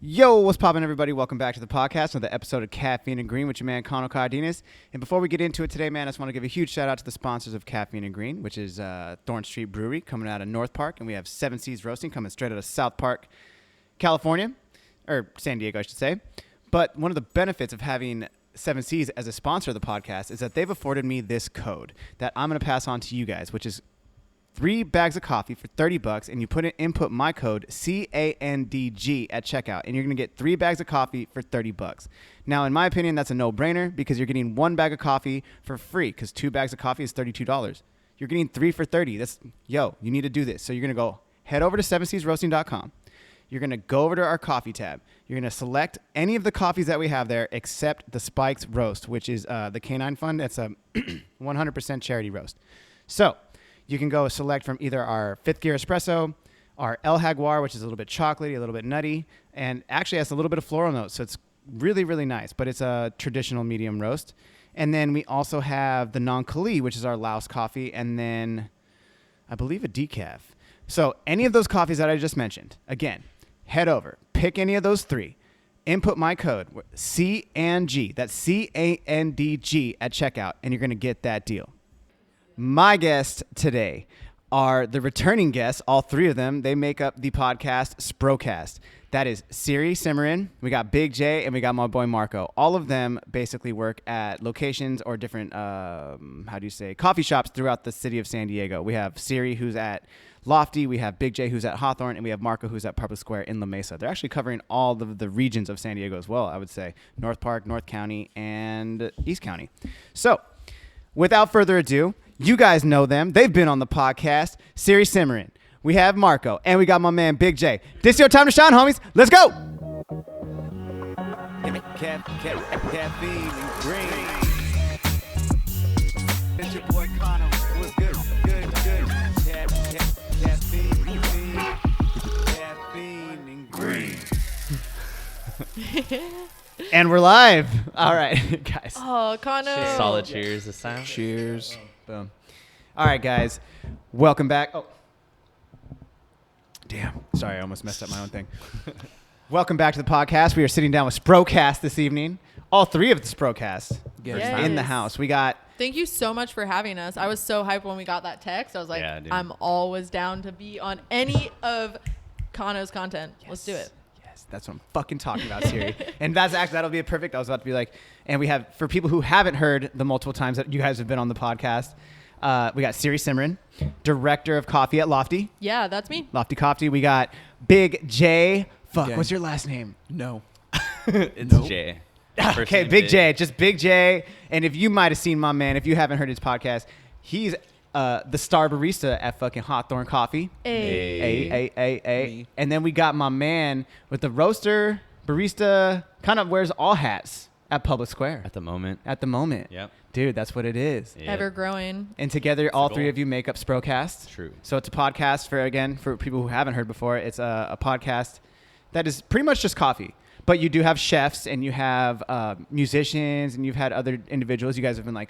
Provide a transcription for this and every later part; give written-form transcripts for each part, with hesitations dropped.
Yo, what's poppin', everybody? Welcome back to the podcast, another episode of Caffeine and Green with your man, Connor Cardenas. And before we get into it today, man, I just want to give a huge shout out to the sponsors of Caffeine and Green, which is Thorn Street Brewery coming out of North Park. And we have 7 Seas Roasting coming straight out of South Park, California, or San Diego, I should say. But one of the benefits of having 7 Seas as a sponsor of the podcast is that they've afforded me this code that I'm going to pass on to you guys, which is 3 bags of coffee for $30, and you input my code CANDG at checkout, and you're going to get 3 bags of coffee for $30. Now, in my opinion, that's a no-brainer because you're getting 1 bag of coffee for free because 2 bags of coffee is $32. You're getting 3 for $30. You need to do this. So you're going to go head over to 7seasroasting.com. You're going to go over to our coffee tab. You're going to select any of the coffees that we have there except the Spikes Roast, which is the Canine Fund. It's a 100% charity roast. So you can go select from either our 5th Gear Espresso, our El Jaguar, which is a little bit chocolatey, a little bit nutty, and actually has a little bit of floral notes. So it's really, really nice, but it's a traditional medium roast. And then we also have the Non-Kali, which is our Laos coffee, and then I believe a decaf. So any of those coffees that I just mentioned, again, head over, pick any of those 3, input my code, CANG, that's CANDG at checkout, and you're going to get that deal. My guests today are the returning guests, all 3 of them. They make up the podcast Sprocast. That is Sirisimran, we got Big J, and we got my boy Marco. All of them basically work at locations or different, coffee shops throughout the city of San Diego. We have Siri, who's at Lofty. We have Big J, who's at Hawthorne, and we have Marco, who's at Public Square in La Mesa. They're actually covering all of the regions of San Diego as well, I would say. North Park, North County, and East County. So, without further ado, you guys know them. They've been on the podcast. Sirisimran. We have Marco. And we got my man, Big J. This is your time to shine, homies. Let's go. Caffeine and Green. It's your boy Connor. What's good? Good. Caffeine and Green. And we're live. All right, guys. Oh, Connor. Solid cheers this time. Cheers. Boom. All right, guys. Welcome back. Oh. Damn. Sorry, I almost messed up my own thing. Welcome back to the podcast. We are sitting down with Sprocast this evening. All 3 of the Sprocast in the house. We got... Thank you so much for having us. I was so hyped when we got that text. I was like, I'm always down to be on any of Conno's content. Yes. Let's do it. That's what I'm fucking talking about, Siri. And that'll be perfect. I was about to be like, and we have, for people who haven't heard the multiple times that you guys have been on the podcast, we got Sirisimran, director of coffee at Lofty. Yeah, that's me. Lofty Coffee. We got Big J. Okay. What's your last name? No. It's Nope. J. Okay, Big J. Just Big J. And if you might have seen my man, if you haven't heard his podcast, he's the star barista at fucking Hawthorne Coffee. Hey. And then we got my man with the roaster, barista, kind of wears all hats at Public Square. At the moment. Yep. Dude, that's what it is. Yep. Ever growing. And together, all 3 of you make up Sprocast. True. So it's a podcast for people who haven't heard before. It's a podcast that is pretty much just coffee. But you do have chefs and you have musicians and you've had other individuals. You guys have been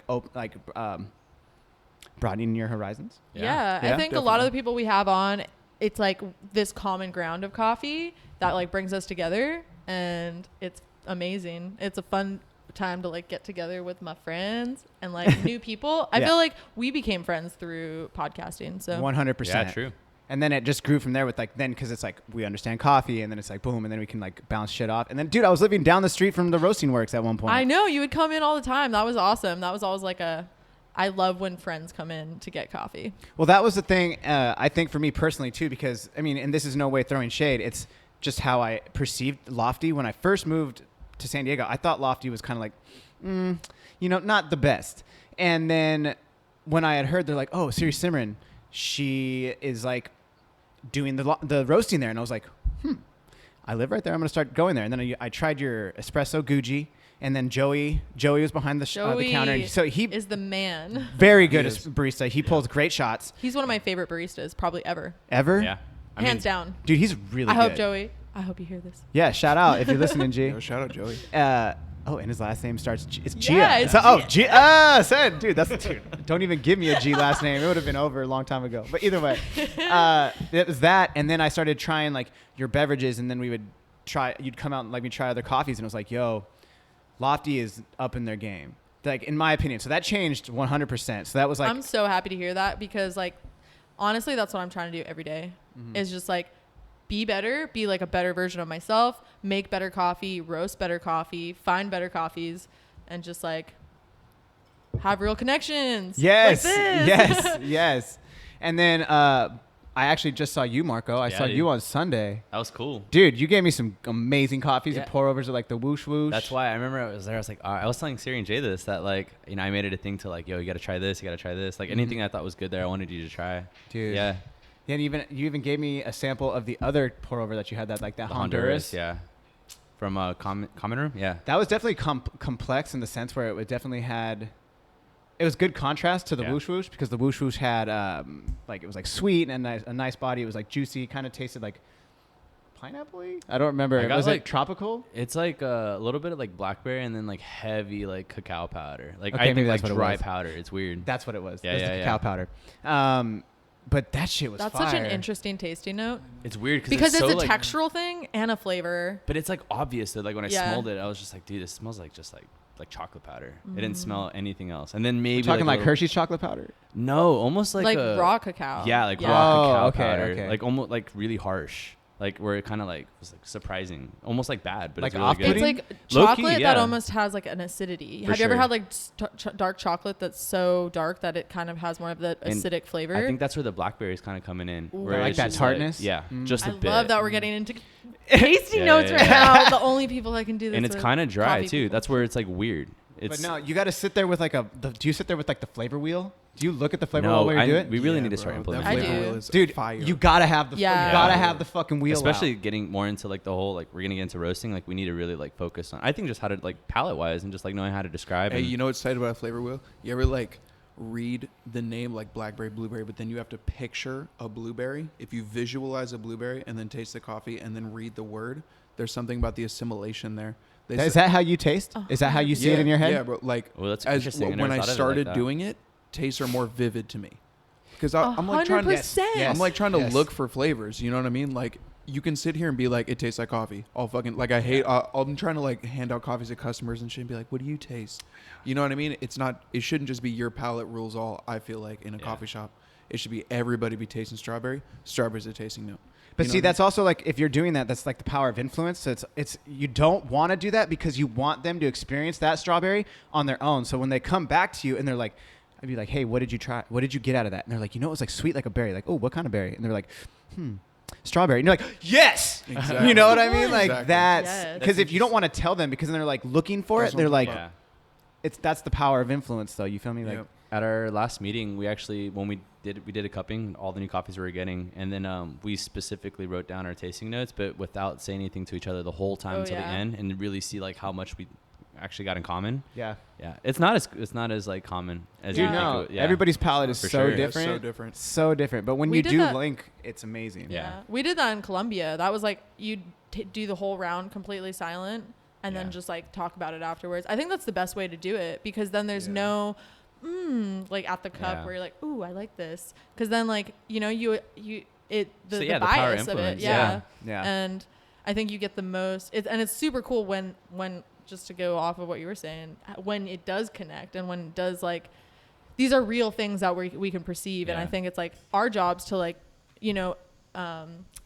broadening your horizons. Yeah, I think a lot of the people we have on, it's like this common ground of coffee that like brings us together, and it's amazing. It's a fun time to like get together with my friends and like new people. I feel like we became friends through podcasting. So 100%. Yeah, true. And then it just grew from there with because it's like we understand coffee, and then it's like boom, and then we can like bounce shit off. And then, dude, I was living down the street from the roasting works at one point. I know, you would come in all the time. That was awesome. That was always like I love when friends come in to get coffee. Well, that was the thing, I think, for me personally, too, because, I mean, and this is no way throwing shade. It's just how I perceived Lofty. When I first moved to San Diego, I thought Lofty was kind of like, not the best. And then when I had heard, they're like, oh, Sirisimran, she is, like, doing the roasting there. And I was like, I live right there. I'm going to start going there. And then I tried your espresso Gucci. And then Joey was behind the counter. So he is the man. Very good as barista. He pulls great shots. He's one of my favorite baristas, probably ever. Ever? Yeah. Hands down. Dude, he's really good. I hope, Joey. I hope you hear this. Yeah, shout out if you're listening, G. Yo, shout out Joey. And his last name starts G. It's Gia. Yeah, it's G. Said, dude, don't even give me a G last name. It would have been over a long time ago. But either way, it was that. And then I started trying like your beverages, and then we would you'd come out and let me try other coffees, and it was like, yo, Lofty is up in their game. Like, in my opinion. So that changed 100%. So that was like, I'm so happy to hear that, because like, honestly, that's what I'm trying to do every day, is just like be better, be like a better version of myself, make better coffee, roast better coffee, find better coffees, and just like have real connections. yes, Like this. yes, yes. And then I actually just saw you, Marco. I saw dude. you on Sunday. That was cool. Dude, you gave me some amazing coffees and Yeah. pour overs at like the whoosh whoosh. That's why I remember I was there. I was like, I was telling Siri and Jay this, that like, you know, I made it a thing to like, yo, you got to try this. You got to try this. Like anything I thought was good there, I wanted you to try. Dude. Yeah. Yeah, and you even gave me a sample of the other pour over that you had, that like that The Honduras. Yeah. From common room. Yeah. That was definitely complex in the sense where it definitely had. It was good contrast to the whoosh whoosh, because the whoosh whoosh had like, it was like sweet and a nice body. It was like juicy, kind of tasted like pineapple-y. I don't remember. Was like it tropical? It's like a little bit of like blackberry and then like heavy like cacao powder. Like Okay, I maybe think like that's what it dry was. powder. It's weird. That's what it was. Yeah, It was yeah, the yeah. cacao powder. But that shit was That's fire. such an interesting tasting note, It's weird because it's so, a like, textural thing and a flavor. But it's like obvious that like when I Yeah. smelled it, I was just like, dude, this smells like just like chocolate powder. It didn't smell anything else. And then maybe We're talking like a little- Hershey's chocolate powder. No, almost like a, raw cacao. Yeah, like Yeah. raw Oh, cacao okay, powder. okay. Like almost like really harsh. Like where it kind of like was like surprising, almost like bad, but Like it's really good. It's like Low-key, chocolate yeah. that almost has like an acidity. For Have you ever sure. had like dark chocolate that's so dark that it kind of has more of the And acidic flavor? I think that's where the blackberry's kind of coming in. Ooh. Where Like it's that just tartness? yeah, Mm. just a I bit. love that we're getting into tasting Yeah, notes yeah, right yeah. now. The only people that can do this. And it's with kind of dry coffee too. people. That's where it's like weird. It's But no, you got to sit there with like do you sit there with like the flavor wheel? Do you look at the flavor no, wheel while you do it? we really Yeah, need to start bro, implementing. that I flavor do. wheel is Dude, fire. you gotta have the Yeah. you gotta Yeah. have the fucking wheel Especially out. getting more into like the whole like we're gonna get into roasting. Like we need to really like focus on. I think just how to like palate wise and just like knowing how to describe. Hey, and you know what's tight about a flavor wheel? You ever like read the name like blackberry, blueberry, but then you have to picture a blueberry. If you visualize a blueberry and then taste the coffee and then read the word, there's something about the assimilation there. They Is say- that how you taste? Is that how you see it in your head? Yeah, bro. Like Well, that's as interesting. I never when I thought of it like started that. doing it, tastes are more vivid to me. Because I'm like trying to, 100%. Yes. I'm like trying to Yes. look for flavors. You know what I mean? Like you can sit here and be like, it tastes like coffee. I'll fucking like I hate. I'm trying to like hand out coffees to customers and shit and be like, what do you taste? You know what I mean? It's not. It shouldn't just be your palate rules all. I feel like in a coffee shop, it should be everybody be tasting strawberry. Strawberry's a tasting note. But You know see, what I that's also like if you're doing that, that's like the power of influence. So it's you don't want to do that because you want them to experience that strawberry on their own. So when they come back to you and they're like, I'd be like, hey, what did you try? What did you get out of that? And they're like, you know, it was like sweet like a berry. Like, oh, what kind of berry? And they're like, strawberry. And you're like, yes. Exactly. You know what I mean? Like Exactly. that's Yes. because if you don't want to tell them because then they're like looking for That's it, what they're I'm like, talking Yeah. that's the power of influence, though. You feel me? Like, Yep. At our last meeting, we actually when we did a cupping, all the new coffees we were getting, and then we specifically wrote down our tasting notes, but without saying anything to each other the whole time Oh, until the yeah. end, and really see like how much we actually got in common. yeah. Yeah, it's not as like common as Dude, you think. no, it would- yeah. everybody's palate is For so sure. Yeah, different. so different. So different. But when We you did do that- link, it's amazing. Yeah. We did that in Colombia. That was like you do the whole round completely silent and then Yeah. just like talk about it afterwards. I think that's the best way to do it because then there's Yeah. no like at the cup Yeah. where you're like, ooh, I like this. Because then like you know you the So, yeah, the power bias of it, influence, yeah. Yeah. And I think you get the most. It's super cool when just to go off of what you were saying, when it does connect and when it does like these are real things that we can perceive, and I Yeah. think it's like our jobs to like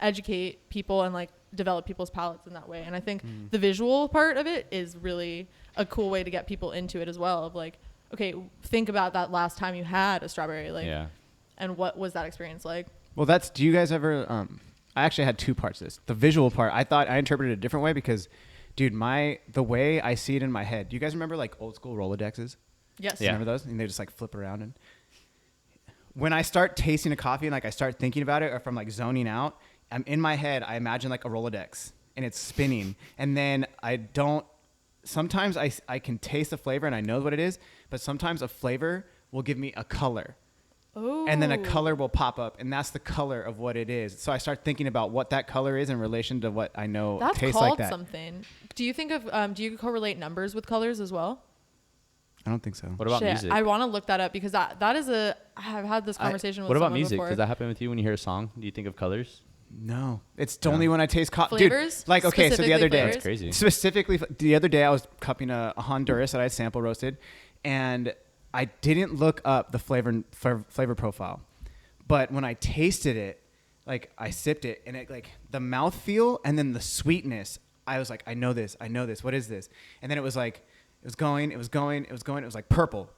educate people and like develop people's palates in that way. And I think the visual part of it is really a cool way to get people into it as well. Of like, okay, think about that last time you had a strawberry, like, Yeah. and what was that experience like? Well, do you guys ever, I actually had two parts of this. The visual part, I interpreted it a different way because, dude, the way I see it in my head, do you guys remember like old school Rolodexes? Yes. Yeah. Remember those? And they just like flip around. And when I start tasting a coffee and like I start thinking about it, or if I'm like zoning out, I'm in my head, I imagine like a Rolodex and it's spinning. And then sometimes I can taste the flavor and I know what it is, but sometimes a flavor will give me a color. Oh. And then a color will pop up, and that's the color of what it is. So I start thinking about what that color is in relation to what I know That's tastes called like that. something. Do you think of do you correlate numbers with colors as well? I don't think so. What about Shit, music? I want to look that up because that is I have had this conversation with What about someone music? before. Does that happen with you when you hear a song? Do you think of colors? No, it's only when I taste coffee. Flavors? Dude, like, okay, so the other day, Specifically That's crazy. specifically the other day, I was cupping a Honduras that I sample roasted, and I didn't look up the flavor profile, but when I tasted it, like I sipped it, and it like the mouthfeel and then the sweetness, I was like, I know this. What is this? And then it was like. It was going. It was like purple,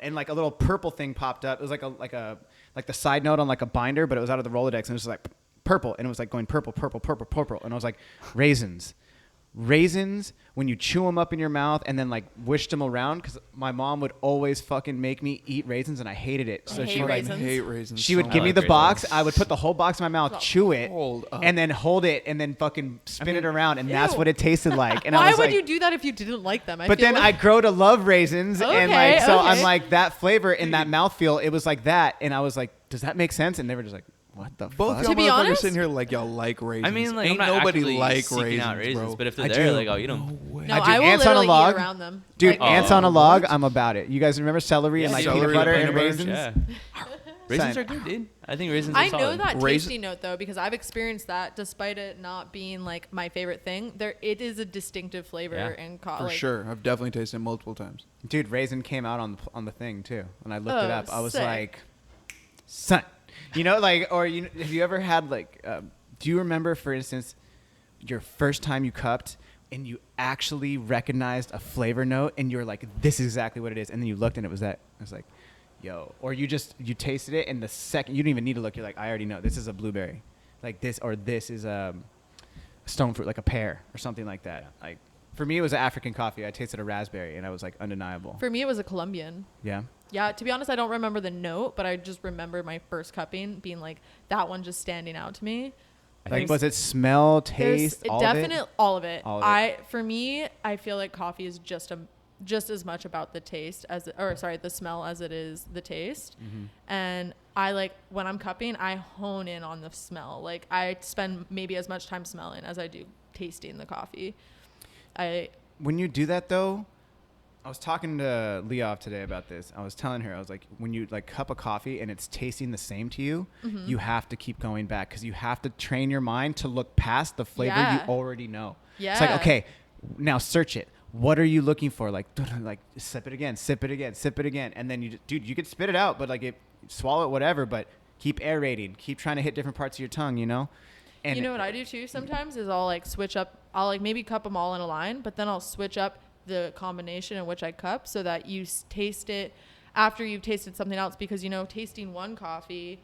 and like a little purple thing popped up. It was like the side note on like a binder, but it was out of the Rolodex, and it was like purple, and it was like going purple, and I was like raisins when you chew them up in your mouth and then like wish them around, because my mom would always fucking make me eat raisins, and I hated it. So she would like hate raisins. she would so give me much. the box. I would put the whole box in my mouth, chew it, Hold up. and then hold it, and then fucking spin it around, and that's Ew. what it tasted like. And I Why was would like, you do that if you didn't like them? but then I grow to love raisins, and like so I'm Okay. like that flavor and that mouthfeel. It was like that, and I was like, does that make sense? And they were just like, what the Both fuck? y'all To be motherfuckers honest- sitting here like y'all like raisins. I mean, like, ain't I'm not nobody actively like seeking out raisins, bro. but if they're I there, do. like, I'll eat them. No way. No, I do I will ants on a literally log. eat around them. Dude, Like, ants Oh. on a log, What? I'm about it. You guys remember celery and like celery peanut butter and and peanut raisins? Yeah. Raisins Son. are good, dude. I think raisins are I know solid. that Raisin- tasty note though, because I've experienced that. Despite it not being like my favorite thing, it is a distinctive flavor Yeah. and For sure. I've definitely tasted it multiple times. Dude, raisin came out on the thing too. When I looked it Oh, up, I was sick. like, son, you know, like, or you have you ever had like, do you remember, for instance, your first time you cupped and you actually recognized a flavor note and you were like, this is exactly what it is, and then you looked and it was that. It was like, yo, or you tasted it and the second you didn't even need to look, you're like, I already know this is a blueberry, like this, or this is a stone fruit, like a pear or something like that. Like for me, it was an African coffee. I tasted a raspberry and I was like undeniable. For me, it was a Colombian. Yeah. Yeah, to be honest, I don't remember the note, but I just remember my first cupping being like that one just standing out to me. Like, was it smell, There's taste, all of it? all of it. All of it. For me, I feel like coffee is just as much about the taste the smell as it is the taste. Mm-hmm. And I like when I'm cupping, I hone in on the smell. Like I spend maybe as much time smelling as I do tasting the coffee. When you do that though, I was talking to Leof today about this. I was telling her, I was like, when you like cup of coffee and it's tasting the same to you, Mm-hmm. you have to keep going back because you have to train your mind to look past the flavor Yeah. you already know. Yeah. It's like, okay, now search it. What are you looking for? Like sip it again, and then you could spit it out, but like swallow it, whatever. But keep aerating, keep trying to hit different parts of your tongue, you know. And you know what I do too sometimes is I'll like switch up. I'll like maybe cup them all in a line, but then I'll switch up the combination in which I cup so that you taste it after you've tasted something else, because, you know, tasting one coffee,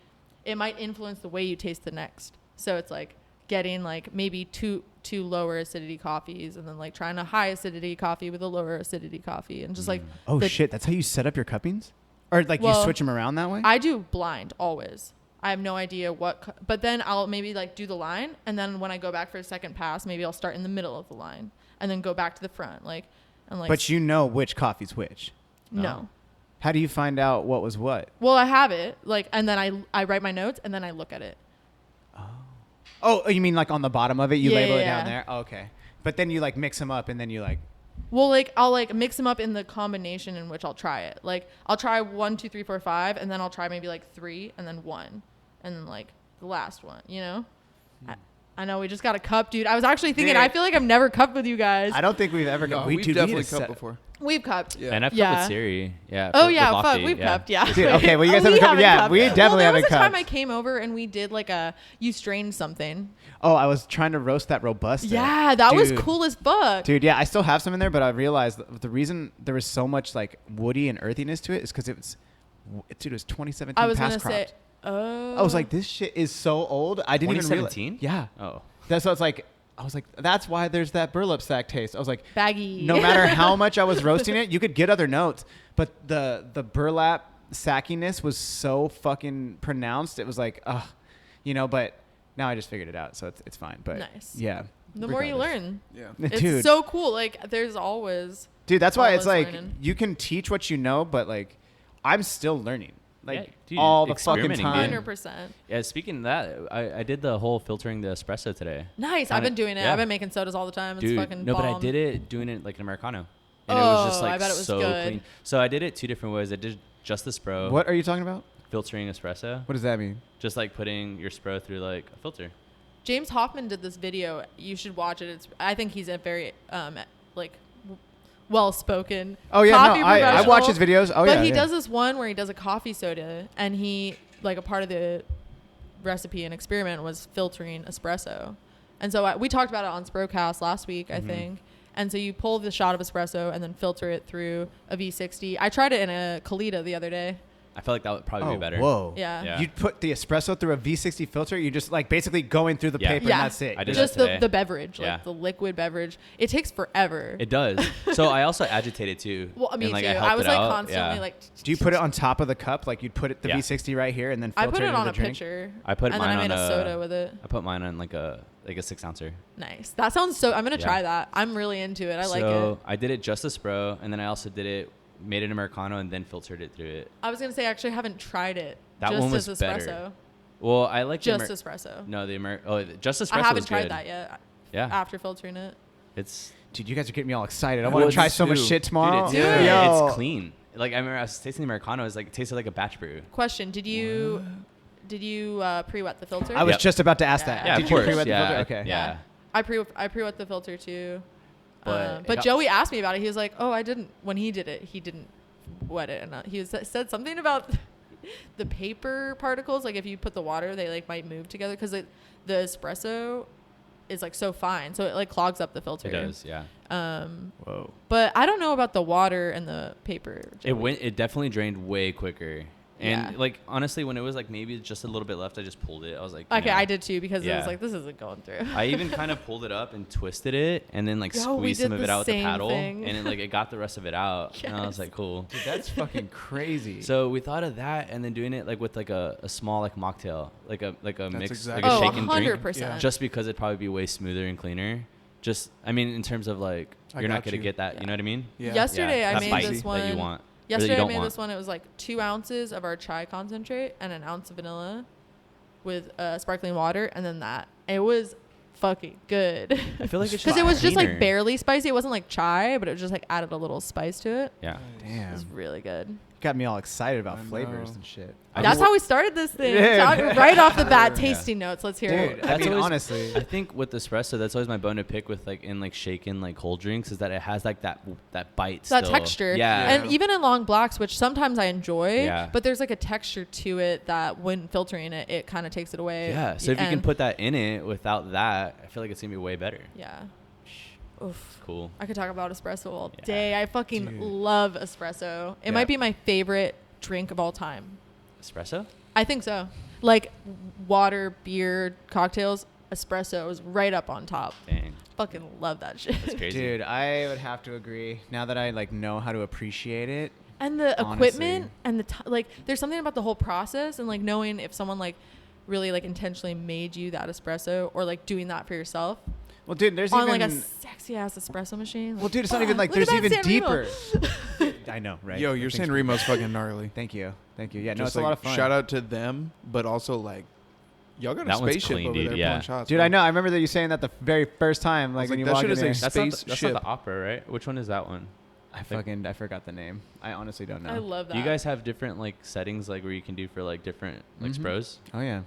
it might influence the way you taste the next. So it's like getting like maybe two lower acidity coffees and then like trying a high acidity coffee with a lower acidity coffee and just like, oh shit, that's how you set up your cuppings? Or like you switch them around that way? I do blind always. I have no idea but then I'll maybe like do the line, and then when I go back for a second pass, maybe I'll start in the middle of the line and then go back to the front. But you know which coffee's which. No. How do you find out what was what? Well, I have it and then I write my notes and then I look at it. Oh, you mean like on the bottom of it, you Yeah, label it yeah. down there? Oh, okay. But then you like mix them up and then you like, Well, like I'll like mix them up in the combination in which I'll try it. Like I'll try 1, 2, 3, 4, 5, and then I'll try maybe like 3 and then 1 and then like the last one, you know? I know we just got a cup, dude. I was actually thinking, Dude. I feel like I've never cupped with you guys. I don't think we've ever No, got. we've definitely cupped before. We've cupped. Yeah. And I've Yeah. cupped with Siri. Yeah. Oh for yeah, coffee, fuck, we've cupped, yeah. Dude, okay, well, you guys We haven't cupped. Yeah, cupped. we definitely there was haven't a time cupped. I came over and we did like you strained something. Oh, I was trying to roast that Robusta. Yeah, that was Dude. cool as fuck. Dude, yeah, I still have some in there, but I realized the reason there was so much like woody and earthiness to it is because it was 2017 I was past gonna say, cropped. oh. I was like, this shit is so old. I didn't even realize. 2017? Yeah. Oh. That's what it's like. I was like, that's why there's that burlap sack taste. I was like, baggy. no matter how much I was roasting it, you could get other notes, but the burlap sackiness was so fucking pronounced. It was like, you know. But now I just figured it out, so it's fine. But Nice. yeah, The more you regardless. learn, Yeah. it's Dude, so cool. Like there's always. dude, that's why it's always like learning. you can teach what you know, but like I'm still learning, like Yeah, dude, all the fucking experimenting, time. dude. 100%. Yeah. Speaking of that, I did the whole filtering the espresso today. Nice. Kinda- I've been doing it. yeah. I've been making sodas all the time. It's Dude, fucking no, but I bomb. did it doing it like an Americano. And it was just Oh, like I bet it was so good. clean. So I did it 2 different ways. I did just the Spro. What are you talking about? filtering espresso. What does that mean? Just like putting your Spro through like a filter. James Hoffman did this video. You should watch it. I think he's a very like well-spoken Oh yeah, coffee no, I watch his professional. videos. Oh But yeah, he yeah. does this one where he does a coffee soda, and he like a part of the recipe and experiment was filtering espresso. And so we talked about it on Sprocast last week, I think. And so you pull the shot of espresso and then filter it through a V60. I tried it in a Kalita the other day. I feel like that would probably be better. Whoa. Yeah. Yeah. You'd put the espresso through a V60 filter. You just like basically going through the Yeah. paper Yeah. and that's it. I did Just that today. the beverage, Yeah. like the liquid beverage. It takes forever. It does. So I also agitate it too. Well, me and, like, too. I helped was it like out. constantly Yeah. like. Do you put it on top of the cup? Like you'd put it the Yeah. V60 right here and then I filter put it into on the a drink? pitcher. I put and mine then I made on a soda with it. I put mine on like a 6-ouncer. Nice. That sounds so. I'm gonna Yeah. try that. I'm really into it. I like So it. I did it just a Spro, and then I also made it Americano, and then filtered it through it. I was gonna say I actually haven't tried it. That just one was as better. espresso. Well, I like Just espresso. No, just espresso I haven't was tried good. that yet. Yeah, After filtering it. it's Dude, you guys are getting me all excited. I Well, want to try just so much do. shit tomorrow. dude, it. Yo. it's clean. Like I remember I was tasting the Americano. It tasted like a batch brew. Question: Did you pre-wet the filter? I was Yep. just about to ask that. Yeah, Did of you course. pre-wet the Yeah, filter? Okay. Yeah. I pre-wet the filter too. But But it got- Joey asked me about it. He was like, "Oh, I didn't." When he did it, he didn't wet it, and said something about the paper particles. Like if you put the water, they like might move together because the espresso is like so fine, so it like clogs up the filter. It does. Yeah. Whoa. But I don't know about the water and the paper. Joey. It definitely drained way quicker. And Yeah. like honestly, when it was like maybe just a little bit left, I just pulled it. I was like, Okay, I did too because it Yeah. was like this isn't going through. I even kind of pulled it up and twisted it, and then like Yo, we squeezed some did of it the out with the same paddle, thing. and it got the rest of it out. And I was Yes. like, cool. Dude, that's fucking crazy. So we thought of that, and then doing it like with like a small like mocktail, like a mix, exactly- like a Oh, shaken 100%. drink, just because it'd probably be way smoother and cleaner. Just I mean, in terms of like I you're not got gonna you. get that. Yeah. You know what I mean? Yeah. Yesterday I that made bite this one. that you want. Yesterday I don't made want. this one. It was like 2 ounces of our chai concentrate and an ounce of vanilla with sparkling water, and then that. It was fucking good. I feel like it's Because just it was just like cleaner. barely spicy. It wasn't like chai, but it just like added a little spice to it. Yeah. It was Damn. really good. Got me all excited about I flavors know. and shit. That's how we started this thing. Yeah. Right off the bat, Yeah. tasting notes. Let's hear Dude, it. I mean, always- honestly. I think with espresso, that's always my bone to pick with like in like shaken like cold drinks is that it has like that bite. That still. texture. Yeah. And even in long blacks, which sometimes I enjoy, Yeah. but there's like a texture to it that when filtering it, it kind of takes it away. Yeah. So if you can And- put that in it without that, I feel like it's gonna be way better. Yeah. Oof. Cool. I could talk about espresso all Yeah. day. I fucking Dude. love espresso. It Yeah. might be my favorite drink of all time. Espresso? I think so. Like water, beer, cocktails, espresso is right up on top. Dang. Fucking love that shit. That's crazy. Dude, I would have to agree. Now that I like know how to appreciate it. And the Honestly. equipment and like there's something about the whole process and like knowing if someone like really like intentionally made you that espresso or like doing that for yourself Well, dude, there's on even like a sexy ass espresso machine. well, dude, it's not even like Look at there's that even San Remo. deeper. I know, right? Yo, you're Thanks, saying man. Remo's fucking gnarly. Thank you. Yeah, no, Just it's a lot of fun. Shout out to them, but also like, y'all got a That one's spaceship clean, over dude, there yeah. pulling shots. Dude, bro. I know. I remember that you saying that the very first time, like was when like, you that walked shit is in. a That's not spaceship. the opera, right? Which one is that one? I forgot the name. I honestly don't know. I love that. Do you guys have different like settings like where you can do for like different like Mhm. Spros? Oh yeah.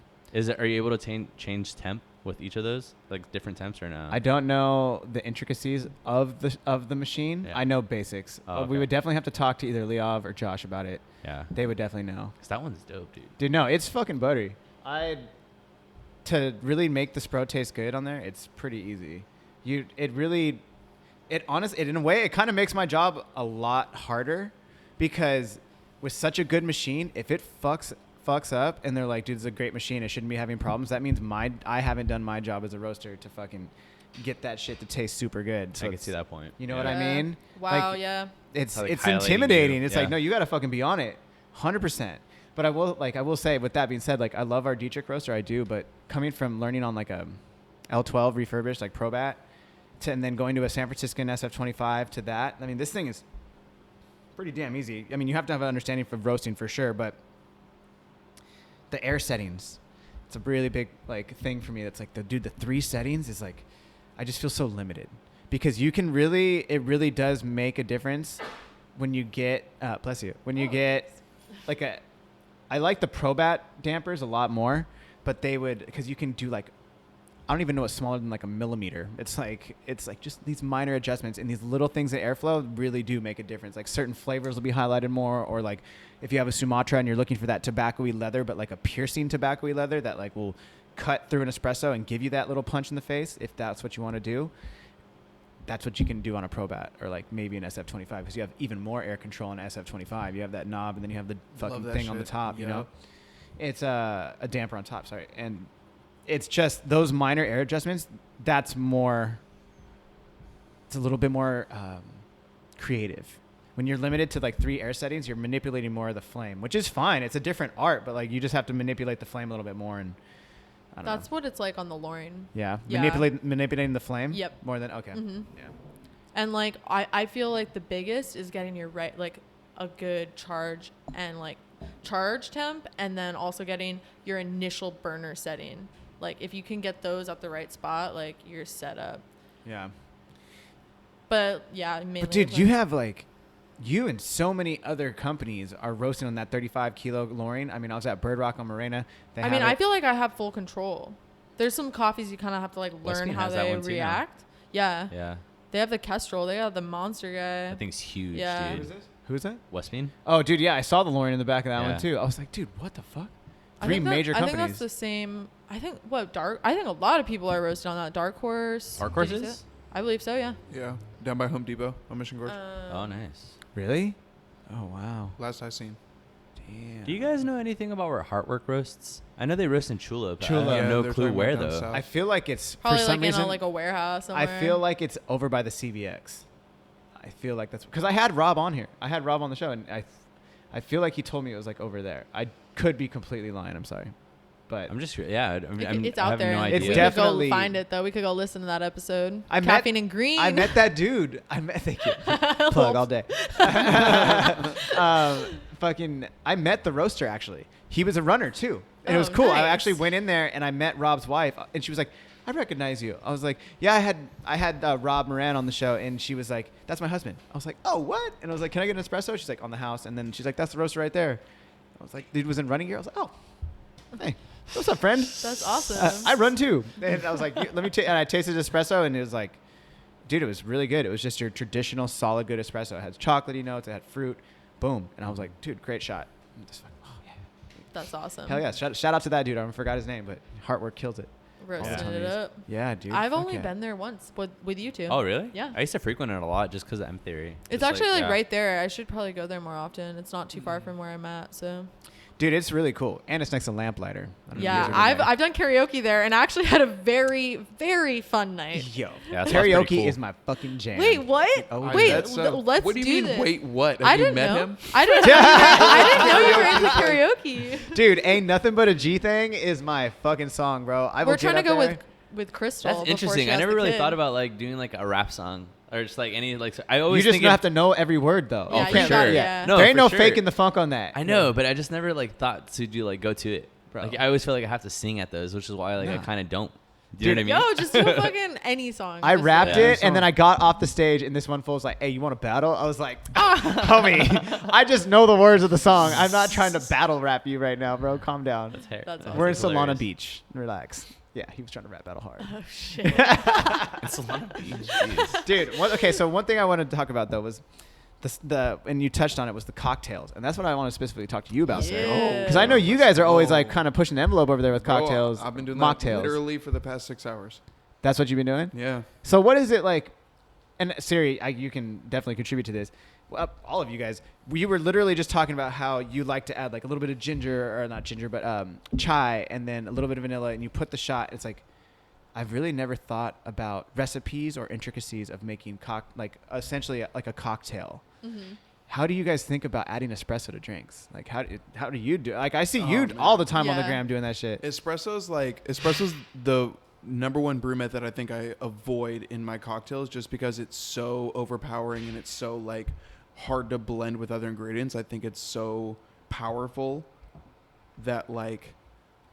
Are you able to change temp with each of those? Like different temps or no? I don't know the intricacies of the machine. Yeah. I know basics. Oh, We okay. would definitely have to talk to either Leov or Josh about it. Yeah. They would definitely know. 'Cause that one's dope, dude. Dude, no, it's fucking buttery. To really make the Spro taste good on there, it's pretty easy. In a way, it kind of makes my job a lot harder because with such a good machine, if it fucks up and they're like, dude, it's a great machine, it shouldn't be having problems, that means I haven't done my job as a roaster to fucking get that shit to taste super good. So I can it's- see that point. You know what Yeah. I mean? Wow, Like, yeah. It's Like it's highlighting intimidating. you. It's Yeah. like, no, you got to fucking be on it 100%. But I will say, with that being said, like, I love our Dietrich roaster, I do, but coming from learning on like a L12 refurbished, like Probat, and then going to a San Franciscan SF25 to that, I mean, this thing is pretty damn easy. I mean, you have to have an understanding for roasting for sure, but the air settings, it's a really big like thing for me. That's like, the 3 settings is like, I just feel so limited because it really does make a difference when you get, bless you, when you get like I like the Probat dampers a lot more, but they would, because you can do like, I don't even know what's smaller than like a millimeter. It's like just these minor adjustments, and these little things in airflow really do make a difference. Like certain flavors will be highlighted more, or like if you have a Sumatra and you're looking for that tobacco-y leather, but like a piercing tobacco-y leather that like will cut through an espresso and give you that little punch in the face, if that's what you want to do. That's what you can do on a Probat, or like maybe an SF25, because you have even more air control in SF25. You have that knob, and then you have the fucking thing on the top. You know, it's a damper on top. Sorry, and it's just those minor air adjustments. That's more. It's a little bit more creative. When you're limited to like 3 air settings, you're manipulating more of the flame, which is fine. It's a different art, but like you just have to manipulate the flame a little bit more, and I don't know. That's what it's like on the Lorin. Yeah, Yeah. manipulating the flame. Yep. More than okay. Mm-hmm. Yeah. And like I feel like the biggest is getting your right, like a good charge and like charge temp, and then also getting your initial burner setting. Like if you can get those at the right spot, like you're set up. Yeah. But yeah, mainly. But dude, you have like, you and so many other companies are roasting on that 35 kilo Lorin. I mean, I was at Bird Rock on Marina. I mean, I feel like I have full control. There's some coffees you kind of have to like learn Westbeam how has that they one too now. react. Yeah. Yeah. They have the Kestrel. They have the Monster guy. That thing's huge, Yeah. dude. Who's that? Westbeam? Oh, dude, yeah, I saw the Lorin in the back of that Yeah. one too. I was like, dude, what the fuck? I 3 think that- major I think companies. that's the same. I think a lot of people are roasted on that. Dark Horse. Dark Did you Horses? say it? I believe so. Yeah. Yeah, down by Home Depot on Mission Gorge. Oh, nice. Really? Oh, wow. Last I seen. Damn. Do you guys know anything about where Heartwork roasts? I know they roast in Chula, but Chula. I have Yeah, no they're clue talking where about down though. south. I feel like it's Probably for some like reason. in like a warehouse somewhere. I feel like it's over by the CVX. I feel like that's because I had Rob on here. I had Rob on the show, and I feel like he told me it was like over there. I could be completely lying. I'm sorry, but I'm just yeah. it's I out have there. no and idea. It's we definitely- could go find it though. We could go listen to that episode. I met- Caffeine and Green. I met that dude. Thank you. Plug all day. I met the roaster actually. He was a runner too, and it was Oh, cool. I nice. actually went in there and I met Rob's wife, and she was like, "I recognize you." I was like, "Yeah, I had Rob Moran on the show," and she was like, "That's my husband." I was like, "Oh, what?" And I was like, "Can I get an espresso?" She's like, "On the house," and then she's like, "That's the roaster right there." I was like, "Dude was in running gear." I was like, "Oh, hey, what's up, friend?" That's awesome. I run too, and I was like, "Let me." And I tasted espresso, and it was like, dude, it was really good. It was just your traditional solid good espresso. It had chocolatey notes. It had fruit. Boom. And I was like, dude, great shot. I'm just like, oh, yeah. That's awesome. Hell yeah. Shout out to that dude. I forgot his name, but Heartwork kills it. Roasted Yeah. it up. Yeah, dude. I've fuck only yeah. been there once with you two. Oh really? Yeah. I used to frequent it a lot just because of M Theory. It's Just actually like yeah. right there. I should probably go there more often. It's not too far from where I'm at, so. Dude, it's really cool. And it's next to Lamplighter. I don't know if you Yeah, guys ever been I've done karaoke there and I actually had a very, very fun there. night. Yo, Yeah, that sounds pretty karaoke cool. is my fucking jam. Wait, what? Oh, Wait, That's so- let's what do you mean? this. Wait, what? Have I you didn't met know. him? I didn't know you were into karaoke. Dude, Ain't Nothing But a G Thing is my fucking song, bro. I will We're trying to get go up there. with Crystal. That's before interesting. she I has never the really kid. thought about like doing like a rap song or just like any like. I You always just think have to know every word, though. Oh, Yeah, for you sure. gotta- yeah. No, there ain't for no sure. faking the funk on that. I know, but I just never like thought to do like go to it. Bro. Like I always feel like I have to sing at those, which is why like I Nah. kind of don't. Do you know Dude, what I mean? Yo, just do a fucking any song. I Just rapped Yeah. it, and then I got off the stage, and this one fool was like, "Hey, you want to battle?" I was like, "Homie, I just know the words of the song. I'm not trying to battle rap you right now, bro. Calm down. That's hair. That's We're in hilarious. Solana Beach. Relax." Yeah, he was trying to rap battle hard. Oh shit. In Solana Beach. Jeez. Dude, okay, so one thing I wanted to talk about, though, was and you touched on it, was the cocktails. And that's what I want to specifically talk to you about, sir. Yeah. Because I know you guys are always, Oh. like, kind of pushing the envelope over there with Bro, cocktails, I've been doing that mocktails. literally for the past 6 hours. That's what you've been doing? Yeah. So what is it like? And Siri, you can definitely contribute to this. Well, all of you guys, we were literally just talking about how you like to add like a little bit of ginger, or not ginger, but chai, and then a little bit of vanilla, and you put the shot. It's like, I've really never thought about recipes or intricacies of making essentially like a cocktail. Mm-hmm. How do you guys think about adding espresso to drinks? Like how do you do? Like I see you man. all the time on the Yeah. gram doing that shit. Espresso's the number one brew method I think I avoid in my cocktails just because it's so overpowering and it's so like hard to blend with other ingredients. I think it's so powerful that like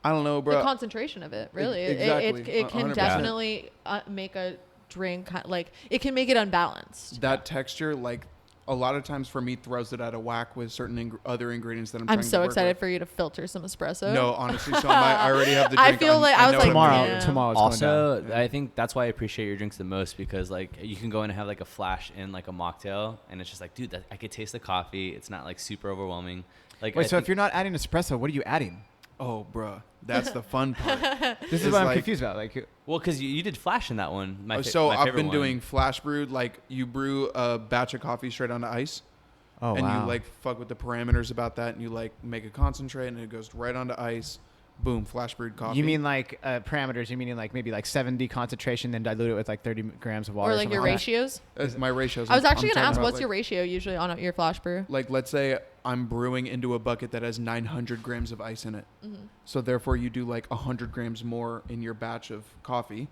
I don't know, bro. The concentration of it, really. Exactly. It can 100%. definitely make a drink like it can make it unbalanced. That texture, like a lot of times for me throws it out of whack with certain other ingredients that I'm trying I'm to so work excited with. for you to filter some espresso. No, honestly, so I already have the I drink. feel like I was know like, what I'm doing. yeah. Tomorrow's going down. Also, I think that's why I appreciate your drinks the most, because like you can go in and have like a flash in like a mocktail, and it's just like, dude, I could taste the coffee. It's not like super overwhelming. Like, Wait, so if you're not adding espresso, what are you adding? Oh, bruh, that's the fun part. This is what I'm confused about. Like, well, because you did flash in that one. So my I've favorite been one. doing flash brewed. Like you brew a batch of coffee straight onto ice. oh And wow. you like fuck with the parameters about that, and you like make a concentrate, and it goes right onto ice. Boom, flash brewed coffee. You mean like parameters? You mean like maybe like 70 concentration, then dilute it with like 30 grams of water? Or like your something ratios. My ratios? I was actually I'm gonna talking ask, about, what's like- your ratio usually on your flash brew? Like, let's say I'm brewing into a bucket that has 900 grams of ice in it. Mm-hmm. So therefore, you do like 100 grams more in your batch of coffee,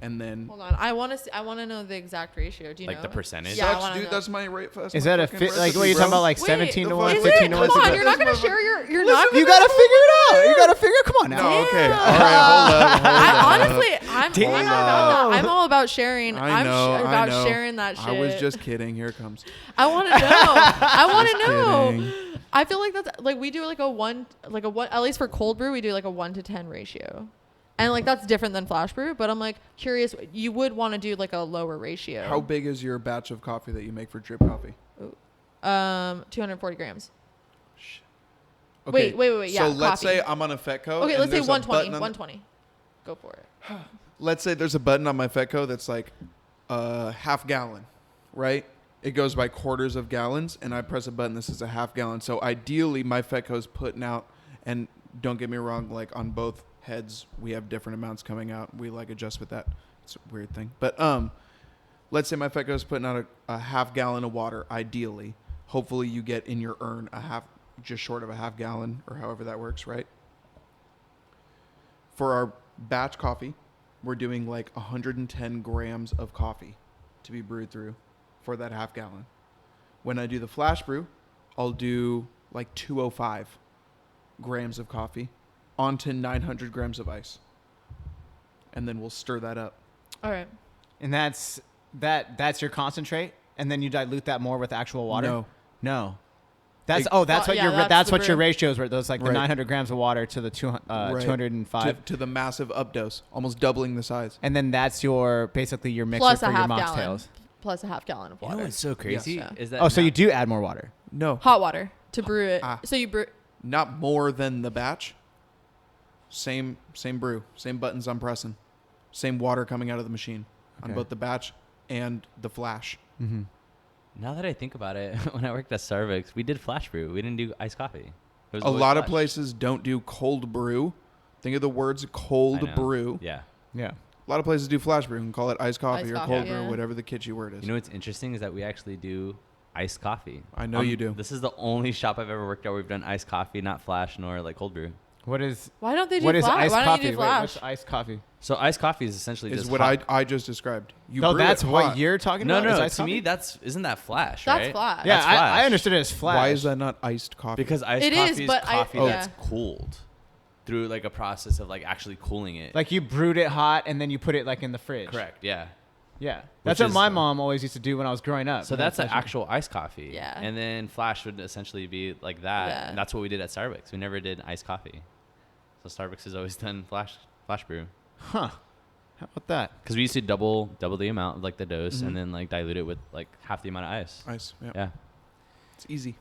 and then. Hold on, I want to know the exact ratio. Do you Like know the percentage? Yeah, I Sucks, wanna dude. know. That's my rate. That's Is my that a fucking fit? Like, recipe, what are you talking bro. about? Like Wait, 17 to the 1, fuck- 15 Is to it? 1. Come on, 16 you're not gonna Listen, share your not. You gotta figure it out. You gotta figure. Come on now. No, okay. Damn. All right, hold up. Honestly, I'm Damn. all about that. I'm all about sharing. I know. I'm I about know. sharing that shit. I was just kidding. Here it comes. I want to know. I want to know. Kidding. I feel like that's like we do like a one, at least for cold brew, we do like a 1 to 10 ratio. And like that's different than flash brew, but I'm like curious, you would want to do like a lower ratio. How big is your batch of coffee that you make for drip coffee? 240 grams. Okay. Wait. Yeah. So let's coffee. say I'm on a Fetco. Okay, and let's say there's a 120. button on- 120. Go for it. Let's say there's a button on my Fetco that's like half gallon, right? It goes by quarters of gallons, and I press a button. This is a half gallon. So ideally, my Fetco's putting out, and don't get me wrong, like on both heads, we have different amounts coming out. We like adjust with that. It's a weird thing. But let's say my Fetco's putting out a half gallon of water, ideally. Hopefully you get in your urn just short of a half gallon, or however that works, right? For our batch coffee, we're doing like 110 grams of coffee to be brewed through for that half gallon. When I do the flash brew, I'll do like 205 grams of coffee onto 900 grams of ice. And then we'll stir that up. All right. And that's your concentrate, and then you dilute that more with actual water. No. That's Like- that's what yeah, your that's that's the what your brew. ratios were. Those like the Right. 900 grams of water to the 205, to the massive up dose, almost doubling the size. and then that's your basically your mixer Plus for a your half gallon. mocktails. Plus a half gallon of You water. know what's so crazy Yes. is that. Oh, so now- you do add more water. No, Hot water to brew it. Ah. So you brew. not more than the batch. Same brew, same buttons I'm pressing, same water coming out of the machine on Okay. both the batch and the flash. Mm-hmm. Now that I think about it, when I worked at Starbucks, we did flash brew. We didn't do iced coffee. It was A always lot of flash. places don't do cold brew. Think of the words I cold know. brew. Yeah. Yeah. A lot of places do flash brew and call it iced coffee Iced or coffee, cold yeah. brew, whatever the kitschy word is. You know what's interesting is that we actually do iced coffee. I know you do. This is the only shop I've ever worked at where we've done iced coffee, not flash nor like cold brew. What is Why don't they do what is flash? iced Why don't coffee? you do Wait, flash? what's iced coffee? So iced coffee is essentially Is just what hot. I just described. You No, brew that's it what hot. you're talking No, about. is no. iced To me, coffee? isn't that flash? That's right? flash. Yeah, That's I flash. understood it as flash. Why is that not iced coffee? Because iced It coffee is, is but coffee I- that's yeah. cooled through like a process of like actually cooling it. Like you brewed it hot and then you put it like in the fridge. Correct. Yeah. Yeah. That's Which what is- my mom always used to do when I was growing up. So that's an actual iced coffee. Yeah. And then flash would essentially be like that. Yeah. And that's what we did at Starbucks. We never did iced coffee. So Starbucks has always done flash brew. Huh. How about that? Because we used to double the amount of like the dose Mhm. and then like dilute it with like half the amount of ice. Ice. Yeah. Yeah. It's easy.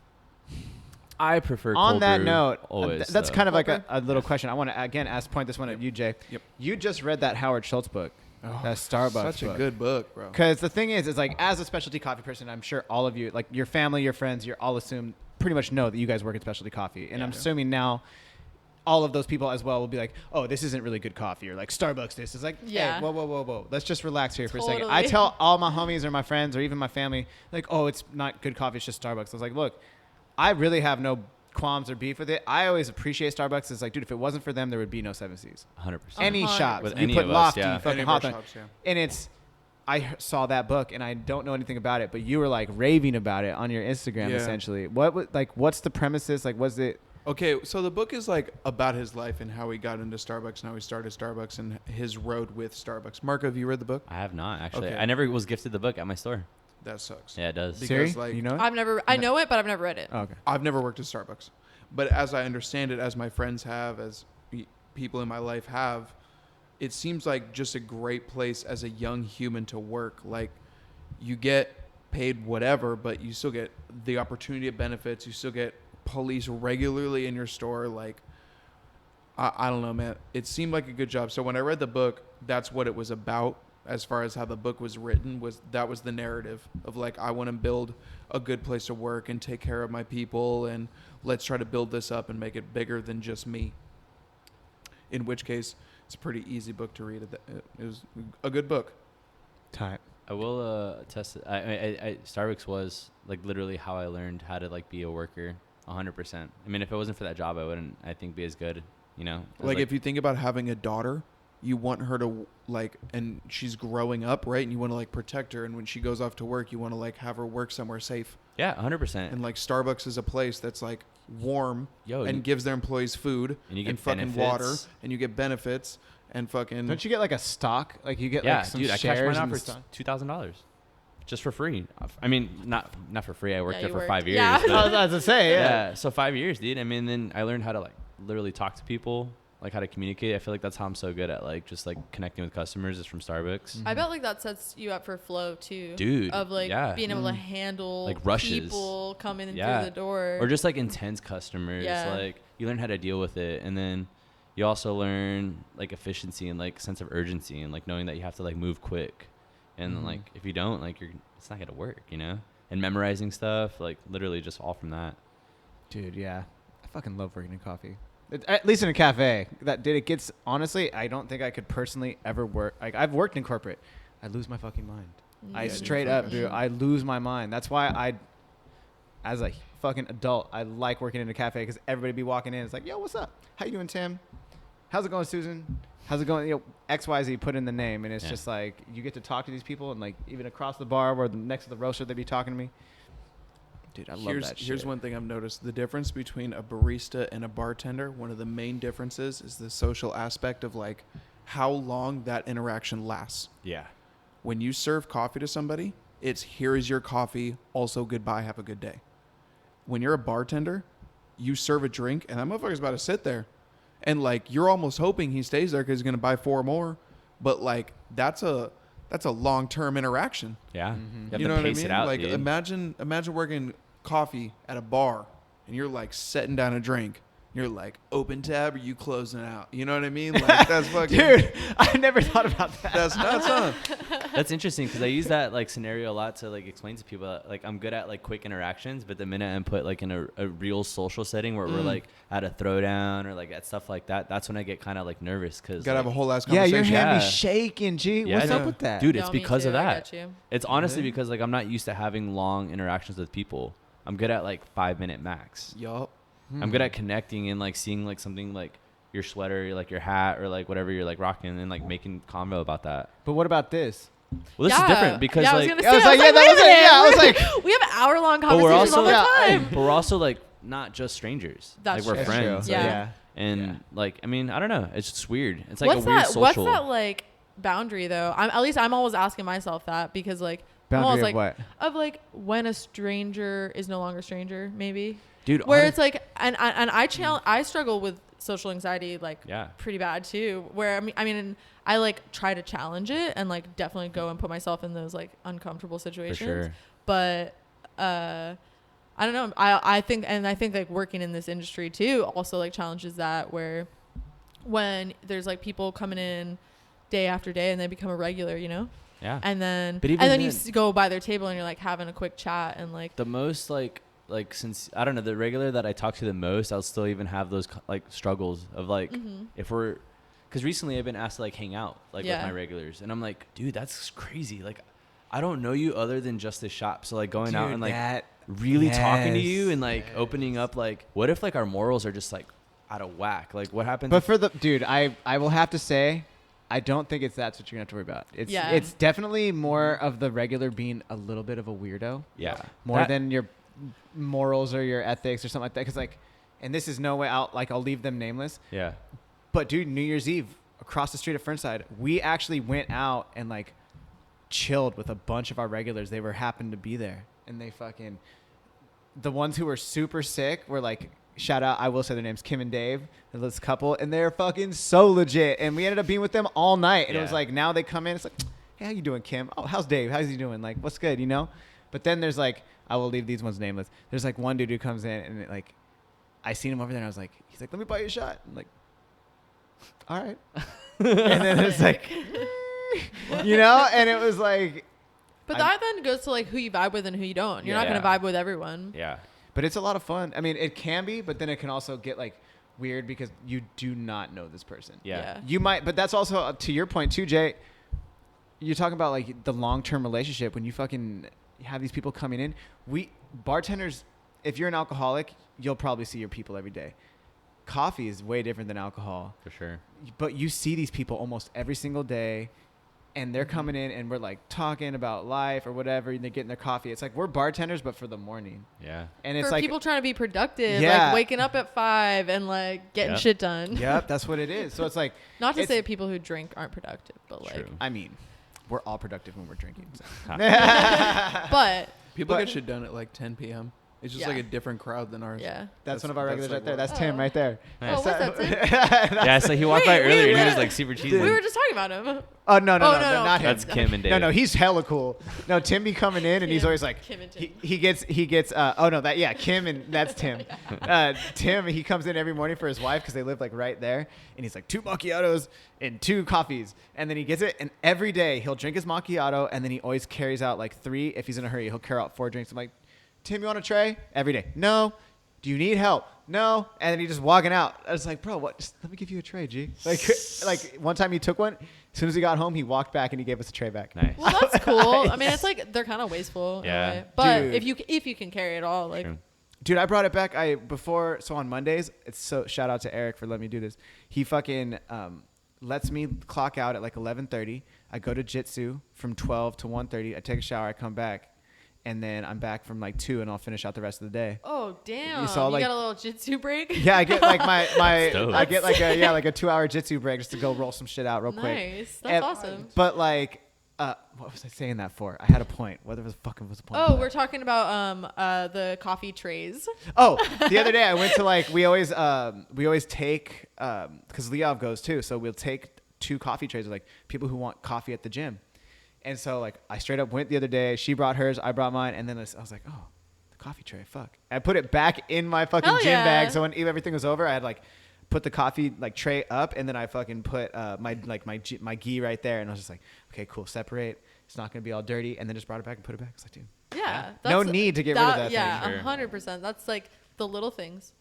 I prefer On cold that brew note, always. that's though. kind of like Cold a little question. I want to again point this one at you, Jay. Yep. You just read that Howard Schultz book, that Starbucks Such book. a good book, bro. Because the thing is like as a specialty coffee person, I'm sure all of you, like your family, your friends, you're all assumed pretty much know that you guys work at specialty coffee, and Yeah. I'm assuming now. All of those people as well will be like, oh, this isn't really good coffee, or like Starbucks. This is like, Yeah. hey, whoa. Let's just relax here for a second. Totally. I tell all my homies or my friends or even my family, like, oh, it's not good coffee. It's just Starbucks. I was like, look, I really have no qualms or beef with it. I always appreciate Starbucks. It's like, dude, if it wasn't for them, there would be no 7Cs. 100%. Any 100%. shop, With you any put of us, Lofty, yeah. fucking Any of our Hawthorne, shops, yeah. and it's. Saw that book and I don't know anything about it, but you were like raving about it on your Instagram, Yeah. essentially. What's the premises? Like, was it? Okay, so the book is like about his life and how he got into Starbucks and how he started Starbucks and his road with Starbucks. Marco, have you read the book? I have not actually. Okay. I never was gifted the book at my store. that sucks. Yeah, it does. Siri, Because, like, you know it? I know it, but I've never read it. Oh, okay. I've never worked at Starbucks, but as I understand it, as my friends have, as people in my life have, it seems like just a great place as a young human to work. Like, you get paid whatever, but you still get the opportunity of benefits. You still get police regularly in your store. Like, I don't know, man. It seemed like a good job. So when I read the book, that's what it was about. As far as how the book was written, was the narrative of like, I want to build a good place to work and take care of my people, and let's try to build this up and make it bigger than just me. In which case, it's a pretty easy book to read. It was a good book. Type. I will test it. I Starbucks was like literally how I learned how to like be a worker 100%. I mean, if it wasn't for that job, I wouldn't, I think, be as good, you know? Like if you think about having a daughter, you want her to like, and she's growing up, right? And you want to like protect her. And when she goes off to work, you want to like have her work somewhere safe. Yeah, 100%. And like Starbucks is a place that's like warm and gives their employees food and you get fucking water, and you get benefits and fucking. Don't you get like a stock? Like you get yeah, like some dude, I cashed shares mine in out the for stock? $2,000 just for free. I mean, not for free. I worked Yeah, there you for worked. 5 years. Yeah. but- I was about to say, yeah, so 5 years, dude. I mean, then I learned how to like literally talk to people, like how to communicate. I feel like that's how I'm so good at like just like connecting with customers is from Starbucks. I bet like that sets you up for flow too. Dude, Of like yeah. being able to handle Like rushes. people coming in Yeah. through the door. Or just like intense customers. Yeah. Like you learn how to deal with it, and then you also learn like efficiency and like sense of urgency and like knowing that you have to like move quick, and like if you don't, like it's not gonna work, you know. And memorizing stuff, like literally just all from that. Dude, yeah. I fucking love working in coffee. At least in a cafe. It gets, honestly, I don't think I could personally ever work. Like, I've worked in corporate. I lose my fucking mind. I Yeah, straight up, dude, I lose my mind. That's why as a fucking adult, I like working in a cafe because everybody be walking in. It's like, yo, what's up? How you doing, Tim? How's it going, Susan? How's it going? You know, XYZ, put in the name. And it's just like, you get to talk to these people, and like even across the bar or next to the roaster, they be talking to me. Dude, I love that shit. Here's one thing I've noticed. The difference between a barista and a bartender, one of the main differences is the social aspect of like how long that interaction lasts. Yeah. When you serve coffee to somebody, it's here is your coffee, also goodbye, have a good day. When you're a bartender, you serve a drink and that motherfucker's about to sit there. And like you're almost hoping he stays there because he's gonna buy 4 more. But like that's a long-term interaction. Yeah. Mm-hmm. You, You know have what to I pace mean? it out, Like dude. imagine working coffee at a bar and you're like setting down a drink. You're like, open tab or you closing out? You know what I mean? Like that's fucking Dude, I never thought about that. that's nuts, huh? That's interesting because I use that like scenario a lot to like explain to people that, like I'm good at like quick interactions, but the minute I'm put like in a real social setting where we're like at a throwdown or like at stuff like that, that's when I get kind of like nervous because Gotta have a whole ass Yeah, conversation. your hand be Yeah. shaking, G. Yeah, What's up dude. with that? Dude, No, it's me because of too, I that. get you. It's honestly Really? because like I'm not used to having long interactions with people. I'm good at like 5-minute max. Yup. I'm good at connecting and like seeing like something like your sweater, like your hat, or like whatever you're like rocking, and like making convo about that. But what about this? Well, this is different because yeah, like, I was gonna say, I was like, yeah, wait that a was it. minute. Yeah, I was like, we have hour-long but we're conversations also all the time. but we're also like not just strangers. That's like we're true. friends. True. like, Yeah. And Yeah. like I mean I don't know. It's just weird. It's like What's a weird that? social. What's that like boundary though? At least I'm always asking myself that because like I'm always boundary of like what? of like when a stranger is no longer a stranger, maybe. Dude, Where it's like, and I struggle with social anxiety like Yeah. pretty bad too. Where I mean, I like try to challenge it and like definitely go and put myself in those like uncomfortable situations. sure. But I don't know. I think like working in this industry too also like challenges that where when there's like people coming in day after day and they become a regular, you know. Yeah. And then But even you then- go by their table and you're like having a quick chat and like The most like since I don't know, the regular that I talk to the most, I'll still even have those like struggles of like if we're because recently I've been asked to like hang out like with Yeah. my regulars, and I'm like, dude, that's crazy. Like I don't know you other than just this shop, so like going out Dude, and like that- really talking to yes, you and like opening up, like what if like our morals are just like out of whack? Like what happens? But if- for the dude, I will have to say, I don't think that's what you're gonna have to worry about. It's definitely more of the regular being a little bit of a weirdo. yeah, More That- than your morals or your ethics or something like that. Because like, and this is no way out. Like I'll leave them nameless. yeah. But dude, New Year's Eve across the street at Frontside, we actually went out and like chilled with a bunch of our regulars. They happened to be there, and they fucking, the ones who were super sick were like, shout out, I will say their names, Kim and Dave, this couple, and they're fucking so legit. And we ended up being with them all night. And it was like, now they come in, it's like, hey, how you doing, Kim? Oh, how's Dave? How's he doing? Like, what's good, you know? But then there's like, I will leave these ones nameless. There's like one dude who comes in and like, I seen him over there and I was like, he's like, let me buy you a shot. I'm like, all right. And then it's like, you know, and it was like. But that then goes to like who you vibe with and who you don't. You're not going to vibe with everyone. Yeah. But it's a lot of fun. I mean, it can be, but then it can also get like weird because you do not know this person. Yeah. You might, but that's also to your point too, Jay. You're talking about like the long-term relationship when you fucking have these people coming in. We bartenders, if you're an alcoholic, you'll probably see your people every day. Coffee is way different than alcohol. For sure. But you see these people almost every single day. And they're coming in and we're like talking about life or whatever, and they're getting their coffee. It's like we're bartenders, but for the morning. Yeah. And it's for like people trying to be productive, Yeah. like waking up at 5 and like getting shit done. Yep, that's what it is. So it's like Not to say people who drink aren't productive, but like, True. I mean, we're all productive when we're drinking. So. but People get shit done at like 10 p.m. It's just Yeah. like a different crowd than ours. yeah. That's one of our regulars like right there. what- That's Tim right there. Nice. Oh, what's that, Tim? Yeah, so he walked by Wait, earlier wait, and he wait. was like super cheesy. We were just talking about him. Oh no, no, not him. That's Kim and Dave. No, he's hella cool. No, Tim be coming in and he's Kim. always like, Kim and Tim. he gets. Kim and that's Tim. Tim, he comes in every morning for his wife because they live like right there, and he's like 2 macchiatos and 2 coffees, and then he gets it, and every day he'll drink his macchiato, and then he always carries out like 3. If he's in a hurry, he'll carry out 4 drinks. I'm like, Tim, you want a tray? Every day. No. Do you need help? No. And then he just walking out. I was like, bro, what? Just let me give you a tray, G. Like one time he took one. As soon as he got home, he walked back and he gave us a tray back. Nice. Well, that's cool. I mean, it's like they're kind of wasteful. Yeah. In a way. But Dude. if you can carry it all, like True. Dude, I brought it back. So on Mondays, it's so shout out to Eric for letting me do this. He fucking lets me clock out at like 11:30. I go to Jitsu from 12 to 1:30. I take a shower. I come back. And then I'm back from like 2 and I'll finish out the rest of the day. oh damn, saw, you like- got a little jitsu break. Yeah, I get like my dope. I get like a 2-hour Jitsu break just to go roll some shit out real quick. Nice, that's And- awesome. But like, what was I saying that for? I had a point. What was the point? Oh, of we're that? talking about the coffee trays. Oh, the other day I went to like we always take because Leov goes too, so we'll take 2 coffee trays of like people who want coffee at the gym. And so, like, I straight up went the other day. She brought hers. I brought mine. And then I was like, oh, the coffee tray. Fuck. I put it back in my fucking Hell gym yeah. bag. So when everything was over, I had, like, put the coffee, like, tray up. And then I fucking put my ghee right there. And I was just like, okay, cool. Separate. It's not going to be all dirty. And then just brought it back and put it back. It's like, dude. Yeah. No need to get rid of that Yeah, thing. Sure. 100%. That's like the little things.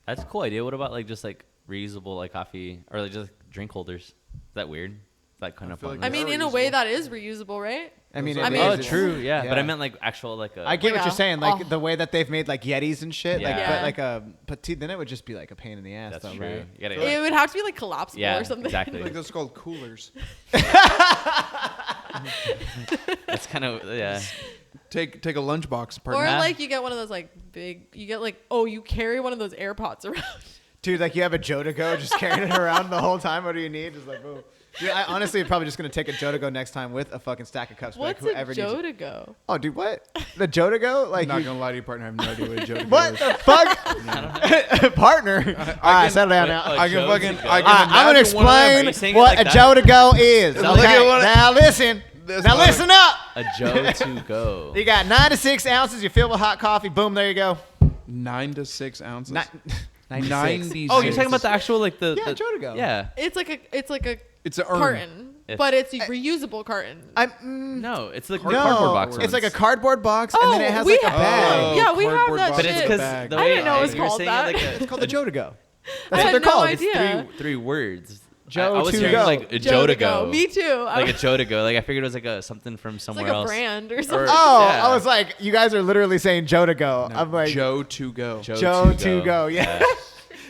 That's a cool idea. What about like just like reusable like coffee or like just drink holders? Is that weird? That kind I of feel fun. like I mean, They're in a way reusable. that is reusable, right? I mean, I it mean- Oh, is. true. Yeah. But I Yeah. meant like actual like a. I get what Yeah. you're saying, like Oh. the way that they've made like Yetis and shit. Like, Yeah. but then it would just be like a pain in the ass, That's though, true. right? You gotta, It would have to be like collapsible yeah, or something. exactly. Like those called coolers. That's kind of yeah. Take a lunchbox, Or partner. like you get one of those like big, you get like, oh, you carry one of those AirPods around. Dude, like you have a Joe to go, just carrying it around the whole time. What do you need? Just like, boom. Dude, I honestly probably just gonna take a Joe to go next time with a fucking stack of cups. Be What's like, a whoever Joe needs it. to go? Oh, dude, what? The Joe to go? Like, I'm not you- gonna lie to you, partner. I have no idea what a Joe to go what is. the fuck, partner? All right, can- settle down Wait, now. oh, I can Joe fucking. to go. I can I'm gonna imagine one of them. Are you explain saying it what like a that? Joe to go is. Look Okay, at what I- now listen. This Now one. listen up. A Joe to go. You got 9 to 6 ounces. You fill with hot coffee. Boom, there you go. 9 to 6 ounces. 96. 96. Oh, you're talking about the actual like the. Yeah, the, Joe to go. Yeah. It's like a It's an urn. carton, It's- but it's a reusable carton. No, it's the No, cardboard box. it's ones. like a cardboard box, and then it has we like a have- bag. Oh, yeah, we have cardboard that box But shit. it's with a because bag. the I way didn't know it was you're called saying that. it like It's called the Joe to go. I That's what had they're no called. idea. it's three words. Joe I was to hearing go. like a Joe to go. Me too. Like a Joe to go. Like I figured it was like a something from It's somewhere like a else. brand or something. Oh, Yeah. I was like, you guys are literally saying Joe to go. No, I'm like, Joe to go. Joe to go, yeah.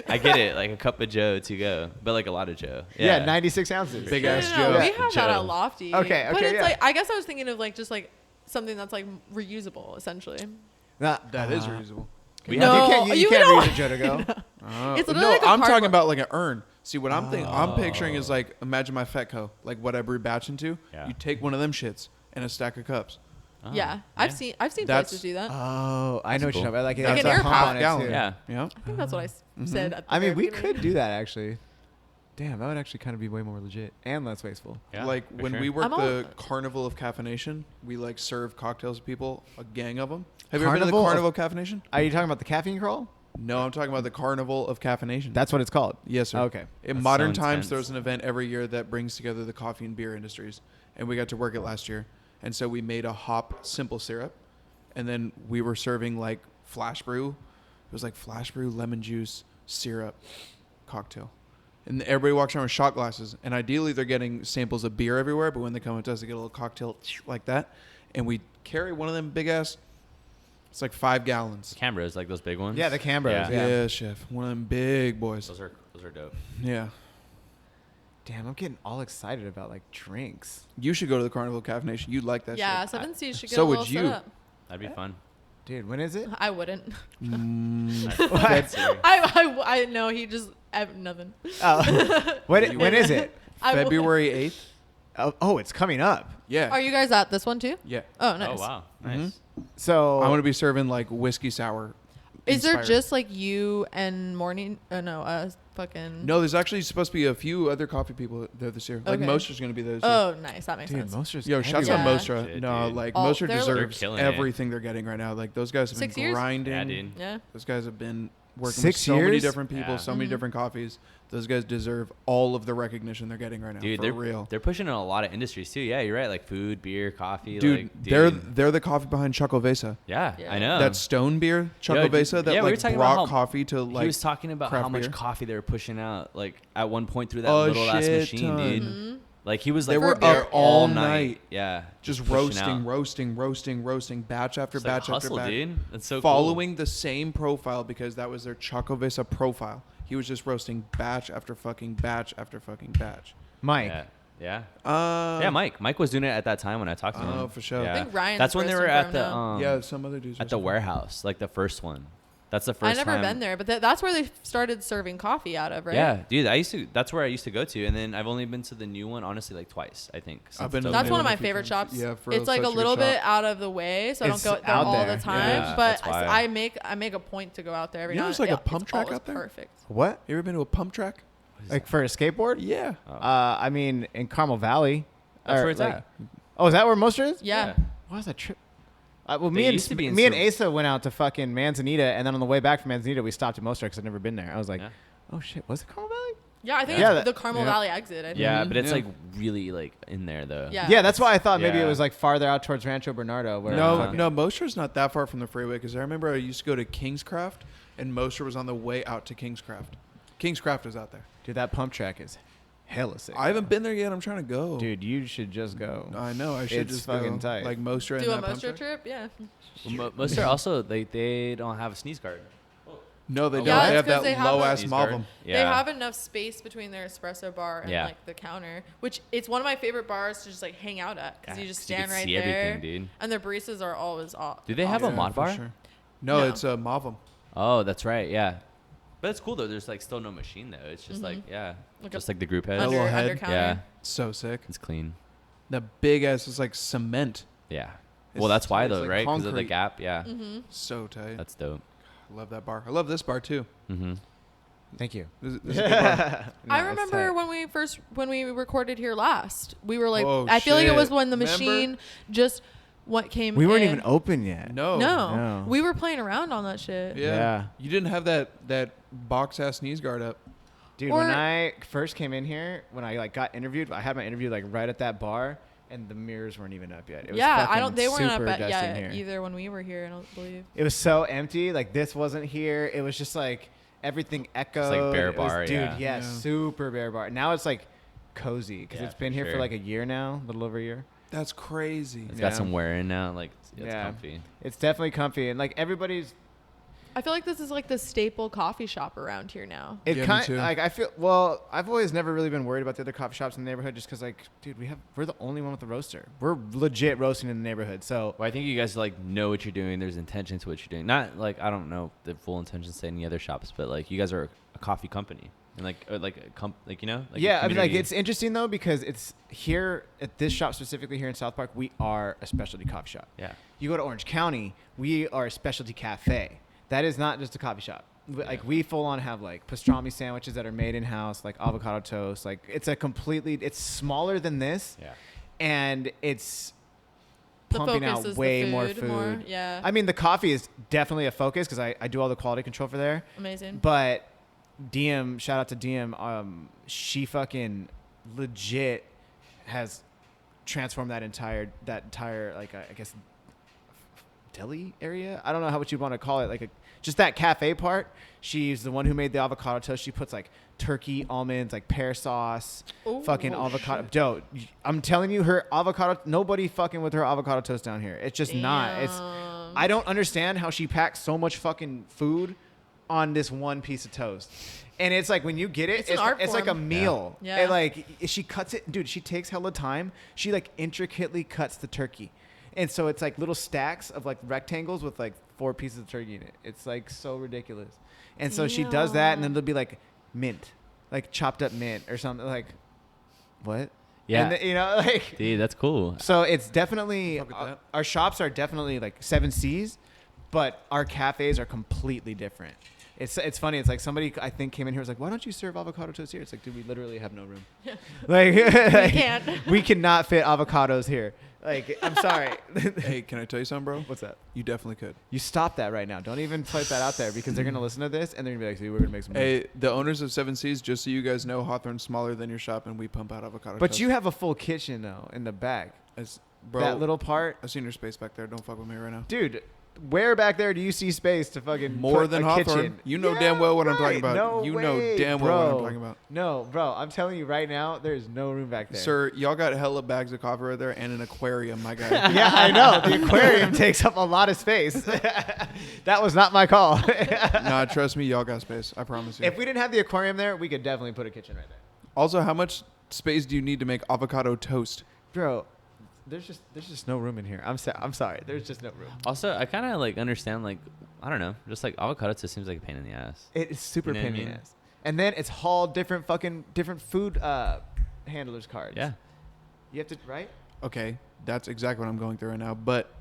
I get it, like a cup of Joe to go, but like a lot of Joe. yeah, 96 ounces. Big No, ass no, Joe. no, we have that Joe. at Lofty. Okay, but okay, it's yeah. like I guess I was thinking of like just like something that's like reusable essentially. That is reusable. We No, you can't you reuse don't- a Joe to go. It's no, literally like a I'm talking cardboard- about like an urn. See, what I'm picturing is like, imagine my Fetco, like what I brew batch into. Yeah. You take one of them shits and a stack of cups. Oh, Yeah, I've seen That's- places do that. Oh, I know what you're talking cool. about. Like, Like it's an a air pump pump. on it, Gallon. too. Yeah. Yeah. I think that's what I said. At the I mean, very we beginning. could do that actually. Damn, that would actually kind of be way more legit and less wasteful. Yeah, Like for when sure. we worked I'm the all- Carnival of Caffeination, we like serve cocktails to people, a gang of them. Have you ever been to the Carnival of- Carnival of Caffeination? Are you talking about the caffeine crawl? No, I'm talking about the Carnival of Caffeination. That's what it's called. Yes, sir. Okay. In That's modern so times, intense. there's an event every year that brings together the coffee and beer industries, and we got to work it last year. And so we made a hop simple syrup, and then we were serving like flash brew. It was like flash brew, lemon juice, syrup, cocktail. And everybody walks around with shot glasses, and ideally they're getting samples of beer everywhere, but when they come up to us, they get a little cocktail like that. And we carry one of them big ass, it's like 5 gallons. Cambros, like those big ones. Yeah, the Cambros. Yeah. Yeah. Yeah, chef. One of them big boys. Those are dope. Yeah. Damn, I'm getting all excited about like drinks. You should go to the Carnival of Caffeination. You'd like that Yeah, shit. 7C should get So a would little you. set up. That'd be fun. Dude, when is it? I wouldn't. That's serious. I know he just I have nothing. Oh, when is it? I would. February 8th? Oh, it's coming up. Yeah. Are you guys at this one too? Yeah. Oh, nice. Oh wow, Mhm. nice. So I'm going to be serving like whiskey sour. Is there inspired. just like you and Morning? Fucking. No, there's actually supposed to be a few other coffee people there this year. Like Okay. Moster's going to be there this year. Oh, nice. That makes dude, sense. Moster's Yo, shouts out Yeah. Mostra. Shit, No, dude. like Oh, Mostra they're- deserves They're killing it. everything they're getting right now. Like those guys have 6 been years? grinding. Yeah, dude. Yeah. Those guys have been working 6 with so many years? different people, Yeah. so many Mhm. different coffees. Those guys deserve all of the recognition they're getting right now. Dude, for they're real. They're pushing in a lot of industries too. Yeah, you're right. Like food, beer, coffee. Dude, like, they're the coffee behind Choco Vesa. Yeah, Yeah. I know. That Stone beer, Choco dude, Vesa, that yeah, we were like talking about brought how coffee to he like. was talking about craft how much beer. coffee they were pushing out. Like at one point through that A little ass shit machine, ton. dude. Mhm. Like he was They like were there up all night. night. Yeah, just pushing roasting, out. roasting, batch after It's like batch hustle, after batch. dude. That's so Following the same profile because that was their Choco Vesa profile. He was just roasting batch after fucking batch after fucking batch. Cool. Mike. Yeah, yeah. Yeah, Mike. Mike was doing it at that time when I talked to him. Oh, for sure. Yeah. I think Ryan's That's when they were roasting for at him the now. Yeah, some other dudes. at the warehouse, like the first one. That's the I first never time. been there, but that's where they started serving coffee out of, right? Yeah, dude. That's where I used to go to, and then I've only been to the new one, honestly, like twice. I think. since I've been to it's the That's new one of one my a few favorite times. shops. Yeah, for It's like such a good little shop. bit out of the way, so I It's don't go there out all there. the time. Yeah, but that's why. I make a point to go out there every You know now. there's like a pump it's track always out there? Perfect. What? You ever been to a pump track? Like for a skateboard? Yeah. Oh. I mean, in Carmel Valley. That's Or, where it's like- at. Oh, is that where Moster is? Yeah. Why was that trip? Well, They me and used to be in me and Sil- Asa went out to fucking Manzanita, and then on the way back from Manzanita, we stopped at Moster because I'd never been there. I was like, Yeah. oh shit, was it Carmel Valley? Yeah, I think Yeah, it's that- the Carmel yeah. Valley exit. I think. Yeah, Mhm, but it's yeah. like really like in there though. Yeah. Yeah, that's why I thought maybe it Yeah. was like farther out towards Rancho Bernardo. Where No, fucking- no, Moster's not that far from the freeway because I remember I used to go to Kingscraft and Moster was on the way out to Kingscraft. Kingscraft is out there. Dude, that pump track is hella sick. I haven't been there yet. I'm trying to go. Dude, you should just go. I know. I should It's just fucking go. tight. Like Moster and Do a that pump Moster track. trip. Yeah. Most are also they don't have a sneeze guard. No, they don't. Yeah, they it's have 'cause that they have low a- ass Sneeze guard. Malvum. Yeah. They have enough space between their espresso bar and Yeah. like the counter, which it's one of my favorite bars to just like hang out at because Yeah, you just 'cause you stand can right see there, everything, dude. and their baristas are always off. Do they have a awesome. mod for bar? sure. No, No. it's a Malvum. Oh, that's right. Yeah. But it's cool though. There's like still no machine though. It's just like yeah, Like just a like the group head. A under, little head. under counter. Yeah, So sick. it's clean. The big ass is like cement. Yeah. It's- Well, that's why it's though, like right? Because of the concrete. gap. Yeah. Mm-hmm. So tight. That's dope. I love that bar. I love this bar too. Mm-hmm. Thank you. This is a good bar. No, I it's remember tight. when we recorded here last, we were like, Oh, I feel like it was shit. when the Remember? machine just what came. we weren't in. even open yet. No. No, No. we were playing around on that shit. Yeah. Yeah. You didn't have that box ass sneeze guard up. Dude, Or- when I first came in here, when I like got interviewed, I had my interview like right at that bar, and the mirrors weren't even up yet. It was Yeah, I fucking don't. They weren't up super at dusty in yeah here. either when we were here. I don't believe. It was so empty. Like this wasn't here. It was just like everything echoed. bare It was- bar, dude. yeah. Yeah, Yeah. super bare bar. Now it's like cozy because Yeah, it's been for here for sure. like a year now, a little over a year. That's crazy. It's Yeah. got some wear in now. Like it's Yeah. comfy. It's definitely comfy, and like everybody's. I feel like this is like the staple coffee shop around here now. It Yeah, me kind too. like I feel. Well, I've always never really been worried about the other coffee shops in the neighborhood, just because like, dude, we're the only one with a roaster. We're legit roasting in the neighborhood, so. Well, I think you guys like know what you're doing. There's intention to what you're doing. Not like I don't know the full intention to say any other shops, but like you guys are a coffee company. and like you know, like a Yeah, I mean, like community. it's interesting though because it's here at this shop specifically here in South Park. We are a specialty coffee shop. Yeah. You go to Orange County, we are a specialty cafe. That is not just a coffee shop. Like we full on have like pastrami sandwiches that are made in house, like avocado toast. Like it's it's smaller than this, and it's The pumping focus out is way the more food food. more, yeah. I mean, the coffee is definitely a focus because I do all the quality control for there. Amazing. But DM, shout out to DM, she fucking legit has transformed that entire like I guess deli area. I don't know what you want to call it, like just that cafe part. She's the one who made the avocado toast. She puts like turkey, almonds, like pear sauce, Ooh, fucking avocado dough. I'm telling you, her avocado. Nobody fucking with her avocado toast down here. It's just not. It's. I don't understand how she packs so much fucking food on this one piece of toast. And it's like when you get it, It's an art it's like a form. meal. Yeah. And like she cuts it, dude. She takes hella time. She like intricately cuts the turkey, and so it's like little stacks of like rectangles with like 4 pieces of turkey in it. It's like so ridiculous. And so she does that, and then there'll be like mint, like chopped up mint or something. Like what? Yeah. And you know, like Dude, that's cool. so it's definitely Fuck with that. our shops are definitely like 7 C's, but our cafes are completely different. It's funny. It's like somebody I think came in here was like, why don't you serve avocado toast here? It's like, dude, we literally have no room. Like We can't. we cannot fit avocados here. Like I'm sorry. Hey, can I tell you something, bro? What's that? You definitely could. You stop that right now. Don't even put that out there because they're gonna listen to this and they're gonna be like, see, we're gonna make some. Hey, the owners of 7 C's, just so you guys know, Hawthorne's smaller than your shop, and we pump out avocado But toast. you have a full kitchen though in the back. Bro, That little part, I've seen your space back there. Don't fuck with me right now. dude. Where back there do you see space to fucking More put than a Hawthorne. kitchen? You know damn well what I'm talking about. No You way, know damn well what I'm bro. talking about. No, bro. I'm telling you right now, there's no room back there. Sir, y'all got hella bags of coffee right there and an aquarium, my guy. Yeah, I know. The aquarium takes up a lot of space. That was not my call. Nah, trust me, y'all got space. I promise you. If we didn't have the aquarium there, we could definitely put a kitchen right there. Also, how much space do you need to make avocado toast? Bro, there's just no room in here. I'm sorry. There's just no room. Also, I kind of like understand, like, I don't know, just like avocado toast seems like a pain in the ass. It is super You know what I pain in the mean? ass. And then it's hauled different food handlers cards. Yeah. You have to, right? Okay, that's exactly what I'm going through right now. But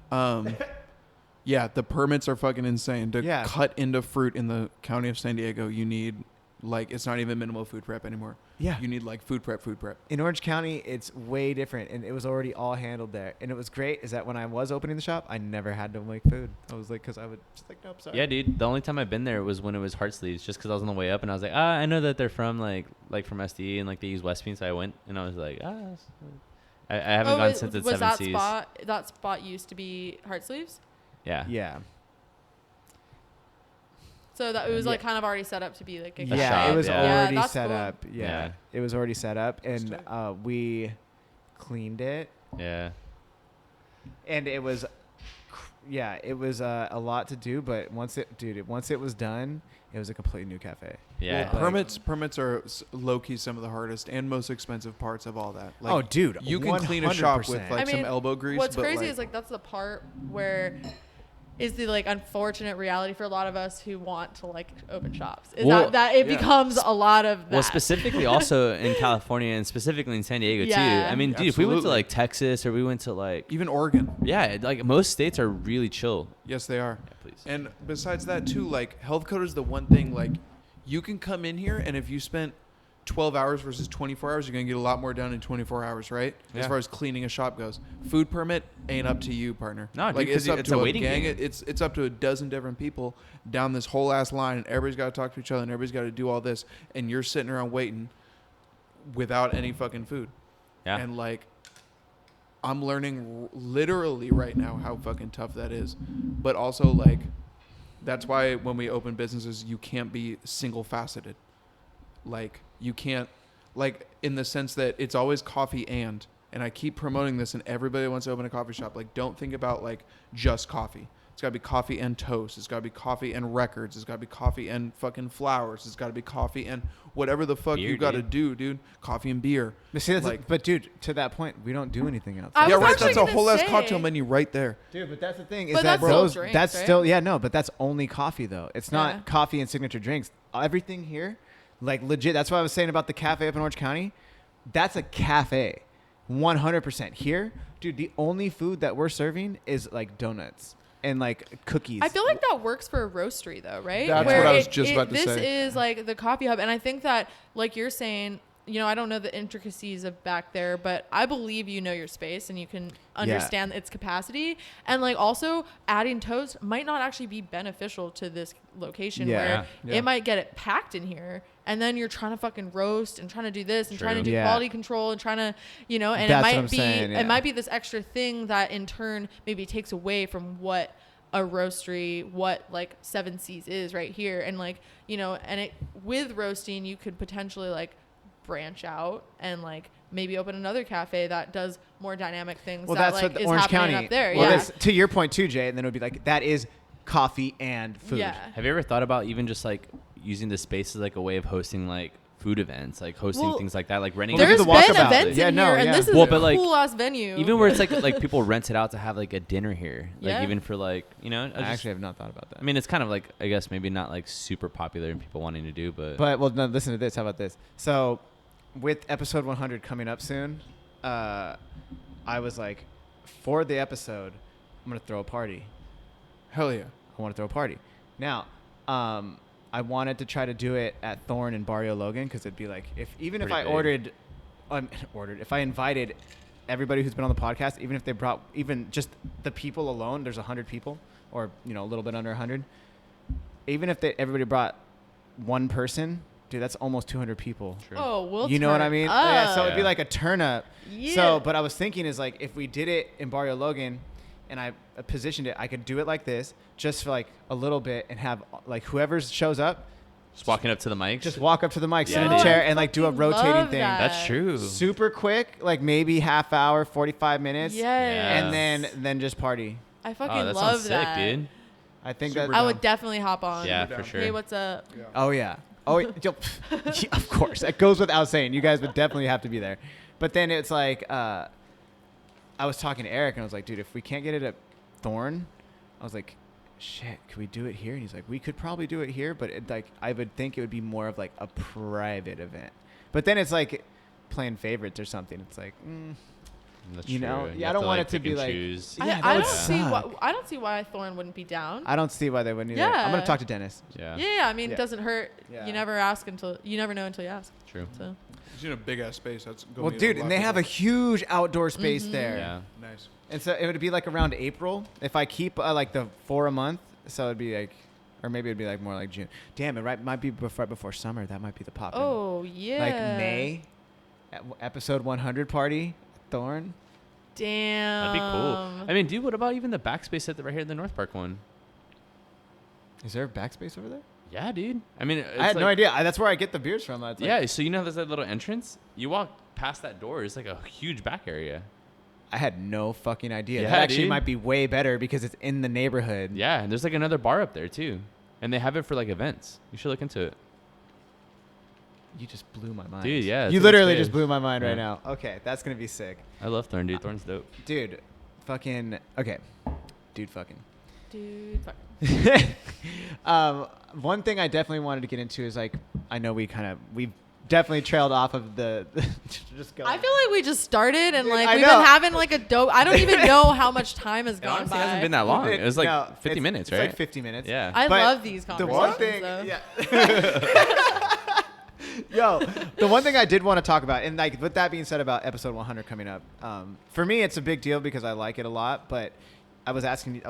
yeah, the permits are fucking insane. To Yeah. cut into fruit in the county of San Diego, you need like it's not even minimal food prep anymore. Yeah. You need like food prep. In Orange County, it's way different, and it was already all handled there. And it was great is that when I was opening the shop, I never had to make food. I was like, because I would just like, nope, sorry. Yeah, dude. The only time I've been there was when it was Heart Sleeves, just because I was on the way up and I was like, I know that they're from like from SDE and like they use West Bean, so I went and I was like, I haven't gone since it's was 7 C's. that spot used to be Heart Sleeves? Yeah. Yeah. So that it was like Yeah. kind of already set up to be like a Yeah, shop, it was yeah. already that's set cool. up. Yeah. Yeah. It was already set up, and That's we cleaned it, Yeah. and it was, it was a lot to do. But once it was done, it was a completely new cafe. Yeah. Well, permits are low key some of the hardest and most expensive parts of all that. Like, Oh, dude, you can clean a shop with 100%. like I mean, some elbow grease. What's but crazy like, is like that's the part where is the like unfortunate reality for a lot of us who want to like open shops. Is Well, that it yeah. becomes a lot of that. Well, specifically also in California and specifically in San Diego Yeah. too. I mean, dude, if we went to Absolutely. like Texas or we went to like, even Oregon. yeah, like most states are really chill. Yes, they are. Yeah, please. And besides that too, like health code is the one thing like you can come in here and if you spent 12 hours versus 24 hours, you're going to get a lot more done in 24 hours, right? Yeah. As far as cleaning a shop goes. Food permit ain't up to you, partner. No, dude, like 'cause it's to a waiting game. It's up to a dozen different people down this whole ass line and everybody's got to talk to each other and everybody's got to do all this and you're sitting around waiting without any fucking food. Yeah. And like I'm learning literally right now how fucking tough that is. But also like that's why when we open businesses you can't be single faceted. Like you can't like in the sense that it's always coffee and I keep promoting this and everybody wants to open a coffee shop. Like don't think about like just coffee. It's got to be coffee and toast. It's got to be coffee and records. It's got to be coffee and fucking flowers. It's got to be coffee and whatever the fuck Beer, you got to dude. do, dude. Coffee and beer. But see, Like- but dude, to that point, we don't do anything else. I Yeah, was right. actually That's a gonna whole ass say- cocktail menu right there. Dude, but that's the thing is But that that's still those drinks, that's right? still but that's only coffee though. It's not Yeah. coffee and signature drinks. Everything here, Like legit. That's what I was saying about the cafe up in Orange County. That's a cafe. 100% here, dude. The only food that we're serving is like donuts and like cookies. I feel like that works for a roastery though, right? That's Where what I was just about to this say. This is like the coffee hub, and I think that, like you're saying, you know, I don't know the intricacies of back there, but I believe you know your space and you can understand its capacity. And like also adding toast might not actually be beneficial to this location where it might get it packed in here. And then you're trying to fucking roast and trying to do this and trying to do quality control and trying to, you know, and it might be this extra thing that in turn maybe takes away from what a roastery, what like 7 C's is right here. And like, you know, and it with roasting, you could potentially like branch out and like maybe open another cafe that does more dynamic things. Well, that that's like what is Orange happening County up there. Well, yeah. that's, to your point too, Jay, and then it would be like that is coffee and food. Yeah. Have you ever thought about even just like using the space as like a way of hosting like food events, like hosting things like that, like renting? Well, There's the been walkabout. events in here, and this is Well, a but, like, cool ass venue. Even where it's like people rent it out to have like a dinner here, like Yeah. even for like, you know, I actually have not thought about that. I mean, it's kind of like, I guess maybe not like super popular and people wanting to do, but Well, no, listen to this. How about this? So, with episode 100 coming up soon, I was like, for the episode, I'm gonna throw a party. Hell yeah. I want to throw a party. Now, I wanted to try to do it at Thorn in Barrio Logan because it'd be like if I invited everybody who's been on the podcast, even if they brought even just the people alone, there's 100 people or you know a little bit under 100. Even if everybody brought one person, dude, that's almost 200 people. True. Oh, You know what I mean? Up. Yeah, so it'd be Yeah. like a turn up. Yeah. So, but I was thinking is like if we did it in Barrio Logan and I positioned it, I could do it like this just for like a little bit and have like whoever shows up just walking up to the mic, just walk up to the mic, sit in Yeah. a chair I and like do a fucking rotating love thing. that. That's true. Super quick, like maybe half hour, 45 minutes. Yes. And then just party. I fucking Oh, that love sounds that. sick, dude. I think Super that I would definitely hop on. Yeah, down. for sure. Hey, what's up? Yeah. Oh yeah. Oh, yeah, of course. That goes without saying. You guys would definitely have to be there. But then it's like, I was talking to Eric and I was like, dude, if we can't get it at Thorn, I was like, shit, could we do it here? And he's like, we could probably do it here, but it, like I would think it would be more of like a private event. But then it's like playing favorites or something. It's like, That's You know? true. Yeah, I have don't want like, it to pick be and like- choose. Yeah, that I would don't see why. suck. I don't see why Thorn wouldn't be down. I don't see why they wouldn't either. Yeah. I'm gonna talk to Dennis. Yeah, Yeah, I mean, Yeah. it doesn't hurt. Yeah. You never ask until you never know until you ask. true. So It's in a big ass space. That's gonna Well, be dude, lot and they have a bigger. huge outdoor space Mhm. there. Yeah. Nice. And so it would be like around April if I keep like the 4 a month. So it'd be like, or maybe it'd be like more like June. Damn, it might be right before summer. That might be the pop. Oh yeah. Like May, episode 100 party, Thorn. Damn. That'd be cool. I mean, dude, what about even the backspace at the right here in the North Park one? Is there a backspace over there? Yeah, dude. I mean, I had no idea. That's where I get the beers from. It's like, Yeah, so you know there's that little entrance? You walk past that door, it's like a huge back area. I had no fucking idea. Yeah, That actually dude. might be way better because it's in the neighborhood. Yeah, and there's like another bar up there too. And they have it for like events. You should look into it. You just blew my mind. Dude, yeah, You it's literally big. just blew my mind right Yeah. now. Okay, that's going to be sick. I love Thorn, dude. Thorn's dope. Dude, fucking, okay. Dude, fucking. Dude. Fuck. One thing I definitely wanted to get into is like, I know we've definitely trailed off of the, just go. I feel like we just started and Dude, like I we've know. been having like a dope. I don't even know how much time has It gone honestly by. hasn't been that long. It was like No, 50 it's- minutes, it's right? like 50 minutes. Yeah. I But love these The conversations. one thing, though. yeah. Yo, the one thing I did want to talk about, and like with that being said about episode 100 coming up, for me it's a big deal because I like it a lot. But I was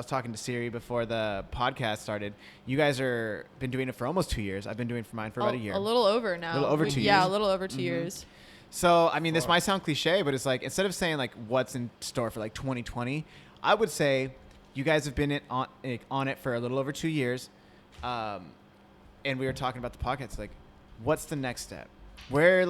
talking to Siri before the podcast started. You guys are been doing it for almost 2 years. I've been doing it for mine for about a year. A little over now. Little over 2 Yeah, years. a little over 2 Mhm. years. So, I mean, this might sound cliche, but it's like, instead of saying like what's in store for like 2020, I would say you guys have been on it for a little over 2 years. And we were talking about the podcast. Like, what's the next step? Where's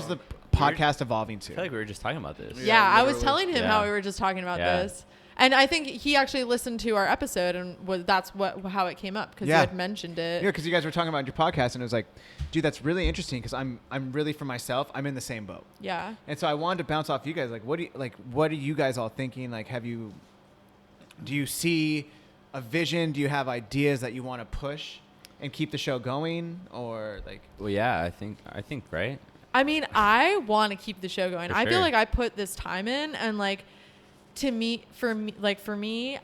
the podcast evolving I feel to? like we were just talking about this. Yeah, Yeah, I was literally. telling him Yeah. how we were just talking about Yeah. this. And I think he actually listened to our episode and that's how it came up because Yeah. you had mentioned it. Yeah, because you guys were talking about your podcast, and it was like, dude, that's really interesting because I'm really for myself. I'm in the same boat. Yeah. And so I wanted to bounce off you guys. Like, what are you guys all thinking? Like, do you see a vision? Do you have ideas that you want to push? and keep the show going, or like? Well, yeah, I think right. I mean, I want to keep the show going. For I feel sure. like I put this time in, and like, for me,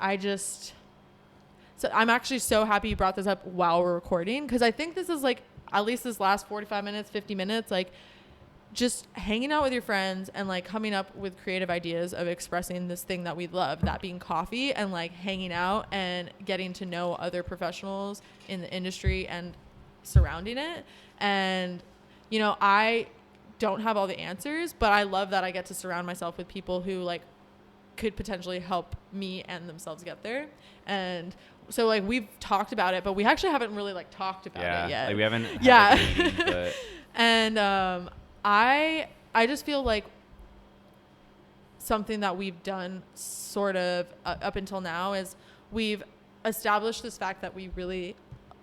so I'm actually so happy you brought this up while we're recording, because I think this is like, at least this last 45 minutes, 50 minutes, like just hanging out with your friends and like coming up with creative ideas of expressing this thing that we love, that being coffee, and like hanging out and getting to know other professionals in the industry and surrounding it. And, you know, I don't have all the answers, but I love that I get to surround myself with people who like could potentially help me and themselves get there. And so like we've talked about it, but we actually haven't really like talked about it yet. Like we haven't had Yeah. like, a meeting, but And I just feel like something that we've done sort of up until now is we've established this fact that we really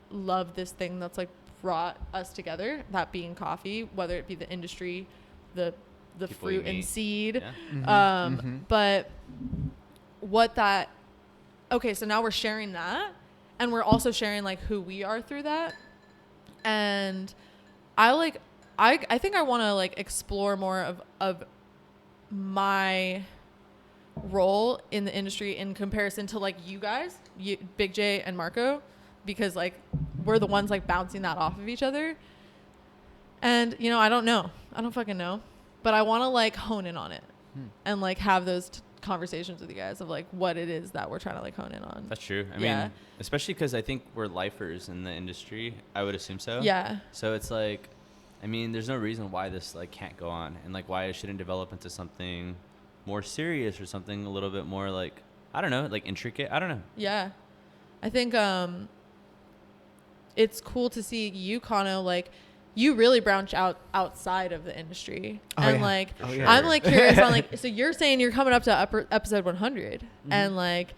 love this thing that's like brought us together, that being coffee, whether it be the industry, the People you fruit and meet. seed. Yeah. But okay, so now we're sharing that, and we're also sharing like who we are through that. And I think I want to like explore more of my role in the industry in comparison to like you guys, Big J and Marco, because like we're the ones like bouncing that off of each other. And you know, I don't fucking know, but I want to like hone in on it and like have those conversations with you guys of like what it is that we're trying to like hone in on. that's true. I Yeah. mean, especially because I think we're lifers in the industry. I would assume so. Yeah. So it's like, I mean, there's no reason why this like can't go on, and like why it shouldn't develop into something more serious or something a little bit more like, I don't know, like intricate. I don't know. Yeah. I think it's cool to see you, Kano, like you really branch outside of the industry. Oh, and yeah. like Oh, yeah. I'm like curious on like, so you're saying you're coming up to episode 100 and like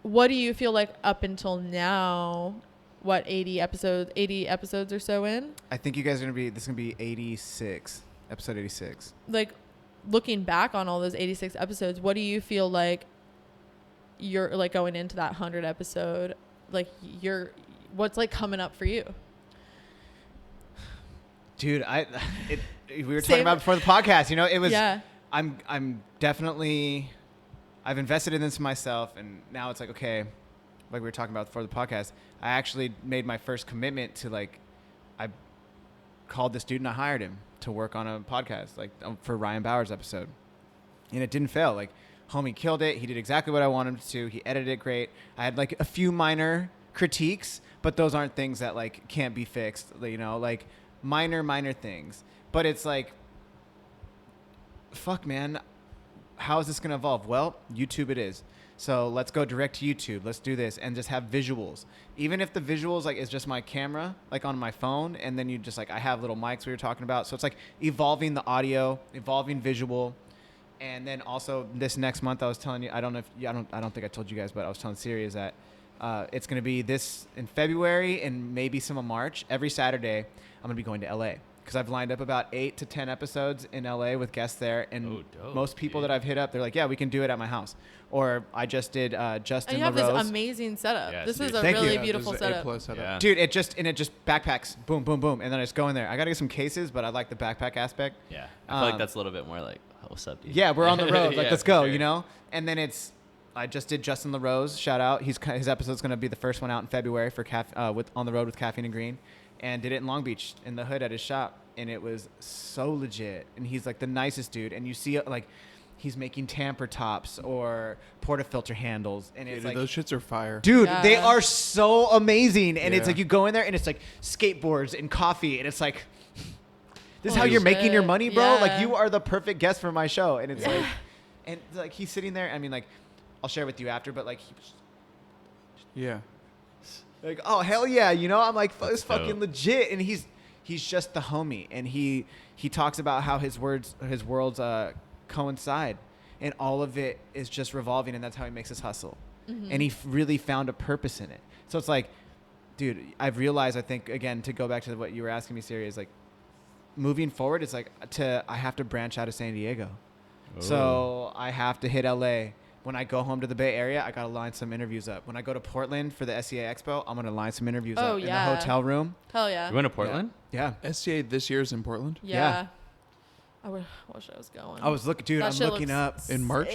what do you feel like up until now, what 80 episodes or so in? I think you guys are this is gonna be 86, episode 86. Like looking back on all those 86 episodes, what do you feel like you're like going into that 100 episode, like what's like coming up for you? Dude, we were talking Same. about before the podcast, you know, it was, Yeah. I'm definitely, I've invested in this myself, and now it's like, okay, like we were talking about before the podcast, I actually made my first commitment to like, I called this dude and I hired him to work on a podcast, like for Ryan Bauer's episode. And it didn't fail. Like, homie killed it. He did exactly what I wanted him to. He edited it great. I had like a few minor critiques, but those aren't things that like can't be fixed, you know, like minor things. But it's like, fuck, man, how is this going to evolve? Well, YouTube it is. So let's go direct to YouTube. Let's do this and just have visuals. Even if the visuals like is just my camera, like on my phone, and then you just like, I have little mics we were talking about. So it's like evolving the audio, evolving visual. And then also this next month, I was telling you, I don't think I told you guys, but I was telling Siri is that it's going to be this in February and maybe some of March. Every Saturday, I'm going to be going to LA because I've lined up about 8 to 10 episodes in LA with guests there. And dope, most people dude. that I've hit up, they're like, yeah, we can do it at my house. Or I just did Justin And you have LaRose. this amazing setup. Yeah, this is a seriously. Thank you. really Yeah, beautiful this is setup. A+ setup. Yeah. Dude, it just backpacks, boom, boom, boom, and then I just go in there. I gotta get some cases, but I like the backpack aspect. Yeah. I feel like that's a little bit more like, oh, what's up, dude? Yeah, we're on the road. Like, Yeah, let's for go, sure. you know? And then I just did Justin LaRose, shout out. His episode's going to be the first one out in February for On the Road with Caffeine and Green. And did it in Long Beach in the hood at his shop. And it was so legit. And he's like the nicest dude. And you see like he's making tamper tops or portafilter handles. And it's Dude, like, those shits are fire. dude, Yeah. they are so amazing. And it's Yeah. like you go in there and it's like skateboards and coffee. And it's like, this is how Holy you're making your shit. money, bro. Like Yeah. you are the perfect guest for my show. And it's Yeah. like, and like he's sitting there. I mean, like, I'll share with you after, but like, Yeah. like, oh hell yeah, you know, I'm like, That's it's fucking dope. legit. And he's just the homie, and he talks about how his worlds coincide, and all of it is just revolving, and that's how he makes his hustle. And he really found a purpose in it. So it's like, dude, I've realized, I think, again, to go back to what you were asking me, Siri, is like, moving forward, it's like I have to branch out of San Diego. So I have to hit LA, when I go home to the Bay Area, I got to line some interviews up. When I go to Portland for the SCA Expo, I'm going to line some interviews up in the hotel room. Hell yeah. You went to Portland? Yeah. SCA this year is in Portland. Yeah. I wish I was going. I was looking, dude, I'm looking up. In March?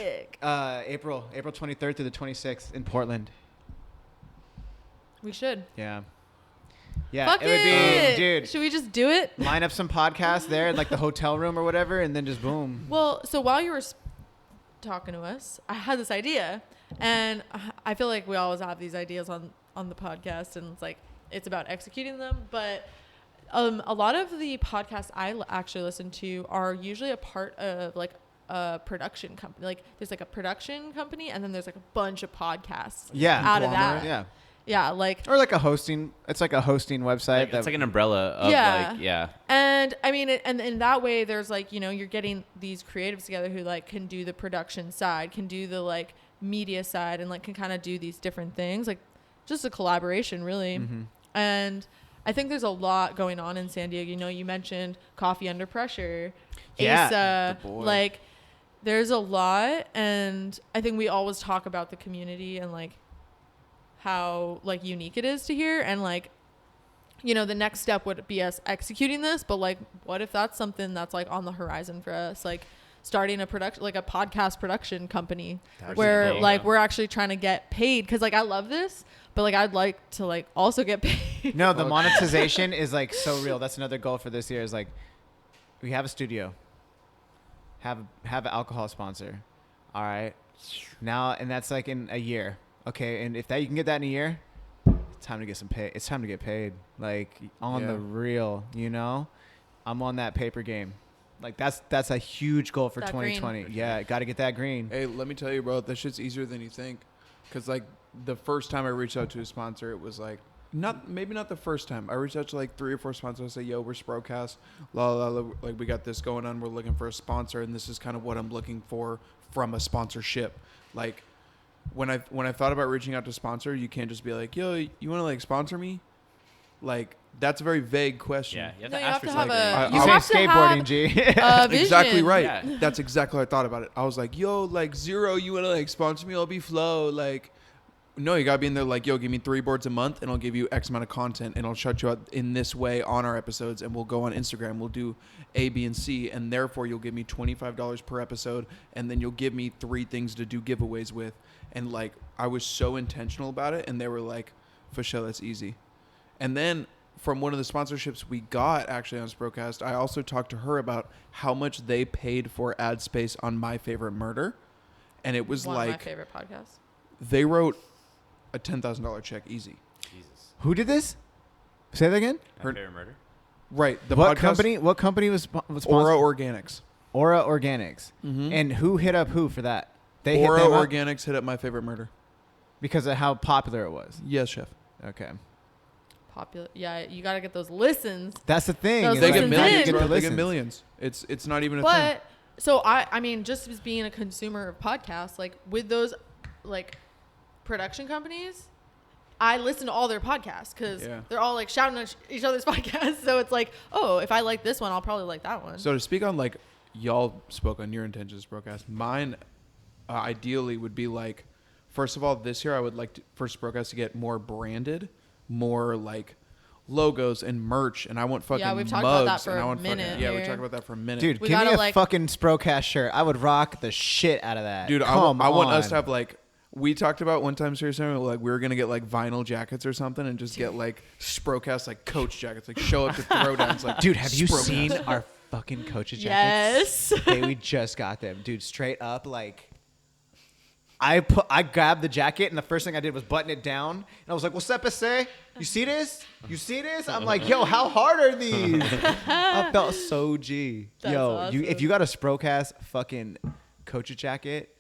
April 23rd through the 26th in Portland. We should. Yeah. Yeah. Fuck it would be, dude. Should we just do it? Line up some podcasts there in like the hotel room or whatever, and then just boom. Well, so while you were talking to us, I had this idea, and I feel like we always have these ideas on the podcast, and it's like it's about executing them. But a lot of the podcasts I actually listen to are usually a part of like a production company. Like there's like a production company, and then there's like a bunch of podcasts. Out of that. Yeah. Yeah, like or like a hosting. It's like a hosting website. It's like an umbrella of And I mean, and in that way, there's like, you know, you're getting these creatives together who like can do the production side, can do the like media side, and like can kind of do these different things, like just a collaboration, really. Mm-hmm. And I think there's a lot going on in San Diego. You know, you mentioned Coffee Under Pressure, Yeah, Asa, the boy. like there's a lot, and I think we always talk about the community and like how like unique it is to here, and like, you know, the next step would be us executing this, but like what if that's something that's like on the horizon for us, like starting a production, like a podcast production company where like we're actually trying to get paid, because like I love this, but like I'd like to like also get paid. No, the monetization is like so real. That's another goal for this year is like we have a studio, have an alcohol sponsor. All right. Now, and that's like in a year. Okay, and if that you can get that in a year, it's time to get some pay. It's time to get paid, like on the real. You know, I'm on that paper game. Like that's a huge goal for That 2020. green. Yeah, got to get that green. Hey, let me tell you, bro, that shit's easier than you think. Cause like the first time I reached out to a sponsor, it was like maybe not the first time. I reached out to like 3 or 4 sponsors. I say, yo, we're Sprocast, like we got this going on. We're looking for a sponsor, and this is kind of what I'm looking for from a sponsorship. Like. When I thought about reaching out to sponsor, you can't just be like, yo, you want to like sponsor me? Like that's a very vague question. Yeah, you have No, to you ask have for to have something. a. You Say have to skateboarding, have G. a vision. Exactly right. Yeah. That's exactly how I thought about it. I was like, yo, like Zero, you want to like sponsor me? I'll be Flow. Like, no, you gotta be in there like, yo, give me 3 boards a month and I'll give you X amount of content and I'll shut you out in this way on our episodes, and we'll go on Instagram. We'll do A, B, and C, and therefore you'll give me $25 per episode, and then you'll give me 3 things to do giveaways with. And like, I was so intentional about it, and they were like, for sure, that's easy. And then from one of the sponsorships we got actually on Sprocast, I also talked to her about how much they paid for ad space on My Favorite Murder. And it was One like, of my favorite podcasts. they wrote a $10,000 check easy. Jesus. Who did this? Say that again. My favorite murder. Right. The What podcast, company? What company was sponsored? Aura Organics. Aura Organics. Mm-hmm. And who hit up who for that? They Aura hit them up Organics hit up My Favorite Murder. because of how popular it was. Yes, chef. Okay. Popular. Yeah, you got to get those listens. That's the thing. Those is They like, get listens millions, in. bro. They get listens. millions. It's not even a thing. But so I mean, just as being a consumer of podcasts, like with those like production companies, I listen to all their podcasts because Yeah. they're all like shouting at each other's podcasts. So it's like, oh, if I like this one, I'll probably like that one. So to speak on like, y'all spoke on your intentions, Sprocast. Mine, ideally, would be like, first of all, this year I would like for Sprocast to get more branded, more like logos and merch, and I want fucking we've talked mugs, about that for and I a want minute fucking, yeah, we here. talked about that for a minute, Dude, We give me gotta, a like- fucking Sprocast shirt. I would rock the shit out of that. Dude, Come I want us on. to have like. We talked about one time, Sirisimran, like we were gonna get like vinyl jackets or something, and just get like Sprocast like coach jackets, like show up to throwdowns. Like, Dude, have you Sprocast. seen our fucking coaches jackets? Yes. Hey, we just got them, dude. Straight up, like I grabbed the jacket, and the first thing I did was button it down, and I was like, "What's up, say? You see this? You see this?" I'm like, "Yo, how hard are these?" I felt so G. That's Yo, awesome. if you got a Sprocast fucking coaches jacket,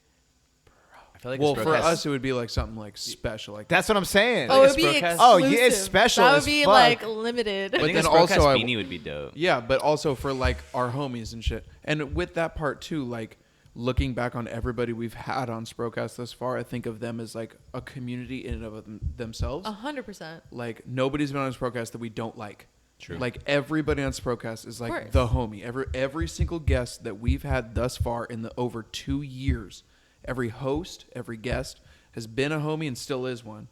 I feel like Well, a for Sprocast- us, it would be like something like special, like that's what I'm saying. Oh, Like it'd a be Sprocast? exclusive. Oh, yeah, it's special That would as be fuck. like limited. I think then a also Sprocast I- beanie would be dope. yeah, but also for like our homies and shit. And with that part too, like looking back on everybody we've had on Sprocast thus far, I think of them as like a community in and of themselves. 100%. Like nobody's been on Sprocast that we don't like. True. Like everybody on Sprocast is like course. the homie. Every single guest that we've had thus far in the over 2 years, every host, every guest has been a homie and still is one.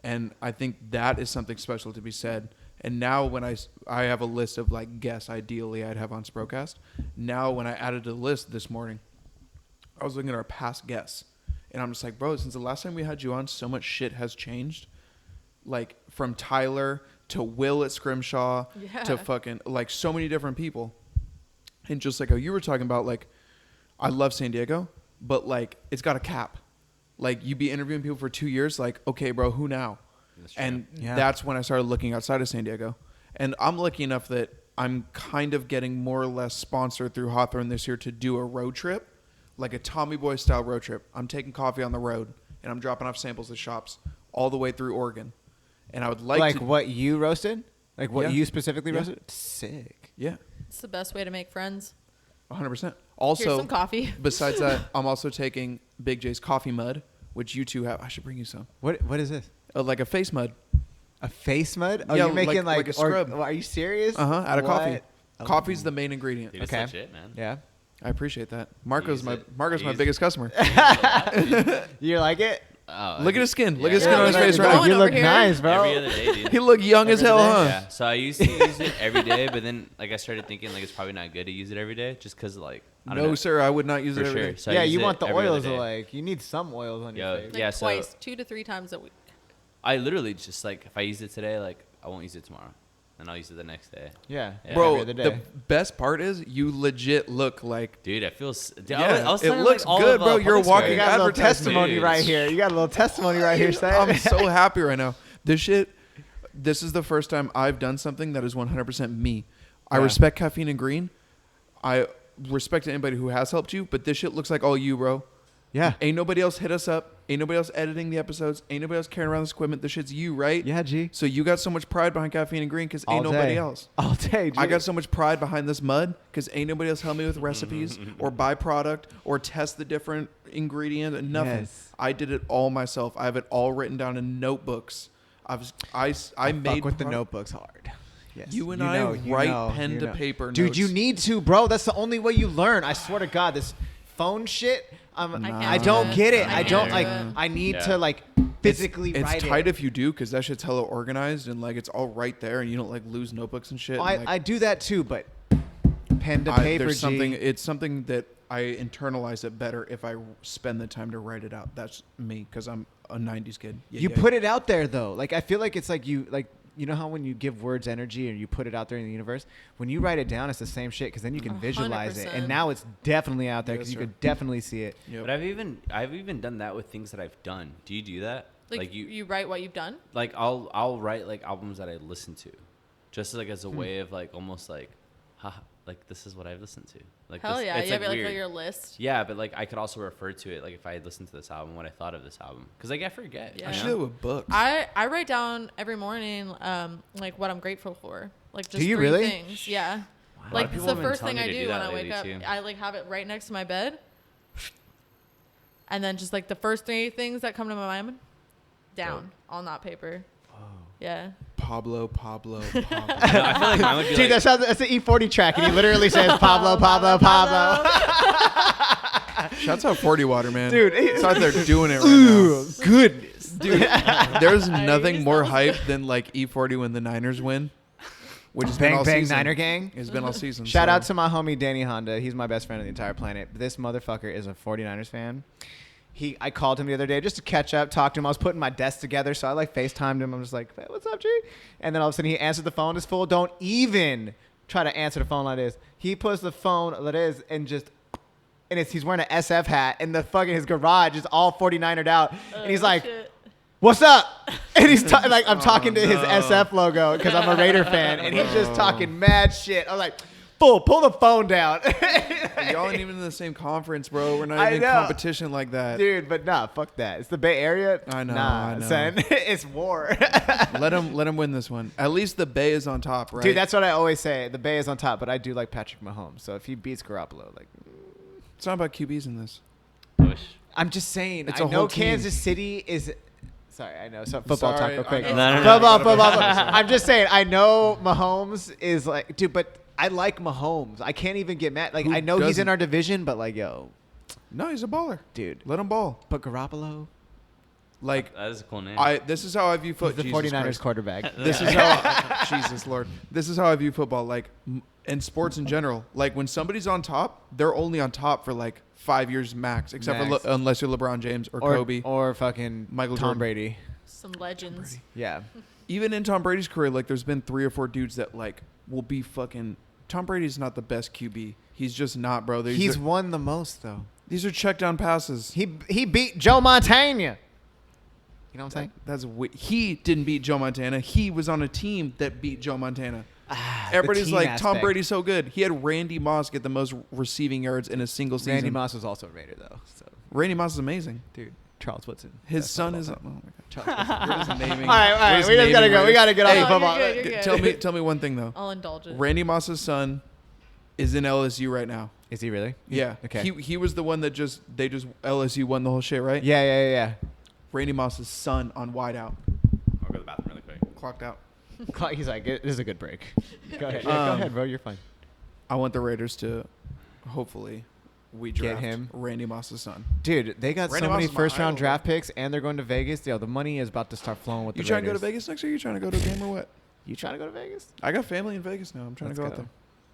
And I think that is something special to be said. And now when I have a list of like guests ideally I'd have on Sprocast. Now when I added to the list this morning, I was looking at our past guests. And I'm just like, bro, since the last time we had you on, so much shit has changed. Like from Tyler to Will at Scrimshaw to fucking like so many different people. And just like how you were talking about, like, I love San Diego, but like it's got a cap. Like you be interviewing people for 2 years, like, okay, bro, who now? And that's when I started looking outside of San Diego. And I'm lucky enough that I'm kind of getting more or less sponsored through Hawthorne this year to do a road trip, like a Tommy Boy style road trip. I'm taking coffee on the road and I'm dropping off samples at shops all the way through Oregon. And I would like to, what you roasted? Like what you specifically roasted? Sick. Yeah. It's the best way to make friends. 100%. Also, here's some coffee. Besides that, I'm also taking Big J's coffee mud, which you two have. I should bring you some. What is this? Like a face mud. A face mud? Oh, Yeah, you're making like a scrub. Are you serious? Out of coffee. Oh. Coffee's the main ingredient. Dude, it's Okay. legit, man. Yeah. I appreciate that. Marco's my Use biggest customer. You like it? Oh, Look at his skin. Look at his Yeah. skin on his Yeah, face look right at now. it. You look Over here. nice, bro. Every other day, dude. He look young as hell, huh? Yeah. So I used to use it every day, but then like I started thinking like it's probably not good to use it every day, just because like I don't No, know. sir, I would not use For it every sure. day. So I Yeah, use you it want the every other oils day. like you need some oils on your Yo, face. Like Yeah, so- twice, 2 to 3 times a week. I literally just like if I use it today, like I won't use it tomorrow, and I'll use it the next day. Yeah. Yeah. Bro, every other the day. best part is you legit look like. Dude, I feel. Dude, Yeah, I was it telling, looks like, all good, of, bro. You're public walking You space. got a little advertisement. testimony Dude. right here. You got a little testimony right here, Sam. I'm so happy right now. This is the first time I've done something that is 100% me. I Yeah. respect Caffeine and Green. I respect anybody who has helped you, but this shit looks like all you, bro. Yeah. Ain't nobody else hit us up. Ain't nobody else editing the episodes. Ain't nobody else carrying around this equipment. This shit's you, right? Yeah, G. So you got so much pride behind Caffeine and Green because ain't All nobody day. else. All day, G. I got so much pride behind this mud because ain't nobody else help me with recipes or buy product or test the different ingredient and nothing. Yes. I did it all myself. I have it all written down in notebooks. I made fuck with the product. notebooks hard. Yes. You and You I know, you write know, pen you to know. paper Dude, notes. you need to, bro. That's the only way you learn. I swear to God, this phone shit. I can't I do don't that. get it. I I can't don't do like. it. I need Yeah. to like physically It's write tight it. if you do because that shit's hella organized and like it's all right there and you don't like lose notebooks and shit. Oh, and, like, I do that too, but pen to paper. there's G. something. It's something that I internalize it better if I spend the time to write it out. That's me because I'm a '90s kid. Yeah, You yeah. put it out there though. Like I feel like it's like you know how when you give words energy and you put it out there in the universe, when you write it down, it's the same shit because then you can visualize it, 100%. and now it's definitely out there Yes, because you sir. could definitely see it. Yep. But I've even done that with things that I've done. Do you do that? Like you write what you've done. Like I'll write like albums that I listen to, just like as a way of like almost like, haha, like this is what I've listened to. Like Hell this, yeah, it's you have like like weird. your list. Yeah, but like I could also refer to it like if I had listened to this album, what I thought of this album, because like I forget. Yeah. I you should know? do it with books. I write down every morning like what I'm grateful for. Like just Do you 3 really? things. Yeah. A lot Like of it's people the have been first thing telling I me to do when that I wake lately, up. too. I like have it right next to my bed. And then just like the first 3 things that come to my mind down on that paper. Yeah. Pablo. I feel like mine would be Dude, like, that's an E40 track, and he literally says Pablo, Pablo, Pablo. Shouts out 40 Water, man. Dude, it's out there doing it right Ooh, goodness. now. Dude, there's I nothing use more those. hype than like E40 when the Niners win. Which has been Bang all bang season. Niner gang. It's been all season. Shout so- out to my homie Danny Honda. He's my best friend on the entire planet. This motherfucker is a 49ers fan. I called him the other day just to catch up, talk to him. I was putting my desk together, so I like FaceTimed him. I'm just like, hey, what's up, G? And then all of a sudden he answered the phone. This fool don't even try to answer the phone like this. He puts the phone like this and just, and he's wearing an SF hat, and the fucking his garage is all 49ered out. And he's like, Shit. what's up? And he's like, I'm talking to his no. SF logo because I'm a Raider fan, and he's just talking mad shit. I'm like, fool, pull the phone down. Y'all ain't even in the same conference, bro. We're not I even in know. competition like that. Dude, but nah, fuck that. It's the Bay Area. I know, Nah, I know. son. It's war. Let him win this one. At least the Bay is on top, right? Dude, that's what I always say. The Bay is on top, but I do like Patrick Mahomes. So if he beats Garoppolo, like, it's not about QBs in this. I wish. I'm just saying. It's I a know whole team. Kansas City is. Sorry, I know. So football Sorry, talk real quick. I know. No. Football. I'm just saying. I know Mahomes is like, dude, but I like Mahomes. I can't even get mad. Like, Who I know he's in doesn't? our division, but like, yo, No, he's a baller. Dude. Let him ball. But Garoppolo, Like, That is a cool name. this is how I view he's the football. 49ers quarterback. This is how Jesus Lord. This is how I view football. Like, and sports in general. Like, when somebody's on top, they're only on top for like 5 years max, except Max. for unless you're LeBron James or Kobe. Or fucking Michael Tom Jordan. Brady. Some legends. Yeah. Even in Tom Brady's career, like, there's been 3 or 4 dudes that like will be fucking. Tom Brady's not the best QB. He's just not, bro. He's won the most though. These are check down passes. He beat Joe Montana. You know what I'm saying? That's he didn't beat Joe Montana. He was on a team that beat Joe Montana. The Everybody's team like, Tom aspect. Brady's so good. He had Randy Moss get the most receiving yards in a single season. Randy Moss was also a Raider though. So Randy Moss is amazing. dude, Charles Woodson. His Best son of is. all Oh time. my god. Charles Woodson. We're just naming. All right. we're just We just gotta naming go. We gotta get off Hey. the football. You're good, you're good. Tell me one thing though. I'll indulge it. Randy Moss's son is in LSU right now. Is he really? Yeah. Okay. He was the one that LSU won the whole shit, right? Yeah. Randy Moss's son on wideout, I'll go to the bathroom really quick. clocked out. He's like, this is a good break. Go ahead. Go go ahead, bro. You're fine. I want the Raiders to, hopefully, we draft him. Randy Moss's son. Dude, they got Randy so Moss many is my first round idol, draft picks, and they're going to Vegas. Yo, the money is about to start flowing with You the trying to Raiders. go to Vegas next year? You trying to go to a game or what? You trying to go to Vegas? I got family in Vegas now. I'm trying Let's to go go. out there.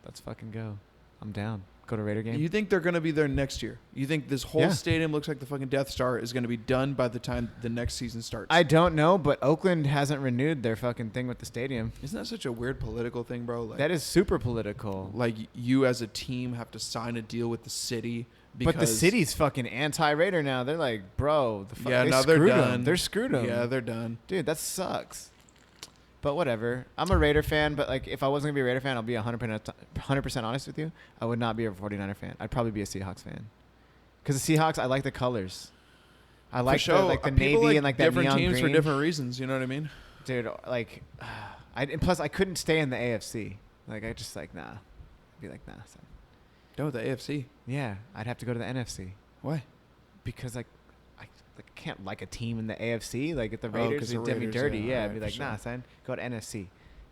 Let's fucking go. I'm down. Go to Raider game. You think they're going to be there next year? You think this whole Yeah. stadium looks like the fucking Death Star is going to be done by the time the next season starts? I don't know, but Oakland hasn't renewed their fucking thing with the stadium. Isn't that such a weird political thing, bro? Like, That is super political. like you as a team have to sign a deal with the city because But the city's fucking anti-Raider now. They're like, bro, Yeah, they now they're screwed 'em. done. They're screwed 'em. Yeah, they're done. Dude, that sucks. But whatever. I'm a Raider fan, but like if I wasn't going to be a Raider fan, I'll be 100% honest with you. I would not be a 49er fan. I'd probably be a Seahawks fan. Because the Seahawks, I like the colors. I like For sure. the People navy and like that different neon teams green. for different reasons. You know what I mean? Dude, like, and plus I couldn't stay in the AFC. Like I just like, nah. I'd be like, nah. Son. No, the AFC. Yeah, I'd have to go to the NFC. Why? Because I can't like a team in the AFC. Like if the 'cause Raiders the did me Raiders, dirty, yeah, yeah, I'd alright, be for like, sure. nah, son, go to NFC.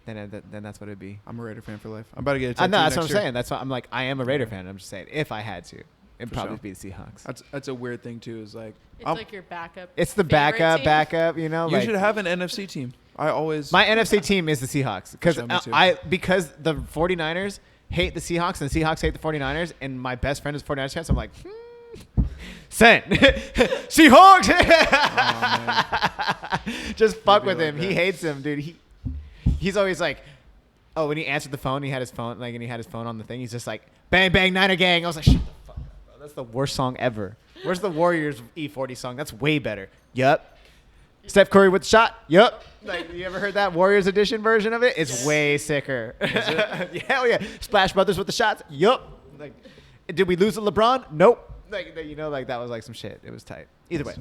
Then that's what it'd be. I'm a Raider fan for life. I'm about to get a I tattoo know that's what I'm next year. saying. That's why I'm like I am a Raider fan. I'm just saying if I had to, it'd For probably sure. be the Seahawks. That's a weird thing too. Is like It's I'm- like your backup. It's the favorite team. backup. You know, you like, should have an NFC team. I always my NFC team is the Seahawks because Sure, me too. because the 49ers hate the Seahawks and the Seahawks hate the 49ers and my best friend is 49ers fan, so I'm like, send Seahawks. Just fuck be with like him. He that. hates him, dude. He's always like, oh, when he answered the phone, he had his phone on the thing. He's just like, bang bang Niner gang. I was like, shut the fuck up, bro. That's the worst song ever. Where's the Warriors E40 song? That's way better. Yup. Steph Curry with the shot. Yup. Like, you ever heard that Warriors edition version of it? It's way sicker. Hell yeah. Splash Brothers with the shots. Yup. Like, did we lose to LeBron? Nope. Like, you know, like that was like some shit. It was tight. Either way,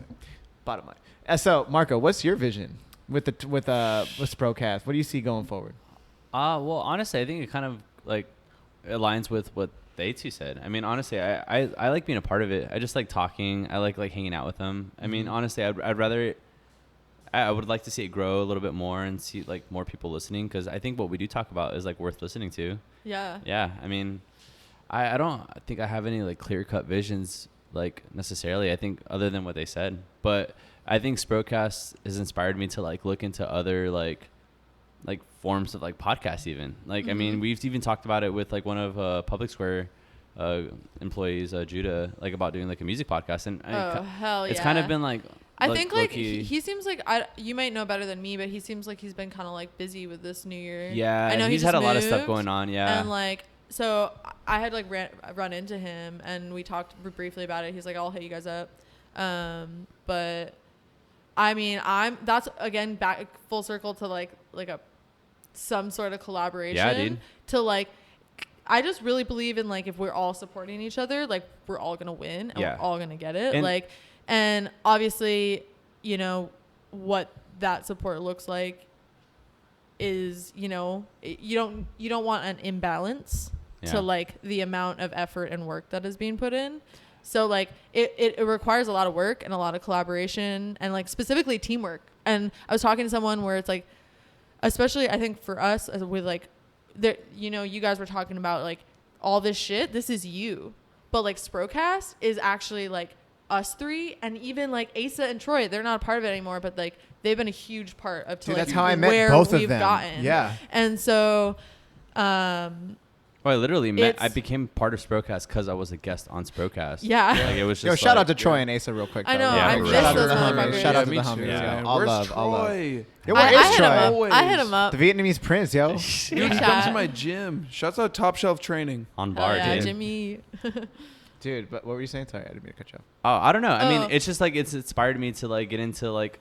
bottom line. So, Marco, what's your vision with Sprocast? What do you see going forward? Well, honestly, I think it kind of like aligns with what they two said. I mean, honestly, I like being a part of it. I just like talking. I like hanging out with them. I mean, honestly, I'd rather. I would like to see it grow a little bit more and see like more people listening because I think what we do talk about is like worth listening to. Yeah. Yeah. I mean, I don't think I have any like clear cut visions like necessarily. I think other than what they said, but I think Sprocast has inspired me to like look into other like forms of like podcasts even. Like, I mean, we've even talked about it with like one of Public Square employees, Judah, like about doing like a music podcast. And Hell yeah. it's kind of been like, I think like low-key- he seems like you might know better than me, but he seems like he's been kind of like busy with this new year. yeah, I know he's he had a just lot of stuff moved, going on. Yeah. And like, so I had like run into him and we talked briefly about it. He's like, I'll hit you guys up. But I mean, that's again back full circle to like some sort of collaboration. Yeah, dude. To like, I just really believe in like if we're all supporting each other, like we're all gonna win and Yeah. we're all gonna get it. And- And obviously, you know, what that support looks like is, you know, you don't want an imbalance Yeah. to like the amount of effort and work that is being put in. So like it requires a lot of work and a lot of collaboration and like specifically teamwork. And I was talking to someone where it's like, especially I think for us with like, there, you know, you guys were talking about like all this shit. This is you. But like Sprocast is actually like us three, and even like Asa and Troy, they're not a part of it anymore, but like they've been a huge part of Dude, that's how I met where both of we've them. gotten. Yeah. And so Well, I literally met. I It's- became part of Sprocast because I was a guest on Sprocast. yeah. Like, it was just Yo, shout like- out to Troy and Asa real quick. I though. know, Yeah, I for miss real. Shout out to those the homies. motherfuckers. Shout out to me the too, homies. yeah. Yo. All Where's love, all love. Troy? Yo, where I is hit him up. Troy? I hit him up. The Vietnamese prince, yo. Dude, he Good comes chat. to my gym. Shouts out Top Shelf Training. on Hell bar, yeah, dude. Jimmy. Dude, but what were you saying? Sorry, I didn't mean to cut you off. Oh, I don't know. I Oh. mean, it's just like it's inspired me to like get into like,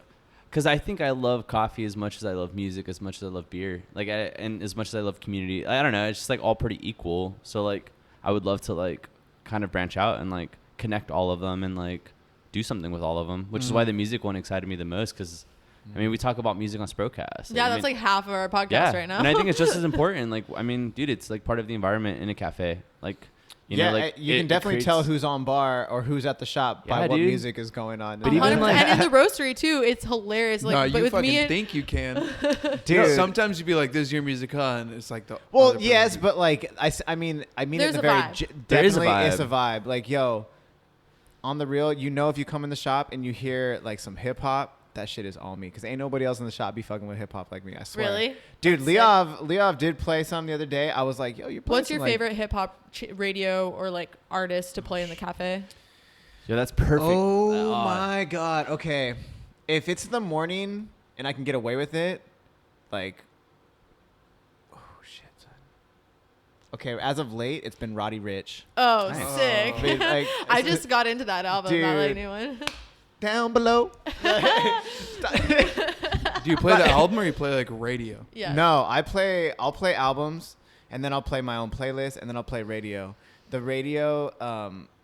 because I think I love coffee as much as I love music, as much as I love beer, like, and as much as I love community. I don't know. It's just like all pretty equal. So like, I would love to like kind of branch out and like connect all of them and like do something with all of them, which is why the music one excited me the most. Because I mean, we talk about music on Sprocast. Yeah, I that's mean, like half of our podcast yeah, right now. and I think it's just as important. Like, I mean, dude, it's like part of the environment in a cafe. Like, you know, like you can it definitely tell creates- who's on bar or who's at the shop by Yeah, what dude. music is going on. But even like- and in the roastery too, it's hilarious. Like, No, but you with fucking me, and, think you can. Dude. Sometimes you'd be like, "This is your music, huh?" And it's like the. Well, other yes, person. but like I mean There's it a very vibe. There is a definitely it's a vibe. vibe. Like, yo, on the real, you know, if you come in the shop and you hear like some hip hop, that shit is all me, because ain't nobody else in the shop be fucking with hip hop like me. I swear. Really? Dude, That's sick. Leov did play some the other day. I was like, yo, you're playing What's your some, like- favorite hip hop radio or like artist to play in the cafe? Yeah, that's perfect. Oh my god. Okay, if it's in the morning and I can get away with it, like, oh shit, son. Okay, as of late, it's been Roddy Ricch. Oh, Nice. sick! But, like, I just got into that album, that like Dude. new one. Down below. Do you play the album or you play like radio? Yeah. No, I'll play albums, and then I'll play my own playlist, and then I'll play radio. The radio,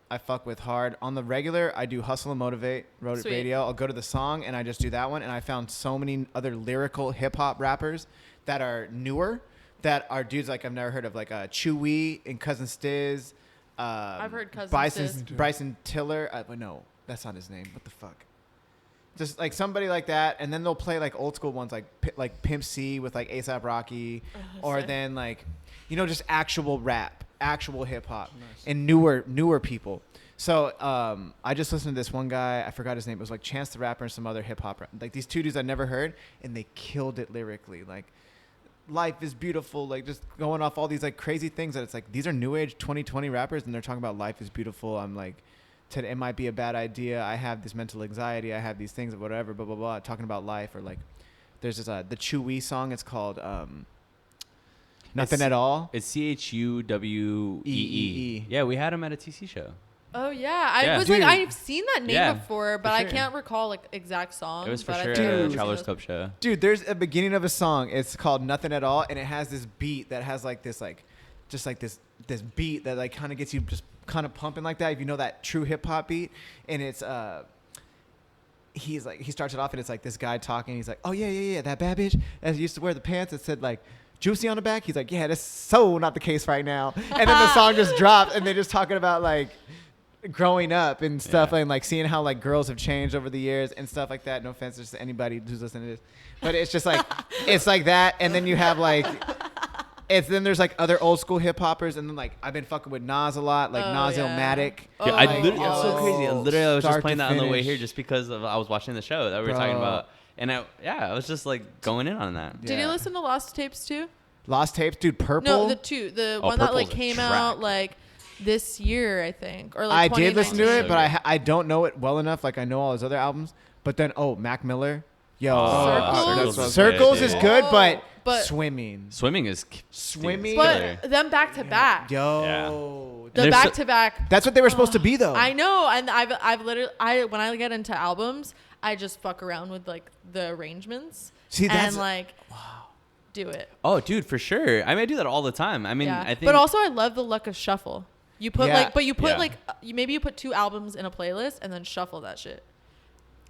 I fuck with hard. On the regular, I do Hustle and Motivate Sweet. radio. I'll go to the song, and I just do that one. And I found so many other lyrical hip-hop rappers that are newer, that are dudes like I've never heard of, like Chewy and Cousin Stiz. I've heard Cousin Bryson, Stiz. Bryson Tiller. No, that's not his name. What the fuck? Just like somebody like that, and then they'll play like old school ones like Pimp C with like A$AP Rocky, or sick. then like, you know, just actual rap, actual hip hop, and newer people. So I just listened to this one guy, I forgot his name. It was like Chance the Rapper and some other hip hop, like these two dudes I never heard, and they killed it lyrically. Like, life is beautiful, like just going off all these like crazy things that it's like these are new age 2020 rappers, and they're talking about life is beautiful. I'm like, it might be a bad idea. I have this mental anxiety. I have these things, whatever, blah, blah, blah, talking about life. Or like, there's this, the Chewy song. It's called Nothing It's- at All. It's CHUWEE. Yeah, we had him at a TC show. Oh yeah, I Yeah. was Dude. like, I've seen that name Yeah, before, but for I sure. can't recall like exact song. It was for but I sure think at I've a seen Travelers those- Club show. Dude, there's a beginning of a song. It's called Nothing at All. And it has this beat that has like this, like, just like this beat that like kind of gets you just kind of pumping like that. If you know that true hip hop beat. And it's, he's like, he starts it off and it's like this guy talking. He's like, oh yeah, that bad bitch that used to wear the pants that said like juicy on the back. He's like, yeah, that's so not the case right now. And then the song just drops and they're just talking about like growing up and stuff, Yeah. and like seeing how like girls have changed over the years and stuff like that. No offense to anybody who's listening to this, but it's just like it's like that. And then you have like then there's like other old school hip hoppers, and then like I've been fucking with Nas a lot, like Oh, Nas yeah. Illmatic. Oh, Yeah, like, it's so crazy. I was just Start playing to that on the way finish. here just because I was watching the show that we were talking Bro. about. And I was just like going in on that. Did you Yeah. listen to Lost Tapes too? Lost Tapes, dude. Purple. No, the Oh, one that like Purple's a came track. out like this year, I think, or I like did listen to 2019. it, but I don't know it well enough. Like I know all his other albums, but then Mac Miller, yo, Circles? Circles is good, Oh, but swimming, Swimming is Swimming? killer. But them back to back, yo. the There's back to back. That's what they were supposed to be, though. I know, and I've literally when I get into albums, I just fuck around with like the arrangements. See, that's and like do it. Oh, dude, for sure. I mean, I do that all the time. I mean, Yeah. I think. But also, I love the luck of shuffle. You put Yeah. Yeah. like maybe you put 2 albums in a playlist and then shuffle that shit.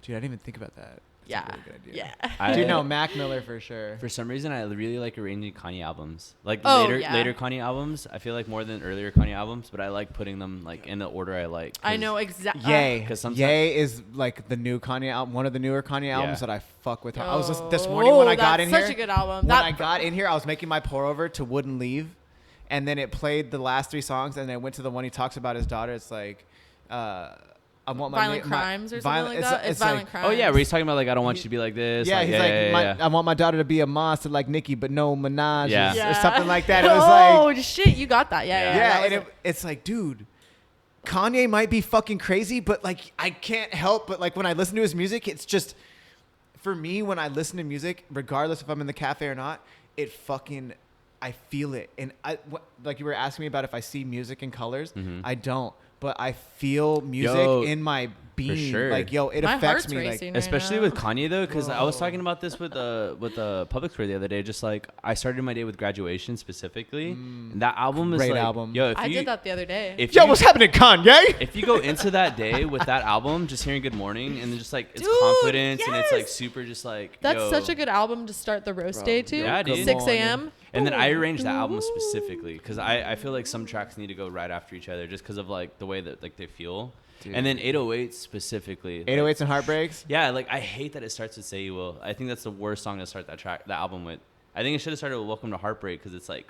Dude, I didn't even think about that. That's Yeah. a really good idea. Yeah. I- Dude, no, Mac Miller for sure. For some reason, I really like arranging Kanye albums. Like Oh, later yeah. Kanye albums, I feel like more than earlier Kanye albums, but I like putting them like in the order I like. I 'cause- know exactly. Yay. 'Cause sometimes- Yay is like the new Kanye album, one of the newer Kanye albums Yeah. that I fuck with. I was listening this morning when I got in that's here. such a good album. When I got in here, I was making my pour over to Wouldn't Leave. and then it played the last 3 songs, and then it went to the one he talks about his daughter. It's like, I want my Violent Crimes or something like that. It's Violent Crimes. Oh yeah, where he's talking about like I don't want you to be like this. Yeah, like, he's I want my daughter to be a monster like Nicki, but no Minaj, or something like that. It was oh shit, you got that? Yeah. Yeah, and it's like, dude, Kanye might be fucking crazy, but like I can't help but like when I listen to his music, it's just for me when I listen to music, regardless if I'm in the cafe or not, I feel it. And like you were asking me about if I see music in colors, I don't. But I feel music in my being. For sure. Like, it My affects heart's me. Like, racing especially right with Kanye though, because I was talking about this with the public tour the other day. Just like I started my day with Graduation specifically, and that album is great like, album. Yo, I did that the other day. what's happening, Kanye? If you go into that day with that album, just hearing Good Morning, and then just like it's Dude, confidence, and it's like yes! super just like That's such a good album to start the roast day to. Yeah, dude. 6 a.m. And then I arranged that album specifically because I feel like some tracks need to go right after each other just because of like the way that like they feel. Dude. And then 808 specifically. 808s like, and Heartbreaks? Yeah, like I hate that it starts with Say You Will. I think that's the worst song to start that album with. I think it should have started with Welcome to Heartbreak because it's like,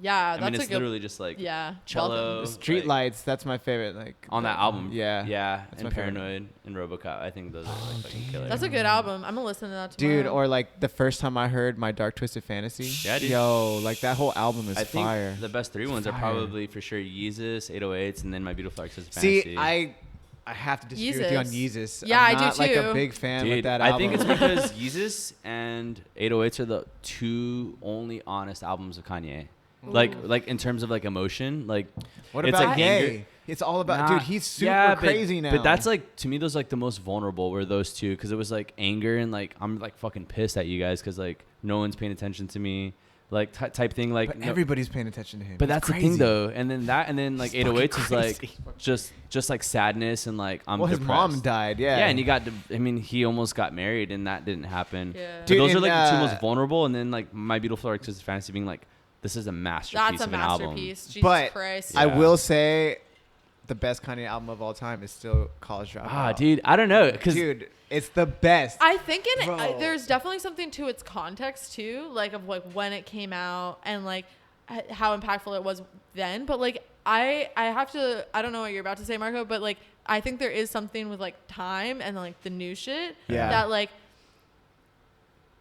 yeah, I mean, it's literally just like cello. Street Lights, that's my favorite. Like on that album. Yeah. Yeah. That's And my favorite. Paranoid and RoboCop. I think those are like fucking killer. That's a good album. I'm gonna listen to that tomorrow. Dude, or like the first time I heard My Dark Twisted Fantasy. Yeah, dude. Yo, like that whole album is I think fire. the best 3 ones are Fire. probably for sure Yeezus, 808s, and then My Beautiful Dark Twisted See, Fantasy. I have to disagree with you on Yeezus. Yeezus. Yeah, I'm I do not like a too. big fan Dude, with that I album. think it's because Yeezus and 808s are the 2 only honest albums of Kanye. Like in terms of like emotion, like what it's about like Ye? anger. It's all about dude. He's super Yeah, crazy now. But that's like to me, those like the most vulnerable were those 2 because it was like anger and like I'm like fucking pissed at you guys because like no one's paying attention to me, like type thing. Like but everybody's paying attention to him. But It's that's crazy. the thing though, and then like He's 808s is fucking like crazy. just like sadness and like I'm his depressed. mom died. Yeah. Yeah, and he almost got married and that didn't happen. Yeah. But Dude, those are like the 2 and, most vulnerable, and then like My Beautiful Dark Twisted Fantasy being like, this is a masterpiece That's a of an album. masterpiece. Jesus But Christ. I Yeah. will say, the best Kanye album of all time is still College Dropout. Ah, dude, I don't know, cause Dude, it's the best. I think Bro. there's definitely something to its context too, like of like when it came out and like how impactful it was then. But like I have to, I don't know what you're about to say, Marco, but like I think there is something with like time and like the new shit that like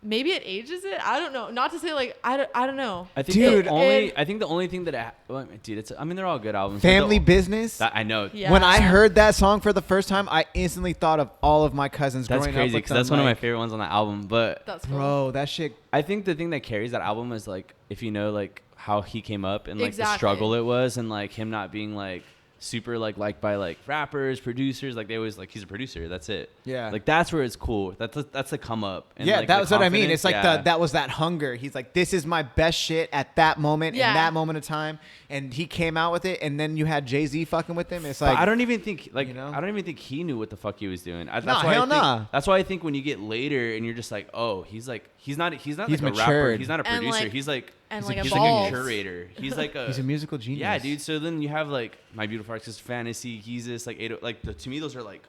maybe it ages it. I don't know. Not to say like I don't know. I think Dude, I think the only thing that dude, it's I mean they're all good albums. Family Business. That I know. Yeah. When I heard that song for the first time, I instantly thought of all of my cousins That's growing crazy up with because that's them, one of my like, favorite ones on that album. But That's cool. Bro, that shit. I think the thing that carries that album is like if you know like how he came up and like the Exactly. struggle it was and like him not being like super like liked by like rappers, producers, like they always like he's a producer. That's it. Yeah. Like that's where it's cool. That's the come up. And, Yeah, like, that's the what I mean. confidence, It's like yeah. that was that hunger. He's like, this is my best shit at that moment, Yeah. in that moment of time. And he came out with it, and then you had Jay-Z fucking with him. It's But like, I don't even think like you know? I don't even think he knew what the fuck he was doing. That's Nah, why hell I think, nah. That's why I think when you get later and you're just like, oh, he's not He's like a rapper. matured. He's not a And, producer. like- he's like and He's like a- he's like a evolved. curator. He's like a he's a musical genius. yeah, dude. So then you have like My Beautiful Dark Twisted Fantasy, Yeezus, like to me those are like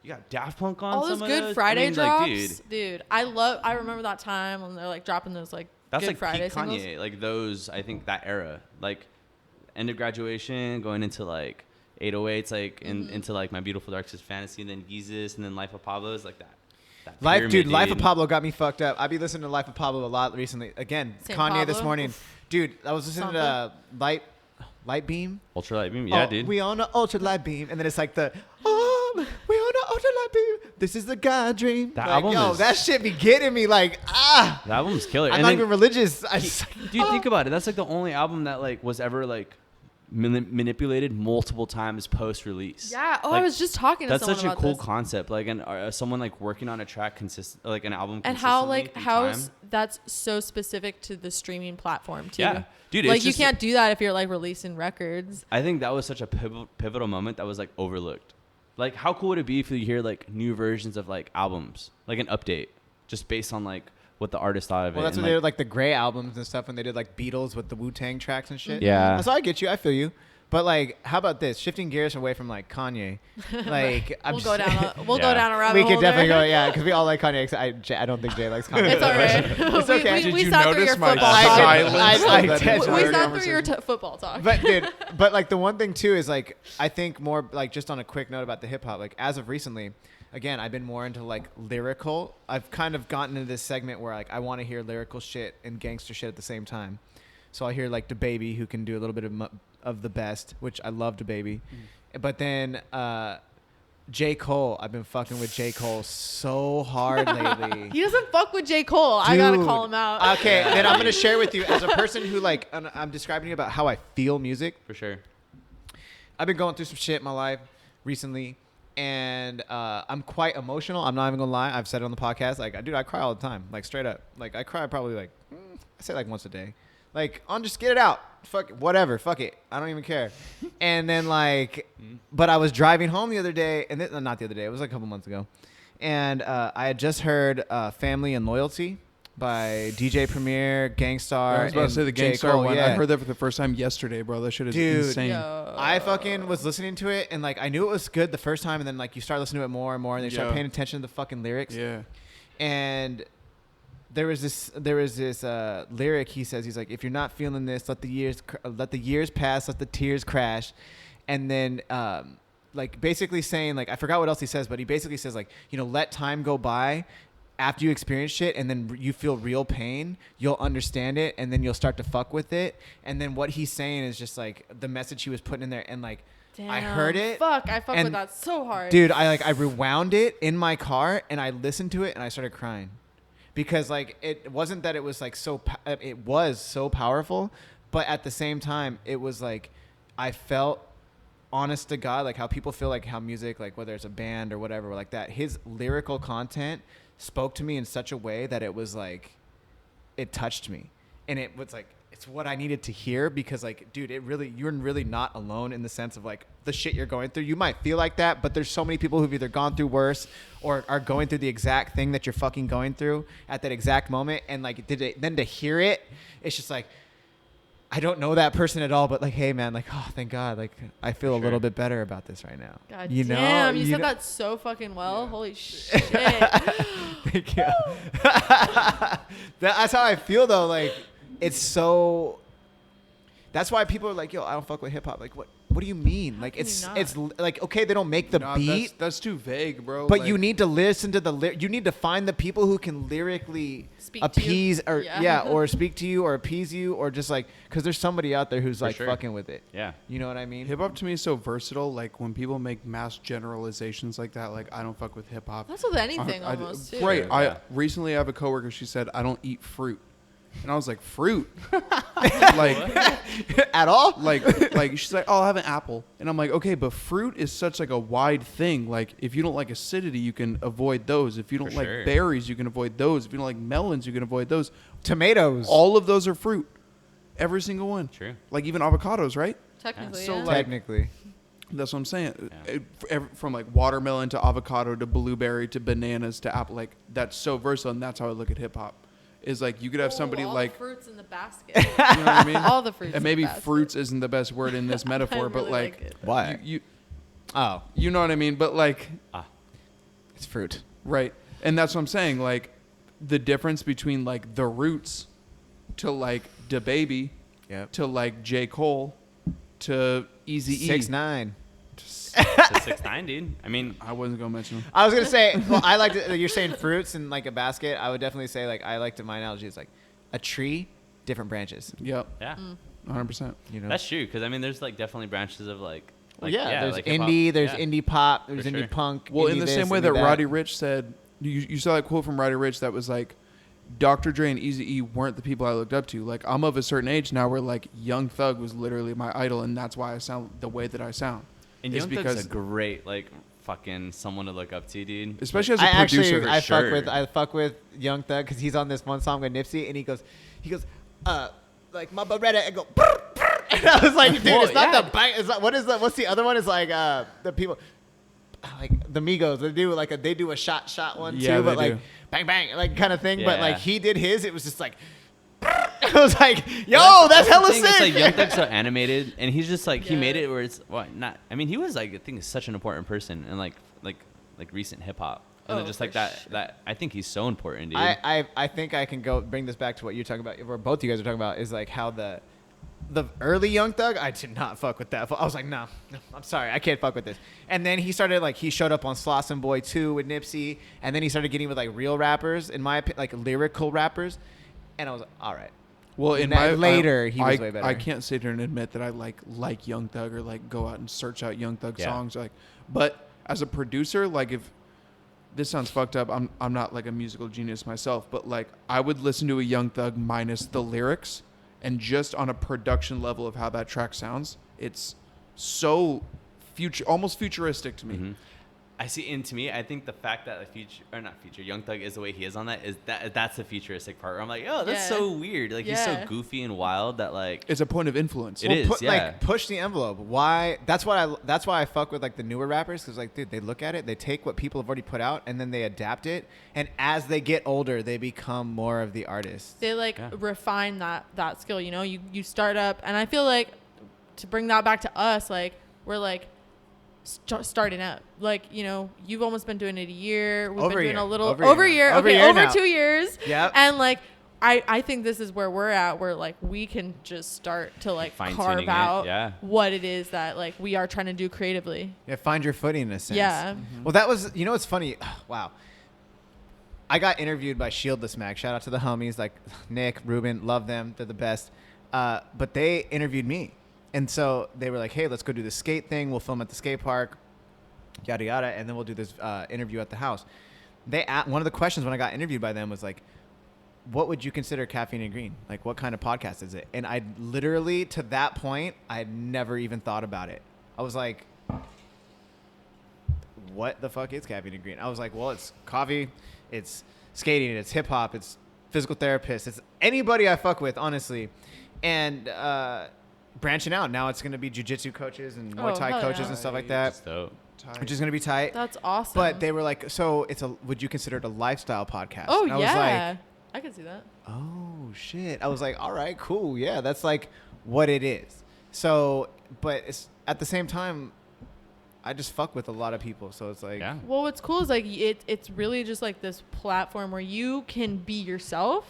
you got Daft Punk on All those some Good of those. Friday I mean, drops, like, dude. I remember that time when they're like dropping those like that's Good like Friday peak singles. Kanye. Like those, I think that era, like end of Graduation, going into like 808s, like into like My Beautiful Dark Twisted Fantasy, and then Yeezus, and then Life of Pablo is like that. Life of Pablo got me fucked up. I be listening to Life of Pablo a lot recently. Again, Saint Kanye this Pablo? morning. Oof. Dude, I was listening to Light Beam. Ultralight Beam, yeah, Oh, dude. We on an ultralight beam, and then it's like the we on an ultralight beam. This is the God dream. That like, album yo, is- that shit be getting me like That album's killer. I'm And not then- even religious. I just, Dude, think about it. That's like the only album that like was ever like manipulated multiple times post release. Yeah. Oh, Like, I was just talking to That's someone such a about cool this. concept. Like, someone like working on a track like an album. And how consistently like through how time. that's so specific to the streaming platform too. Yeah, dude. Like it's you just- can't do that if you're like releasing records. I think that was such a pivotal moment that was like overlooked. Like, how cool would it be if you hear like new versions of like albums, like an update, just based on like what the artist thought of well, it. that's and, when they did like the Gray albums and stuff when they did like Beatles with the Wu-Tang tracks and shit. Yeah. So I get you. I feel you. But like, how about this? Shifting gears away from like Kanye, like We'll go down a rabbit we hole. could definitely there. go, yeah, because we all like Kanye. I don't think Jay likes Kanye. It's all right. It's okay. We Did you sat through notice your my football silence? talk. I of that intentionally- We entire sat through your conversation? football talk. But dude, but like the one thing too is like I think more like just on a quick note about the hip hop, like as of recently, again, I've been more into like lyrical. I've kind of gotten into this segment where like I want to hear lyrical shit and gangster shit at the same time. So I hear like DaBaby, who can do a little bit of the best, which I love DaBaby. But then J. Cole, I've been fucking with J. Cole so hard lately. He doesn't fuck with J. Cole. I gotta Dude. call him out. Okay, then I'm gonna share with you as a person who like I'm describing to you about how I feel music. For sure. I've been going through some shit in my life recently, and I'm quite emotional. I'm not even gonna lie. I've said it on the podcast. Like, dude, I cry all the time. Like, straight up. Like, I cry probably like I say like once a day. Like, on just get it out. Fuck it, whatever. Fuck it. I don't even care. And then like, but I was driving home the other day, and not the other day. It was like a couple months ago, and I had just heard "Family and Loyalty" by DJ Premier, Gangstar. I was about to and say the J. Gangstar Cole, one. yeah. I heard that for the first time yesterday, bro. That shit is Dude. insane. Yo. I fucking was listening to it, and like I knew it was good the first time, and then like you start listening to it more and more, and you start Yeah. paying attention to the fucking lyrics. Yeah. And there was this lyric he says, he's like, if you're not feeling this, let the years pass, let the tears crash. And then like basically saying, like, I forgot what else he says, but he basically says, like, you know, let time go by after you experience shit, and then you feel real pain, you'll understand it, and then you'll start to fuck with it. And then what he's saying is just like the message he was putting in there, and like I heard it. Fuck, I fuck and with that so hard. Dude, I rewound it in my car, and I listened to it, and I started crying. Because like it wasn't that it was like it was so powerful, but at the same time it was like I felt, honest to God, like how people feel like how music, like whether it's a band or whatever like that, his lyrical content spoke to me in such a way that it was like it touched me, and it was like it's what I needed to hear. Because like, dude, you're really not alone in the sense of like the shit you're going through. You might feel like that, but there's so many people who've either gone through worse or are going through the exact thing that you're fucking going through at that exact moment. And like, then to hear it, it's just like, I don't know that person at all, but like, hey man, like, oh, thank God. Like I feel a little bit better about this right now. God you damn, know? you said know? that so fucking well. Holy shit. Thank you. That's how I feel though. Like, it's so. That's why people are like, yo, I don't fuck with hip hop. Like, what do you mean? Like, can it's you not? like, okay, they don't make the Nah, beat, That's too vague, bro. but Like, you need to listen to you need to find the people who can lyrically Speak to you. appease or Yeah. or speak to you or appease you, or just like, because there's somebody out there who's For like sure. fucking with it. Yeah. You know what I mean? hip hop to me is so versatile. Like when people make mass generalizations like that, like I don't fuck with hip hop. That's with anything I- almost, too. Right. Yeah. Recently I have a coworker. She said I don't eat fruit, and I was like, fruit, like. At all? like she's like, oh, I'll have an apple, and I'm like, okay, but fruit is such like a wide thing. Like if you don't like acidity, you can avoid those. If you don't For like sure. berries, you can avoid those. If you don't like melons, you can avoid those. Tomatoes. All of those are fruit, every single one. True. Like even avocados, right? Technically, So, yeah. like- Technically. That's what I'm saying. Yeah. From like watermelon to avocado to blueberry to bananas to apple, like that's so versatile, and that's how I look at hip hop. Is like you could have somebody all like the fruits in the basket. you know what I mean. All the fruits. And maybe in the basket. fruits isn't the best word in this metaphor, I but really like, it. Why? you Oh, you know what I mean. But like, it's fruit. right, and that's what I'm saying. Like the difference between like the Roots to like DaBaby Yep. to like J. Cole to Eazy-E. 6ix9ine. It's a 6'9", dude. I mean, I wasn't gonna mention him. I was gonna say, well, I like to, you're saying fruits and like a basket. I would definitely say, like, I like to, my analogy is like a tree, different branches. Yep, yeah. 100%. You know, That's true. Because, I mean, there's, like, definitely branches of, like there's like hip-hop. indie, there's Yeah. indie pop, there's For indie sure. punk. Well, indie in the this, same way indie that Roddy Ricch said, you saw that quote from Roddy Ricch that was like, Dr. Dre and Eazy-E weren't the people I looked up to. Like, I'm of a certain age now where, like, Young Thug was literally my idol, and that's why I sound the way that I sound. And It's Young Thug's because- a great, like, fucking someone to look up to, dude. Especially as a I producer. actually, I sure. fuck with Young Thug because he's on this one song with Nipsey, and he goes, like my Beretta, and go, brr, brr. And I was like, dude, Well, it's not yeah. the bang. It's not, what's the other one? Is like the people, like the Migos. They do a shot one Yeah, too, but they like do. bang bang, like kind of thing. But like Yeah. he did his, it was just like. I was like, yo, that's hella the thing. sick. It's like Young Thug's so animated, and he's just like he Yeah. made it where it's not. I mean, he was like I think such an important person in like recent hip hop, and then Oh, just like for that. sure. That I think he's so important, dude. I think I can go bring this back to what you're talking about, or both you guys are talking about, is like how the early Young Thug, I did not fuck with that. I was like, no, I'm sorry, I can't fuck with this. And then he started like he showed up on Slauson Boy 2 with Nipsey, and then he started getting with like real rappers, in my opinion, like lyrical rappers, and I was like, all right. Well, in That my later, he was I, way better. I can't sit here and admit that I like Young Thug or like go out and search out Young Thug Yeah. songs. Like, but as a producer, like if this sounds fucked up, I'm not like a musical genius myself, but like I would listen to a Young Thug minus the lyrics, and just on a production level of how that track sounds, it's so almost futuristic to me. Mhm. I see, and to me, I think the fact that Young Thug is the way he is on that is that's the futuristic part. Where I'm like, oh, that's Yeah. so weird. Like he's so Yeah. goofy and wild that like It's a point of influence. It is, yeah. Like push the envelope. Why? That's why I fuck with like the newer rappers, because like, dude, they look at it, they take what people have already put out, and then they adapt it. And as they get older, they become more of the artists. They like Yeah. refine that skill. You know, you start up, and I feel like to bring that back to us, like we're like starting up. Like, you know, you've almost been doing it a year. We've Over been a doing year. a little Over a over a year year. now. Over a Okay, year over now. 2 years. Yep. And like I think this is where we're at, where like we can just start to like Fine-tuning carve it, out yeah. what it is that like we are trying to do creatively. Yeah, find your footing in a sense. Yeah. Well, that was, you know, what's funny? Wow. I got interviewed by Shieldless Mag. Shout out to the homies like Nick, Ruben, love them. They're the best. But they interviewed me. And so they were like, hey, let's go do the skate thing. We'll film at the skate park, yada, yada. And then we'll do this interview at the house. One of the questions when I got interviewed by them was like, what would you consider Caffeine and Green? Like, what kind of podcast is it? And I literally, to that point, I had never even thought about it. I was like, what the fuck is Caffeine and Green? I was like, well, it's coffee, it's skating, it's hip hop, it's physical therapist, it's anybody I fuck with, honestly. And branching out, now it's going to be jiu-jitsu coaches and Muay Thai hell coaches yeah. and stuff like Just that, dope. which is going to be tight. That's awesome. But they were like, so would you consider it a lifestyle podcast? Oh And I yeah. was like, I can see that. oh shit. I was like, all right, cool. Yeah, that's like what it is. So, but it's at the same time, I just fuck with a lot of people. So it's like, Yeah. Well, what's cool is like it's really just like this platform where you can be yourself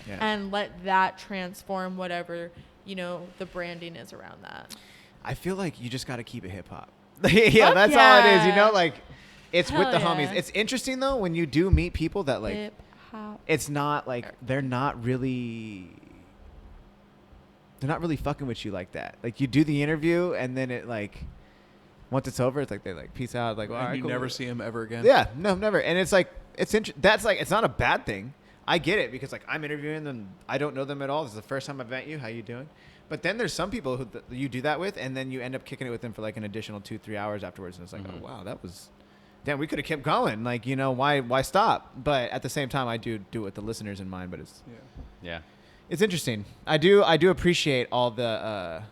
yeah. and let that transform whatever, you know, the branding is around that. I feel like you just got to keep it hip hop. Yeah, Fuck that's all it is. You yeah. know, like it's with Hell the yeah. homies. It's interesting though when you do meet people that like, Hip hop. it's not like they're not really fucking with you like that. Like you do the interview and then it like once it's over, it's like they like peace out. Like, well, all And right, you cool. never see him ever again. Yeah, no, never. And it's like that's like it's not a bad thing. I get it because like I'm interviewing them, I don't know them at all. This is the first time I've met you. How you doing? But then there's some people who you do that with, and then you end up kicking it with them for like an additional 2-3 hours afterwards, and it's like, oh wow, that was, damn, we could have kept going. Like, you know, why stop? But at the same time, I do it with the listeners in mind. But Yeah. it's interesting. I do appreciate all the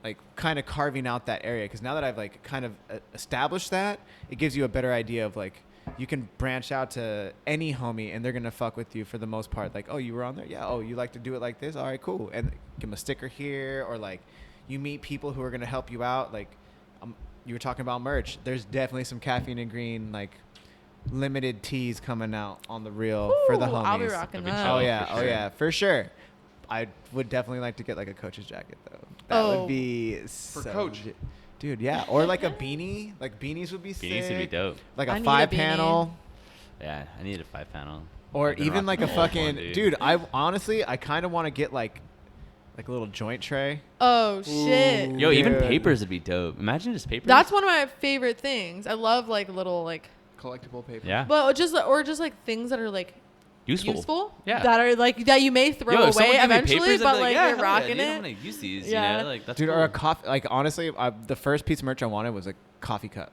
like kind of carving out that area, because now that I've like kind of established that, it gives you a better idea of like you can branch out to any homie and they're gonna fuck with you for the most part. Like, oh, you were on there, yeah. Oh, you like to do it like this? All right, cool. And give them a sticker here, or like you meet people who are gonna help you out. Like you were talking about merch. There's definitely some Caffeine and Green like limited tees coming out on the reel for the Ooh, homies. I'll be rocking That'd be that. chill. Oh yeah, for oh sure. yeah, for sure. I would definitely like to get like a coach's jacket though. That would Oh. be For so Coach. dude. Yeah, or like a beanie. Like beanies would be sick. Beanies would be dope. Like I a need a 5-panel, Yeah, I need a 5-panel. or I've been even like a rocking the old fucking one, dude. I honestly, I kind of want to get like a little joint tray. Oh shit. Yo, even Dude. papers would be dope. Imagine just papers. That's one of my favorite things. I love like little like Collectible paper. Yeah. but just like things that are like useful. Yeah. That are like that you may throw Yo, if someone away gave me eventually, papers, I'd but be like yeah, you're hell yeah, rocking dude, I'm it. gonna use these. Yeah. You know, like that's Dude, cool. or a coffee. Like honestly, the first piece of merch I wanted was a coffee cup.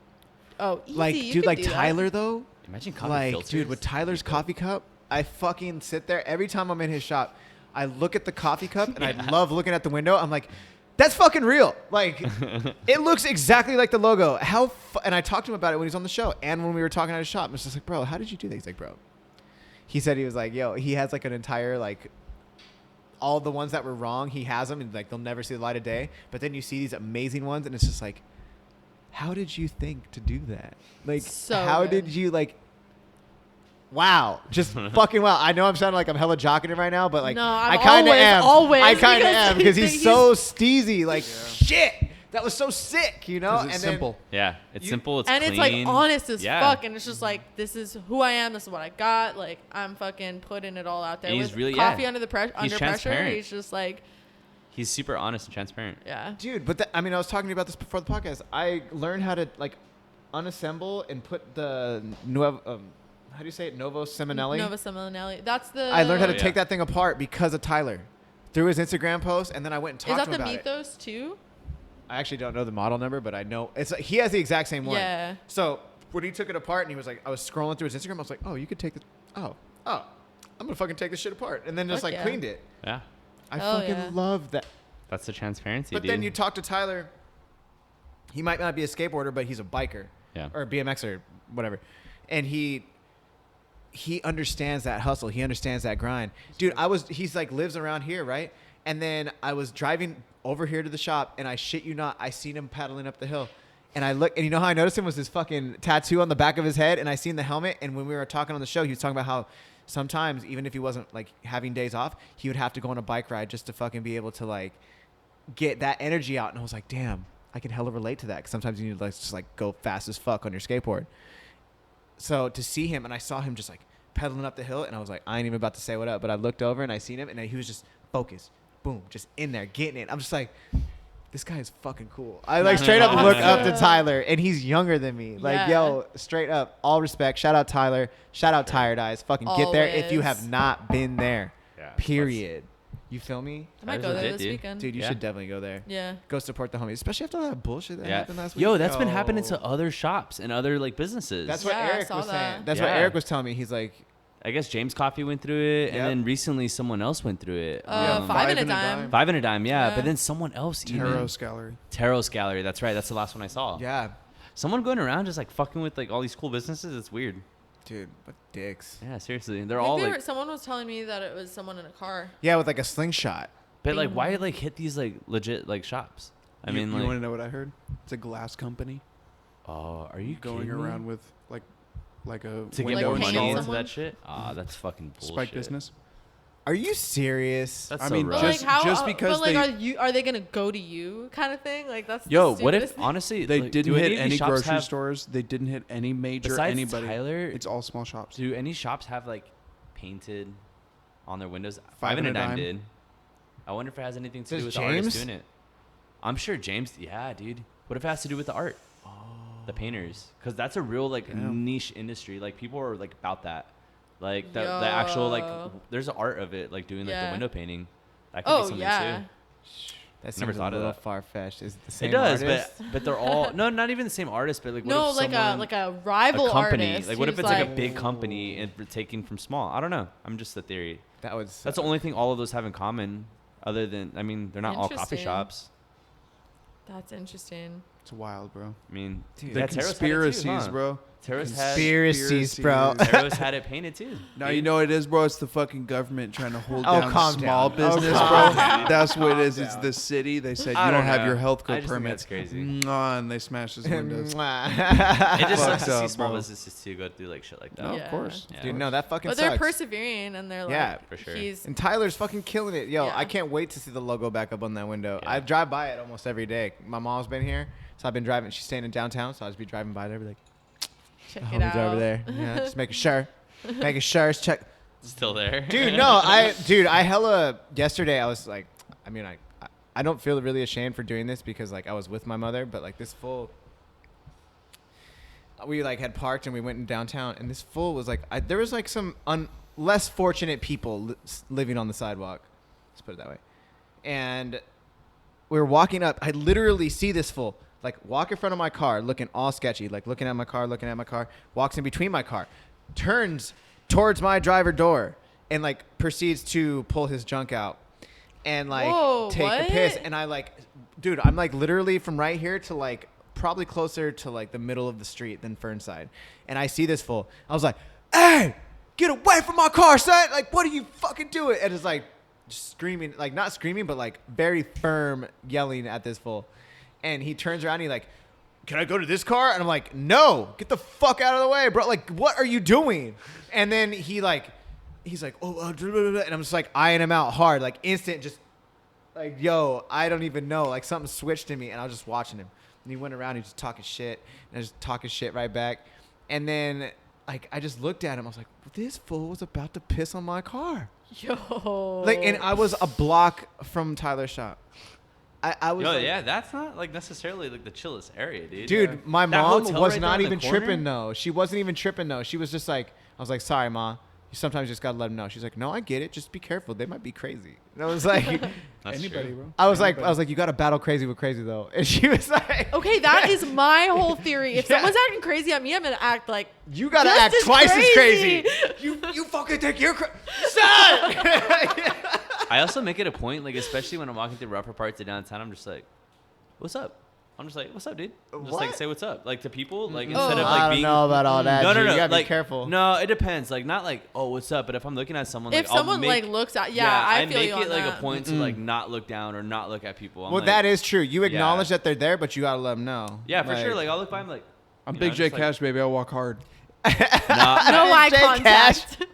Oh, easy. Like, you dude, could like do that. Tyler though. Imagine coffee Like, filters. dude, with Tyler's coffee cup, I fucking sit there every time I'm in his shop. I look at the coffee cup and I love looking at the window. I'm like, that's fucking real. Like, it looks exactly like the logo. And I talked to him about it when he was on the show and when we were talking at his shop. I was just like, bro, how did you do that? He's like, bro. He said he was like, yo, he has like an entire like all the ones that were wrong, he has them, and like they'll never see the light of day. But then you see these amazing ones, and it's just like, how did you think to do that? Like, So how good. did you like? Wow, just fucking wow. I know I'm sounding like I'm hella jocking him right now, but like No, I I'm kind of am. always, I kind of because am because he's so he's- steezy. Like shit, that was so sick, you know. 'Cause And it's then- simple. Yeah, it's You- simple. It's and clean. it's like honest as Yeah. fuck, and it's just like, this is who I am. This is what I got. Like, I'm fucking putting it all out there. And he's With really- coffee yeah. under the pressure. He's Under pressure, transparent. he's just like, He's super honest and transparent. yeah. Dude, but I mean, I was talking to you about this before the podcast. I learned how to like unassemble and put the how do you say it? Novo Seminelli. Nova Seminelli. That's the. I learned how to Oh, yeah. take that thing apart because of Tyler, through his Instagram post, and then I went and Is talked that to the him about it. Mythos too? I actually don't know the model number, but I know it's he has the exact same one. Yeah. So when he took it apart and he was like, I was scrolling through his Instagram, I was like, oh, you could take this. Oh, I'm gonna fucking take this shit apart, and then just Fuck like yeah. cleaned it. Yeah, I Hell fucking yeah. love that. that's the transparency. But dude. then you talk to Tyler. He might not be a skateboarder, but he's a biker. Yeah. Or BMX or whatever, and he understands that hustle. He understands that grind. Dude, he's like lives around here, right? And then I was driving over here to the shop, and I shit you not, I seen him paddling up the hill. And I look, and you know how I noticed him was this fucking tattoo on the back of his head, and I seen the helmet. And when we were talking on the show, he was talking about how sometimes, even if he wasn't like having days off, he would have to go on a bike ride just to fucking be able to like get that energy out. And I was like, damn, I can hella relate to that. Because sometimes you need to like, just like go fast as fuck on your skateboard. So to see him, and I saw him just like pedaling up the hill, and I was like, I ain't even about to say what up, but I looked over and I seen him, and he was just focused, boom, just in there getting it. I'm just like, this guy is fucking cool. I like straight up look up to Tyler, and he's younger than me. Like, Yeah. yo, straight up, all respect. Shout out Tyler. Shout out Tired Eyes. Fucking get there if you have Always. not been there. Yeah, Period. You feel me? I might That go is there legit, this dude. weekend. Dude, you Yeah. should definitely go there. Yeah. Go support the homies, especially after all that bullshit that Yeah. happened last week. Yo, that's been happening Yo. to other shops and other like businesses. That's what Yeah, I Eric saw was saying. that. That's what Yeah. Eric was telling me. He's like, I guess James Coffee went through it, Yep. and then recently someone else went through it. Five Five and a and a dime. dime. 5 and a dime, yeah. Yeah. But then someone else Taros Gallery. Taros Gallery. That's right. That's the last one I saw. yeah, Someone going around just like fucking with like all these cool businesses. It's weird. dude, what dicks. Yeah, seriously. They're I think all they like, were, someone was telling me that it was someone in a car. Yeah, with like a slingshot. but like, why like hit these like legit like shops? I mean, you like, want to know what I heard? It's a glass company oh, are you going kidding me? around with like a to Like get more paying money into someone? that shit? Ah, that's fucking bullshit. spike business. Are you serious? That's I so mean, rough. But Just- like how? just because but like, they- are they gonna go to you kind of thing? Like that's. Yo, the what if stupidest thing. honestly They like, didn't do hit of these any shops grocery have- stores. They didn't hit any major Besides anybody. Tyler, It's all small shops. do any shops have like painted on their windows? Five and a Dime Dime. did. I wonder if it has anything to Does do with the artist James? doing it. I'm sure James. Yeah, dude. What if it has to do with the art? The painters, because that's a real like Damn. niche industry. Like people are like about that. Like the actual like Yo. there's an art of it, like doing like the Yeah. window painting. That could be Oh something yeah. too. That Never seems thought a of little that. far fetched. Is it the same It does, artist? but they're all no, not even the same artist, but like what No, if like someone, a like a rival a company, artist. like what if who's it's like a big company and we're taking from small? I don't know. I'm just a theory. that was That's the only thing all of those have in common, other than I mean they're not all coffee Interesting. shops. That's interesting. It's wild, bro. I mean, Dude. The yeah, Taros had it too, conspiracies, huh? bro. Taros had Conspiracies, bro. Taros had it painted too. Now you know what it is, bro. It's the fucking government trying to hold Oh, down calm small down. Oh, business, calm bro. down. That's what it is. Calm It's down. the city. They said I you don't don't have know. your health I code just think permit. that's crazy. Mwah, and they smash his windows. It Dude, just sucks Fucked to see up, small bro. businesses too go through like shit like that. No, Yeah. of course. Yeah. no, that fucking But they're sucks. persevering and they're like, Yeah, for sure. He's And Tyler's fucking killing it. Yo, Yeah. I can't wait to see the logo back up on that window. Yeah. I drive by it almost every day. My mom's been here, so I've been driving. She's staying in downtown, so I'll just be driving by there, be like, check I it hope he's out. over there. Yeah, just making sure. Making sure. Check. Still there, Dude, no, I hella, yesterday I was like, I mean, I don't feel really ashamed for doing this because like I was with my mother, but like this fool, we like had parked and we went in downtown and this fool was like, there was like some less fortunate people living on the sidewalk. Let's put it that way. And we were walking up. I literally see this fool like walk in front of my car, looking all sketchy, like looking at my car, walks in between my car, turns towards my driver door and like proceeds to pull his junk out and like Whoa, take a what? piss. And I like, dude, I'm like literally from right here to like probably closer to like the middle of the street than Fernside. And I see this fool. I was like, hey, get away from my car, son. Like, what are you fucking doing? And it's like, screaming, like not screaming, but like very firm yelling at this fool. And he turns around and he like, can I go to this car? And I'm like, no, get the fuck out of the way, bro. Like, what are you doing? And then he's like, oh, and I'm just like eyeing him out hard, like instant, just like, yo, I don't even know. Like something switched in me and I was just watching him. And he went around, he was just talking shit and I was just talking shit right back. And then like, I just looked at him. I was like, this fool was about to piss on my car. Yo. Like, and I was a block from Tyler's shop. I was like, yeah, that's not like necessarily like the chillest area, dude. dude, my That mom hotel was right not there in even the corner? tripping though. She wasn't even tripping though. She was just like, I was like, sorry, Ma. You sometimes just gotta let them know. She's like, no, I get it. Just be careful. They might be crazy. And I was like, That's Anybody, true. bro. I was like, you gotta battle crazy with crazy though. And she was like, Okay, that is my whole theory. If Yeah. someone's acting crazy at me, I'm gonna act like you gotta just act as twice as crazy. crazy. You fucking think you're crazy. I also make it a point, like especially when I'm walking through rougher parts of downtown, I'm just like, "What's up?" I'm just like, "What's up, dude?" Just like What? say "What's up," like to people, like Oh. instead of I like don't being. know about all that. No, G. no, no. You gotta like, be careful. No, it depends. Like not like, "Oh, what's up?" But if I'm looking at someone, if like someone I'll make, like looks at I feel make you it on like that. a point to like not look down or not look at people. I'm Well, like, that is true. You acknowledge Yeah. that they're there, but you gotta let them know. yeah, for sure. Like I'll look by, I'm like, I'm you Big know, J just, like- Cash, baby. I walk hard. Nah, No eye Jay contact.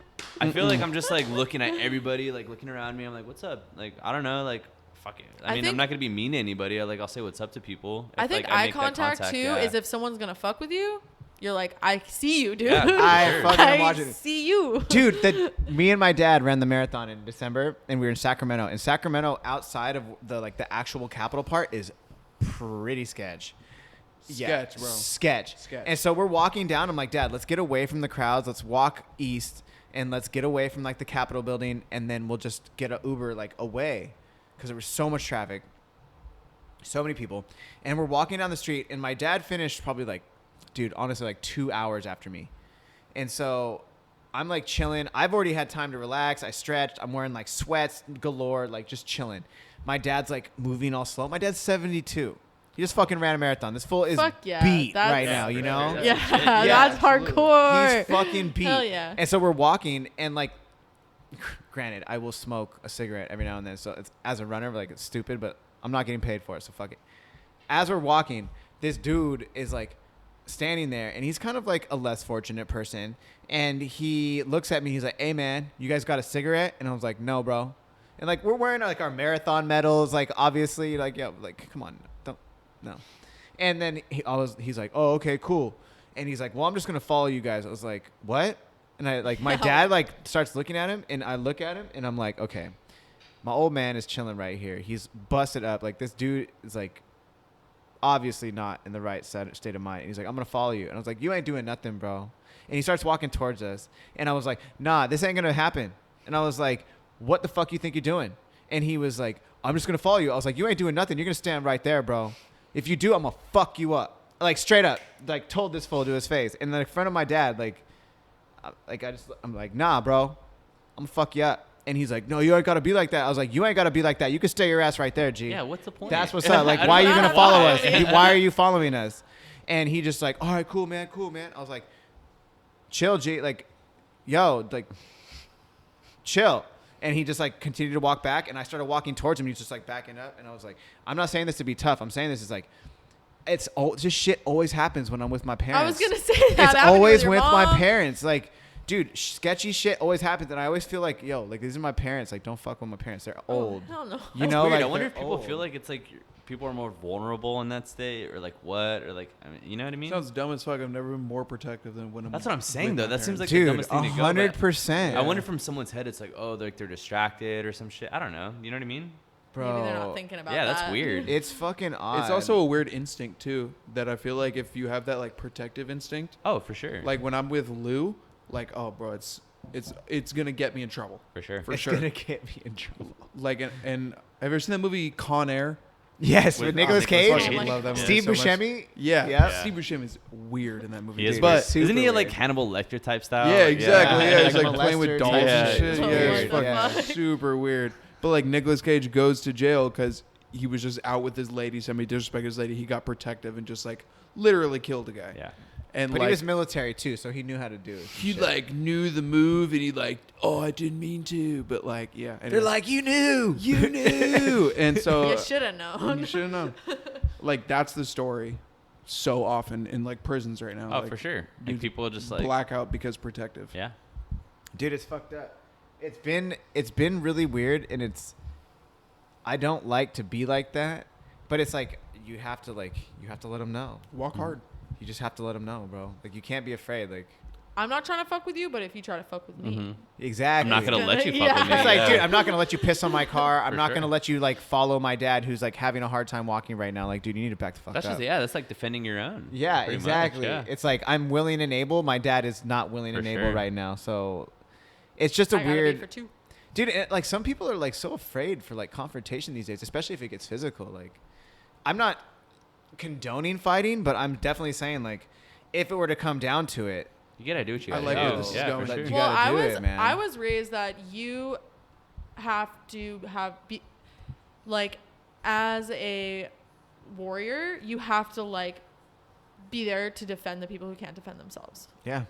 I feel like I'm just like looking at everybody, like looking around me. I'm like, "What's up?" Like I don't know, like fuck it. I mean, think- I'm not gonna be mean to anybody. I'll say what's up to people. I If, think like, eye make that contact too yeah. is if someone's gonna fuck with you, you're like, I see you, dude. Yeah, I Sure. fucking am I watching it. see you. Dude, me and my dad ran the marathon in December, and we were in Sacramento. And Sacramento, outside of the actual capital part, is pretty sketch. Sketch, bro. Sketch. Sketch. And so we're walking down. I'm like, Dad, let's get away from the crowds. Let's walk east, and let's get away from like the Capitol building, and then we'll just get an Uber like away, because there was so much traffic, so many people. And we're walking down the street, and my dad finished probably like, dude, honestly, like 2 hours after me. And so I'm like chilling. I've already had time to relax. I stretched. I'm wearing like sweats galore, like just chilling. My dad's like moving all slow. My dad's 72. He just fucking ran a marathon. This fool is Fuck yeah, beat that's- right now, you know? Yeah, Yeah, that's hardcore. He's fucking beat. Hell yeah. And so we're walking, and like, granted, I will smoke a cigarette every now and then. So it's, as a runner, like it's stupid, but I'm not getting paid for it. So fuck it. As we're walking, this dude is like standing there, and he's kind of like a less fortunate person. And he looks at me. He's like, "Hey man, you guys got a cigarette?" And I was like, "No, bro." And like we're wearing like our marathon medals, like obviously, like yo, like come on, don't no. And then he's like, "Oh, okay, cool." And he's like, "Well, I'm just gonna follow you guys." I was like, "What?" And I like my dad like starts looking at him, and I look at him, and I'm like, "Okay, my old man is chilling right here. He's busted up. Like this dude is like obviously not in the right state of mind." And he's like, "I'm gonna follow you." And I was like, "You ain't doing nothing, bro." And he starts walking towards us, and I was like, "Nah, this ain't gonna happen." And I was like, "What the fuck you think you're doing?" And he was like, "I'm just gonna follow you." I was like, "You ain't doing nothing. You're gonna stand right there, bro. If you do, I'm gonna fuck you up." Like straight up, like told this fool to his face. And then in front of my dad, I'm like, "Nah, bro, I'm gonna fuck you up." And he's like, "No, you ain't gotta be like that." I was like, "You ain't gotta be like that. You can stay your ass right there, G." Yeah, what's the point? That's what's up. Like, why are you gonna follow us? Why are you following us? And he just like, "All right, cool, man. I was like, "Chill, G. Like, yo, like, chill." And he just like continued to walk back, and I started walking towards him. He's just like backing up, and I was like, "I'm not saying this to be tough. I'm saying this is like, it's just shit always happens when I'm with my parents." I was gonna say that. It's happened always your with my mom. parents. Like, dude, sketchy shit always happens, and I always feel like, yo, like these are my parents. Like, don't fuck with my parents. They're old. Oh, hell no. You That's know, weird. like I wonder they're if people old. feel like it's like people are more vulnerable in that state, or like what, or like I mean, you know what I mean? Sounds dumb as fuck. I've never been more protective than when I'm. That's what I'm saying with though. my That seems like Dude, the dumbest thing to go. but 100%. I wonder from someone's head, it's like, oh, they're distracted or some shit. I don't know. You know what I mean? Bro, Maybe they're not thinking about Yeah, that. that's weird. it's fucking odd. It's also a weird instinct too that I feel like if you have that like protective instinct, Oh, for sure. like when I'm with Lou, like oh bro, it's gonna get me in trouble for sure. for it's sure. gonna get me in trouble. Like and have you ever seen that movie Con Air? Yes, With- with Nicolas oh, Cage, Nicolas Fucking Cage. love that movie Steve so much. Buscemi. Yeah, Yeah. Steve Buscemi is weird in that movie. He is, dude. but super isn't he like weird. Hannibal Lecter type style? Yeah, exactly. Yeah, he's Like like a playing with molester dolls type and shit. shit. Yeah, Yeah, what it's the fucking fuck? super weird. But like Nicolas Cage goes to jail because he was just out with his lady. Somebody disrespected his lady. He got protective and just like literally killed a guy. Yeah. And But like, he was military too, so he knew how to do it. he like knew the move, and he like, oh, I didn't mean to, but like, yeah. They're like, you knew. you knew, and so You should have known. you should have known. Like that's the story, so often in like prisons right now. Oh, like, for sure. Like dudes people are just like, blackout because protective. yeah. Dude, it's fucked up. It's been really weird, and I don't like to be like that, but it's like you have to let them know. Walk hard. You just have to let them know, bro. Like you can't be afraid. Like I'm not trying to fuck with you, but if you try to fuck with me, Mm-hmm. exactly. I'm not gonna let you fuck Yeah. with me. It's like, yeah. dude, I'm not gonna let you piss on my car. I'm For not sure. gonna let you like follow my dad, who's like having a hard time walking right now. Like, dude, you need to back the fuck That's up. just that's like defending your own. Yeah, pretty exactly. Much, yeah. It's like I'm willing and able. My dad is not willing and For able sure. right now. So it's just a I gotta be weird. for two. Dude, like some people are like so afraid for like confrontation these days, especially if it gets physical. Like, I'm not condoning fighting, but I'm definitely saying like, if it were to come down to it, You gotta do what you I gotta like do. where this is yeah, going. For That sure. you Well, gotta do it, man. I was raised that you have to be like as a warrior, you have to like be there to defend the people who can't defend themselves. yeah,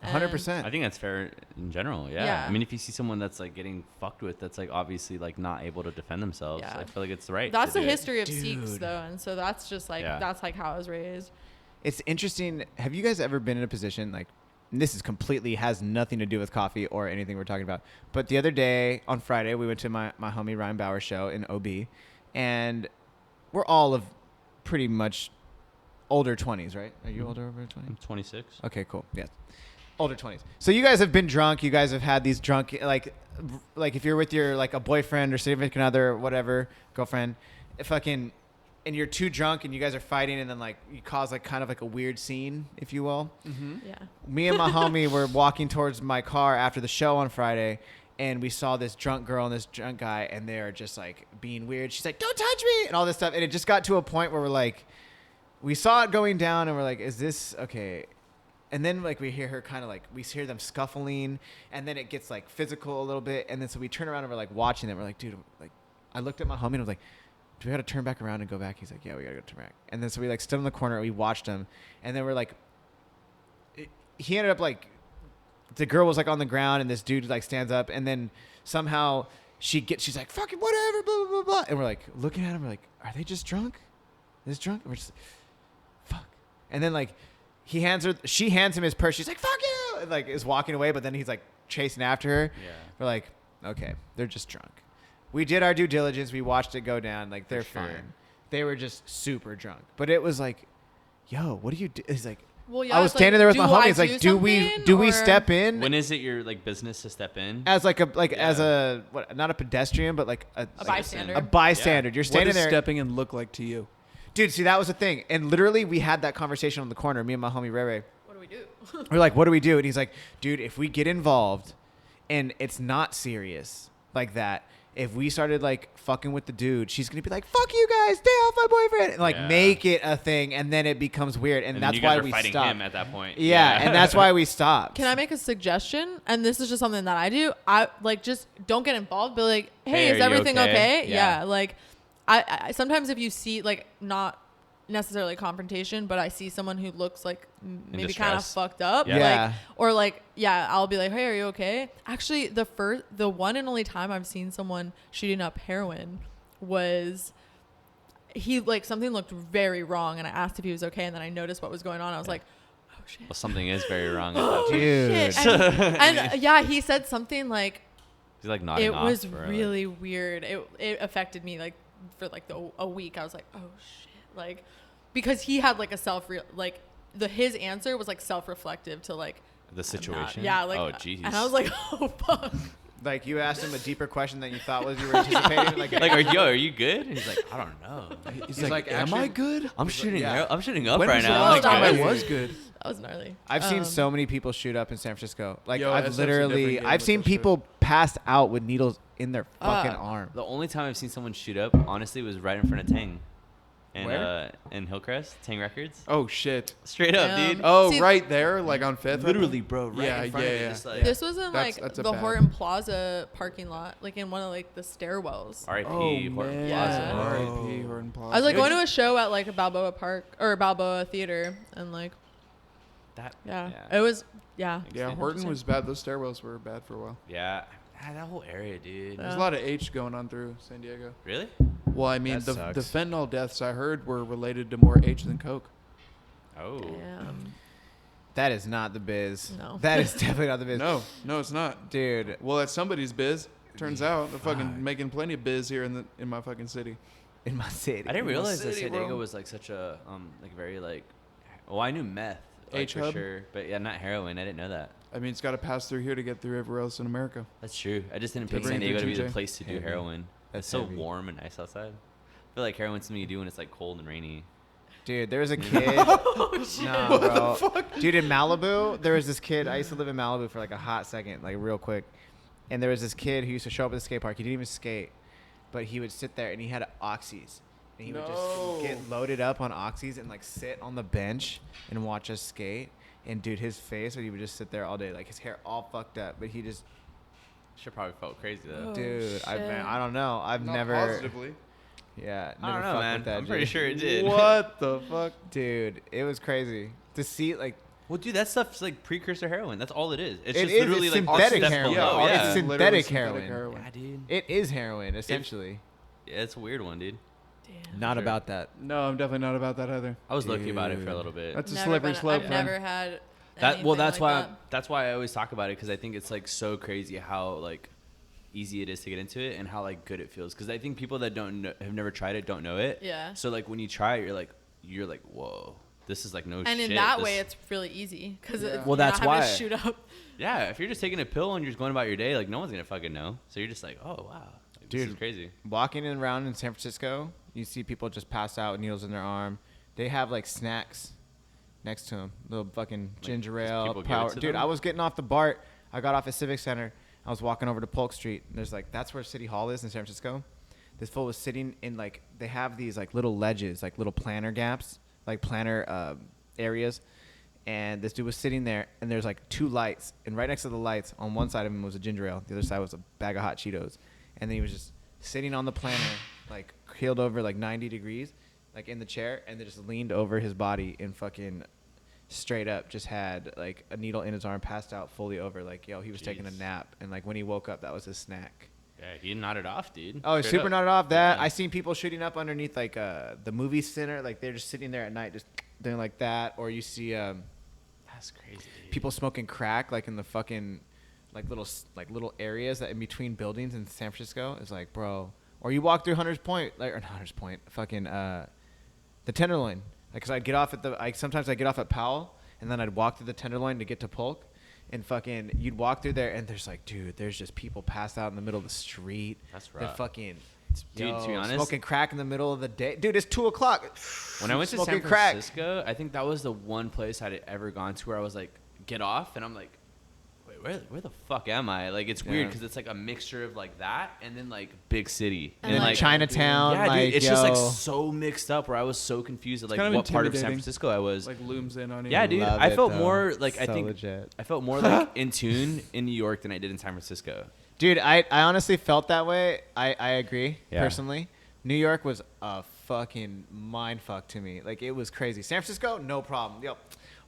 And- 100%. I think that's fair in general. Yeah. Yeah. I mean, if you see someone that's like getting fucked with, that's like obviously like not able to defend themselves, Yeah. I feel like it's right. That's to the do it. history of Sikhs Dude. though, and so that's just like Yeah. that's like how I was raised. It's interesting. Have you guys ever been in a position like, and this is completely has nothing to do with coffee or anything we're talking about, but the other day on Friday we went to my homie Ryan Bauer show in OB, and we're all of pretty much older 20s, right? Are you older over 20? I'm 26. Okay, cool. Yes. Older 20s. So you guys have been drunk. You guys have had these drunk, like if you're with your, like a boyfriend or significant other, or whatever, girlfriend, fucking, and you're too drunk and you guys are fighting and then like you cause like kind of like a weird scene, if you will. Mm-hmm. Yeah. Me and my homie were walking towards my car after the show on Friday, and we saw this drunk girl and this drunk guy, and they're just like being weird. She's like, "Don't touch me," and all this stuff. And it just got to a point where we're like, we saw it going down, and we're like, "Is this okay?" And then like we hear her kind of like we hear them scuffling, and then it gets like physical a little bit, and then so we turn around and we're like watching them. We're like, "Dude," like I looked at my homie and I was like, "Do we got to turn back around and go back?" He's like, "Yeah, we got to go turn back." And then so we like stood in the corner and we watched him, and then we're like, he ended up like, the girl was like on the ground and this dude like stands up, and then somehow she's like, "Fucking whatever," blah blah blah blah, and we're like looking at him, we're like, "Are they just drunk? Is drunk?" And we're just fuck. And then like she hands him his purse. She's like, "Fuck you," and like is walking away, but then he's like chasing after her. Yeah. We're like, okay, they're just drunk. We did our due diligence. We watched it go down. Like they're sure. fine. They were just super drunk. But it was like, yo, what do you do? He's like, Well, yeah. I was it's like, standing there with my do homie. I It's like, do we something, or- step in When is it your like business to step in? as like as Yeah. a what? Not a pedestrian, but like A like bystander. A bystander. Yeah. You're What standing does there, stepping in look like to you? dude. See, that was the thing. And literally, we had that conversation on the corner. Me and my homie Ray Ray. What do we do? We're like, what do we do? And he's like, dude, if we get involved and it's not serious like that, if we started like fucking with the dude, she's gonna be like, "Fuck you guys, stay off my boyfriend," and like Yeah. make it a thing, and then it becomes weird, and then that's you guys why are we fighting stopped. him at that point. Yeah, and that's why we stopped. Can I make a suggestion? And this is just something that I do. I like just don't get involved. Be like, hey, Hey, is are you everything okay? okay? Yeah. Yeah. Like, I sometimes if you see like not necessarily confrontation, but I see someone who looks like maybe kind of distress. fucked up, Yeah. Yeah. like, or like, yeah, I'll be like, hey, are you okay? Actually, the one and only time I've seen someone shooting up heroin was. He like something looked very wrong, and I asked if he was okay, and then I noticed what was going on. I was like, "Oh shit!" Well, something is very wrong at that point. Dude. Shit. And yeah, he said something like He's like nodding it off. was for, like- really weird. It affected me like for like a week. I was like, oh shit, like because he had like a his answer was like self-reflective to like the situation. yeah, like oh jeez. and I was like, oh fuck. Like you asked him a deeper question than you thought was you were anticipating. Like, like, are you good? And he's like, I don't know. He's like, am actually- I good? I'm shooting. yeah. I'm shooting up When right was the now. last I'm time good. I was good? That was gnarly. I've seen Um, so many people shoot up in San Francisco. Like Yo, I've SF's a different literally, game I've with seen that shit. people passed out with needles in their fucking arm. The only time I've seen someone shoot up, honestly, was right in front of Tang. And, Where? in Hillcrest, Tang Records. Oh shit! Straight up, Damn. dude. Oh, See, right there, like on Fifth. Literally, bro, right Yeah, in front of yeah, me. yeah. Just like, This was in That's- like that's a the bad- Horton Plaza parking lot, like in one of like the stairwells. R.I.P. Oh Horton man! Yeah. Plaza. R.I.P. Horton Plaza. I was like Good. going to a show at like a Balboa Park or Balboa Theater, and like Yeah. It was. Yeah. Yeah, Horton was bad. Those stairwells were bad for a while. Yeah. That whole area, dude. There's a lot of H going on through San Diego. Really? Well, I mean, That the sucks. fentanyl deaths I heard were related to more H than Coke. Oh. Damn. That is not the biz. No. That is definitely not the biz. No, it's not. Dude. Well, that's somebody's biz. Turns out they're fucking making plenty of biz here in my fucking city. In my city. I didn't realize that city, San Diego bro. was like such a like very like. Well, I knew meth like, H for hub? sure, but yeah, not heroin. I didn't know that. I mean, it's got to pass through here to get through everywhere else in America. That's true. I just didn't They pick bring San it Diego through to be the TJ. place to do Heavy. heroin. That's It's so heavy. warm and nice outside. I feel like heroin's something you do when it's like cold and rainy. Dude, there was a kid. Nah, bro. Dude, in Malibu, there was this kid. I used to live in Malibu for like a hot second, like real quick. And there was this kid who used to show up at the skate park. He didn't even skate, but he would sit there and he had oxys. And he would just get loaded up on oxys and like sit on the bench and watch us skate. And dude, his face, he would just sit there all day, like his hair all fucked up, but he just, Sure, probably felt crazy though. Oh, dude, shit. I don't know. I've Not never, positively. yeah, I never don't know, fucked man. with that. I'm pretty dude. sure it did. What the fuck? Dude, it was crazy to see like. Well, dude, that stuff's like precursor heroin. That's all it is. It's It just is, literally it's like synthetic step heroin. below. Yeah, Yeah, it's literally synthetic synthetic heroin. Yeah, dude. It is heroin, essentially. Yeah, it's a weird one, dude. Damn. Not Sure. about that. No, I'm definitely not about that either. I was lucky about it for a Dude. little bit. That's a Never slippery been- slope, I've man. never had. That's anything like why that. that's why I always talk about it because I think it's like so crazy how like easy it is to get into it and how like good it feels because I think people that don't know, have never tried it don't know it. Yeah. So like when you try it, you're like whoa, this is like no shit. And in that This- way, it's really easy because Yeah. Well, that's having why. to shoot up. yeah. If you're just taking a pill and you're just going about your day, like no one's gonna fucking know. So you're just like oh wow, like, this Dude. is crazy. Walking in around in San Francisco, you see people just pass out with needles in their arm. They have like snacks next to them, little fucking ginger just ale, people give it power. to Dude, them? I was getting off the BART. I got off at Civic Center. I was walking over to Polk Street. And there's like that's where City Hall is in San Francisco. This fool was sitting in like they have these like little ledges, like little planter gaps, like planter areas. And this dude was sitting there, and there's like two lights, and right next to the lights, on one side of him was a ginger ale, the other side was a bag of hot Cheetos, and then he was just sitting on the planter, like keeled over like 90 degrees, like in the chair, and then just leaned over his body and fucking straight up just had like a needle in his arm, passed out fully over, like yo, he was taking a Jeez. nap, and like when he woke up, that was his snack. Yeah, he nodded off, dude. Oh, he's Straight super up. nodded off that. Yeah. I seen people shooting up underneath like the movie center, like they're just sitting there at night, just doing like that, or you see That's crazy. Dude. people smoking crack like in the fucking like little areas that in between buildings in San Francisco. It's like, bro. Or you walk through Hunters Point, like or not Hunters Point, fucking the Tenderloin. Like, cause I'd get off at sometimes I'd get off at Powell, and then I'd walk through the Tenderloin to get to Polk, and fucking you'd walk through there, and there's like, dude, there's just people passed out in the middle of the street. That's They're rough. fucking. Dude, to be honest, smoking crack in the middle of the day, dude. It's 2:00. when I went to San Smoking crack. Francisco, I think that was the one place I'd ever gone to where I was like, get off, and I'm like, wait, where the fuck am I? Like, it's weird Yeah. because it's like a mixture of like that and then like big city And, And like, Chinatown, yeah, like, dude, it's just like yo. so mixed up where I was so confused at like kind of what part of San intimidating. Francisco I was. Like looms in on you. Yeah, dude, Love I it, felt though. more like I So think legit. I felt more like in tune in New York than I did in San Francisco. Dude, I honestly felt that way. I agree, Yeah. personally. New York was a fucking mind fuck to me. Like, it was crazy. San Francisco, no problem. Yo,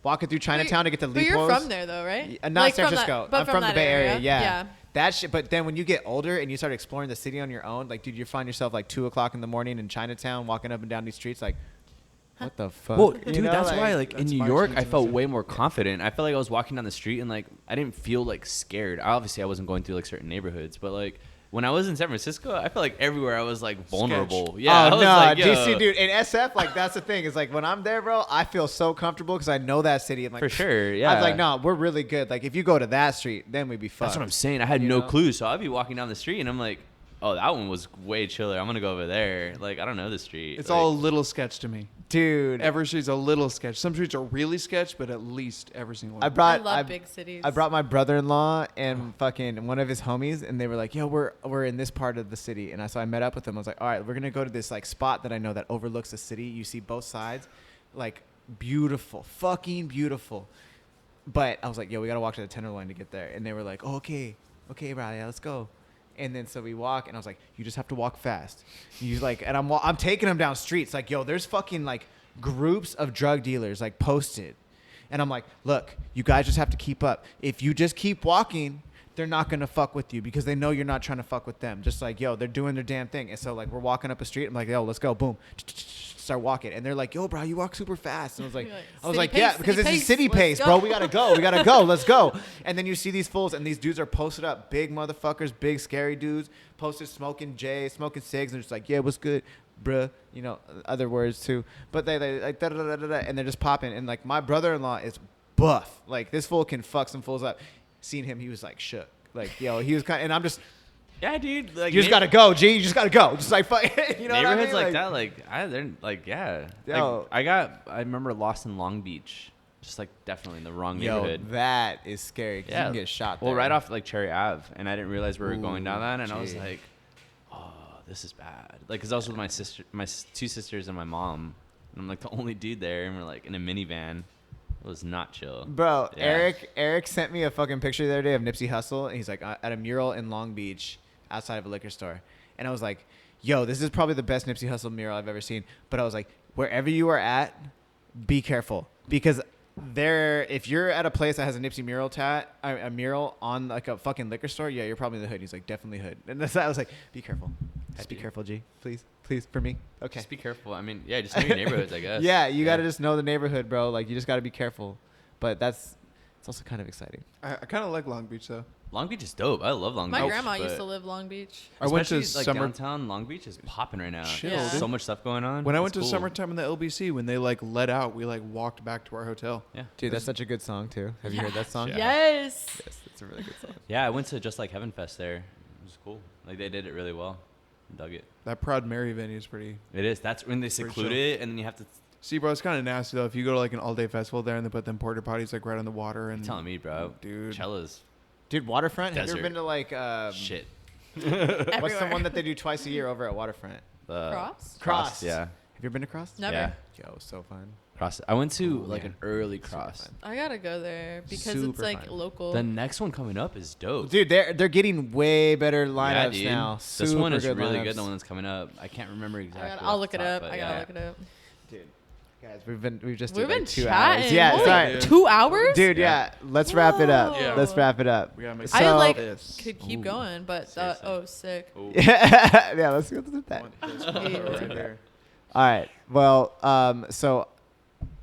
walking through Chinatown to get to But Lipos. you're from there though, right? Not Like, San from that- Francisco. but I'm from the that Bay Area. Yeah. Yeah. That shit. But then when you get older and you start exploring the city on your own, like, dude, you find yourself like 2:00 in the morning in Chinatown, walking up and down these streets, like, what the fuck? Well, You dude, know, that's why like in that's New my York, I experience felt too. way more confident. I felt like I was walking down the street and like I didn't feel like scared. Obviously, I wasn't going through like certain neighborhoods, but like when I was in San Francisco, I felt like everywhere I was like vulnerable. Yeah, I oh was no, like, DC, yo, dude. In SF, like that's the thing. Is like when I'm there, bro, I feel so comfortable because I know that city. I'm like, for sure. Yeah, I was like, no, we're really good. Like if you go to that street, then we'd be fucked. That's what I'm saying. I had You no know? clue, so I'd be walking down the street and I'm like, oh, that one was way chiller. I'm gonna go over there. Like I don't know the street. It's like, all a little sketch to me. dude. Every street's a little sketch. Some streets are really sketch, but at least every single one. I brought I love big cities. I brought my brother-in-law and fucking one of his homies, and they were like, "Yo, we're in this part of the city." And so I met up with them. I was like, "All right, we're gonna go to this like spot that I know that overlooks the city. You see both sides, like beautiful, fucking beautiful." But I was like, "Yo, we gotta walk to the Tenderloin to get there." And they were like, oh, "Okay, bro, yeah, let's go." And then so we walk, and I was like, "You just have to walk fast." You like, and I'm taking them down streets. Like, yo, there's fucking like groups of drug dealers like posted. And I'm like, look, you guys just have to keep up. If you just keep walking, they're not going to fuck with you because they know you're not trying to fuck with them. Just like, yo, they're doing their damn thing. And so like we're walking up a street. I'm like, yo, let's go. Boom. Start walking. And they're like, yo, bro, you walk super fast. And I was like, yeah, because it's a city pace, bro. We got to go. We got to go. Let's go. And then you see these fools and these dudes are posted up. Big motherfuckers, big scary dudes posted smoking J, smoking cigs. And just like, yeah, what's good, bruh? You know, other words too. But they like, da, da, da, da, da, and they're just popping. And like my brother-in-law is buff. Like this fool can fuck some fools up. Seen him, he was like shook. Like, yo, he was kind of, and I'm just, yeah, dude. Like, you just gotta go, G. You just gotta go. Just like, fuck, you know what I mean? Neighborhoods like that, they're like, yeah. Yo. Like, I remember lost in Long Beach, just like definitely in the wrong yo, neighborhood. that is scary. 'Cause you can get shot. Well, there. right off like Cherry Ave, and I didn't realize we were going down Ooh, that, and I was gee. like, oh, this is bad. Like, cause I was with my sister, my two sisters, and my mom, and I'm like the only dude there, and we're like in a minivan. It was not chill. Bro, Yeah. Eric sent me a fucking picture the other day of Nipsey Hussle, and he's like at a mural in Long Beach outside of a liquor store. And I was like, yo, this is probably the best Nipsey Hussle mural I've ever seen. But I was like, wherever you are at, be careful. Because if you're at a place that has a Nipsey a mural on like a fucking liquor store, yeah, you're probably in the hood. He's like, definitely hood. And that's, I was like, be careful. Just be careful, G. Please, for me. Okay. Just be careful. I mean, yeah, just know your neighborhoods, I guess. Yeah, you got to just know the neighborhood, bro. Like, you just got to be careful. But it's also kind of exciting. I kind of like Long Beach though. Long Beach is dope. I love Long Beach. My grandma used but to live Long Beach. I went to especially, like summer downtown. Long Beach is popping right now. Chill, Yeah. dude. So much stuff going on. When I went It's to cool. summertime in the LBC, when they like let out, we like walked back to our hotel. Yeah. Dude, that's such a good song, too. Have you heard that song? Yeah. Yes. Yes, it's a really good song. Yeah, I went to Just Like Heaven Fest there. It was cool. Like they did it really well. Dug it. That Proud Mary venue is pretty. It is. That's when they Pretty seclude chill. it, and then you have to. See, bro, it's kind of nasty though. If you go to like an all-day festival there and they put them porta potties like right on the water and Telling me, bro. dude. Cellas. Dude, Waterfront? Have you Desert. ever been to like Shit. what's the Everywhere. one that they do twice a year over at Waterfront? Cross? Cross. Yeah. Have you ever been to Cross? Never. Yeah. Yo, so fun. Cross. I went to Ooh, like yeah. an early Super cross. fun. I gotta go there because it's Super like fun. local. The next one coming up is dope. Dude, they're getting way better lineups dude. now. This one is Super really lineups. good. The one that's coming up. I can't remember exactly. I'll off look the it top, up. but I yeah. gotta look it up. Dude, guys, we've just We've did like been 2 chatting. hours. Yeah, Holy, sorry. 2 hours? Dude, yeah. Let's wrap it up. Whoa. Let's wrap it up. We gotta make I So- like this. could keep Ooh. going, but Seriously. sick. Ooh. Yeah, let's go to that. Right there. All right. Well, so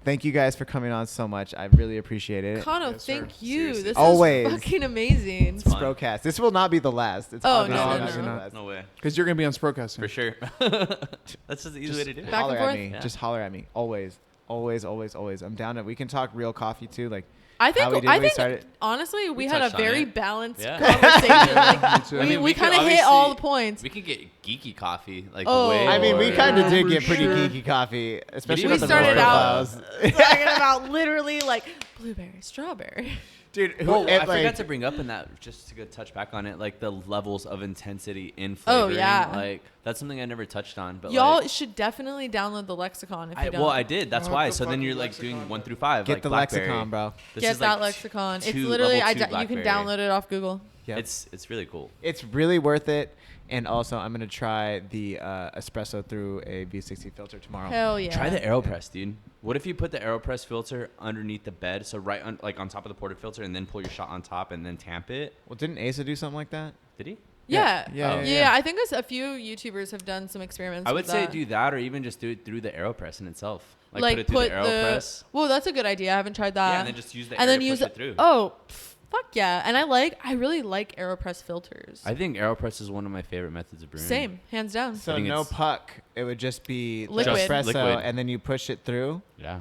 thank you guys for coming on so much. I really appreciate it. Kano, Yes, sir. thank you. Seriously. This Always. is fucking amazing. It's fun. Sprocast. This will not be the last. It's Oh, obviously no, not no, gonna be no. the last. No way. Because you're gonna be on Sprocast soon. For sure. That's just the easy way to do it. Back Holler and at forth? me. Yeah. Just holler at me. Always. I'm down to. We can talk real coffee too. Like I think how we did I when we think started. honestly we We had a touched on very it. balanced Yeah. conversation. Like, Me too. we I mean, we could kind of hit all the obviously- points. We could get geeky coffee. Like Oh. way I mean, we more. kind of did For get pretty sure. geeky coffee, especially We with the started out- profiles. talking about literally like blueberry, strawberry. Dude. Oh, it, I like, forgot to bring up in that, just to go touch back on it, like the levels of intensity in Oh, flavoring. yeah. Like that's something I never touched on. But Y'all like, should definitely download the lexicon if you don't. well, I did. That's What why. the So then fucking you're like lexicon, doing 1 bro? through 5. Get like the Blackberry. lexicon, bro. This Get is that like lexicon. It's two- literally level two you can Blackberry. download it off Google. Yep. It's really cool. It's really worth it. And also, I'm gonna try the espresso through a V60 filter tomorrow. Hell yeah. Try the AeroPress, dude. What if you put the AeroPress filter underneath the bed, so right on, like on top of the porta filter, and then pull your shot on top and then tamp it? Well, didn't Asa do something like that? Did he? Yeah. Yeah, Yeah. yeah. I think a few YouTubers have done some experiments. I would with say that. do that, or even just do it through the AeroPress in itself. Like, Like put it through the AeroPress. Well, that's a good idea. I haven't tried that. Yeah, and then just use the and air then to use push it through. Oh, fuck yeah! And I really like AeroPress filters. I think AeroPress is one of my favorite methods of brewing. Same, hands down. So think no it's- puck. It would just be the Liquid. Just espresso, liquid. and then you push it through. Yeah.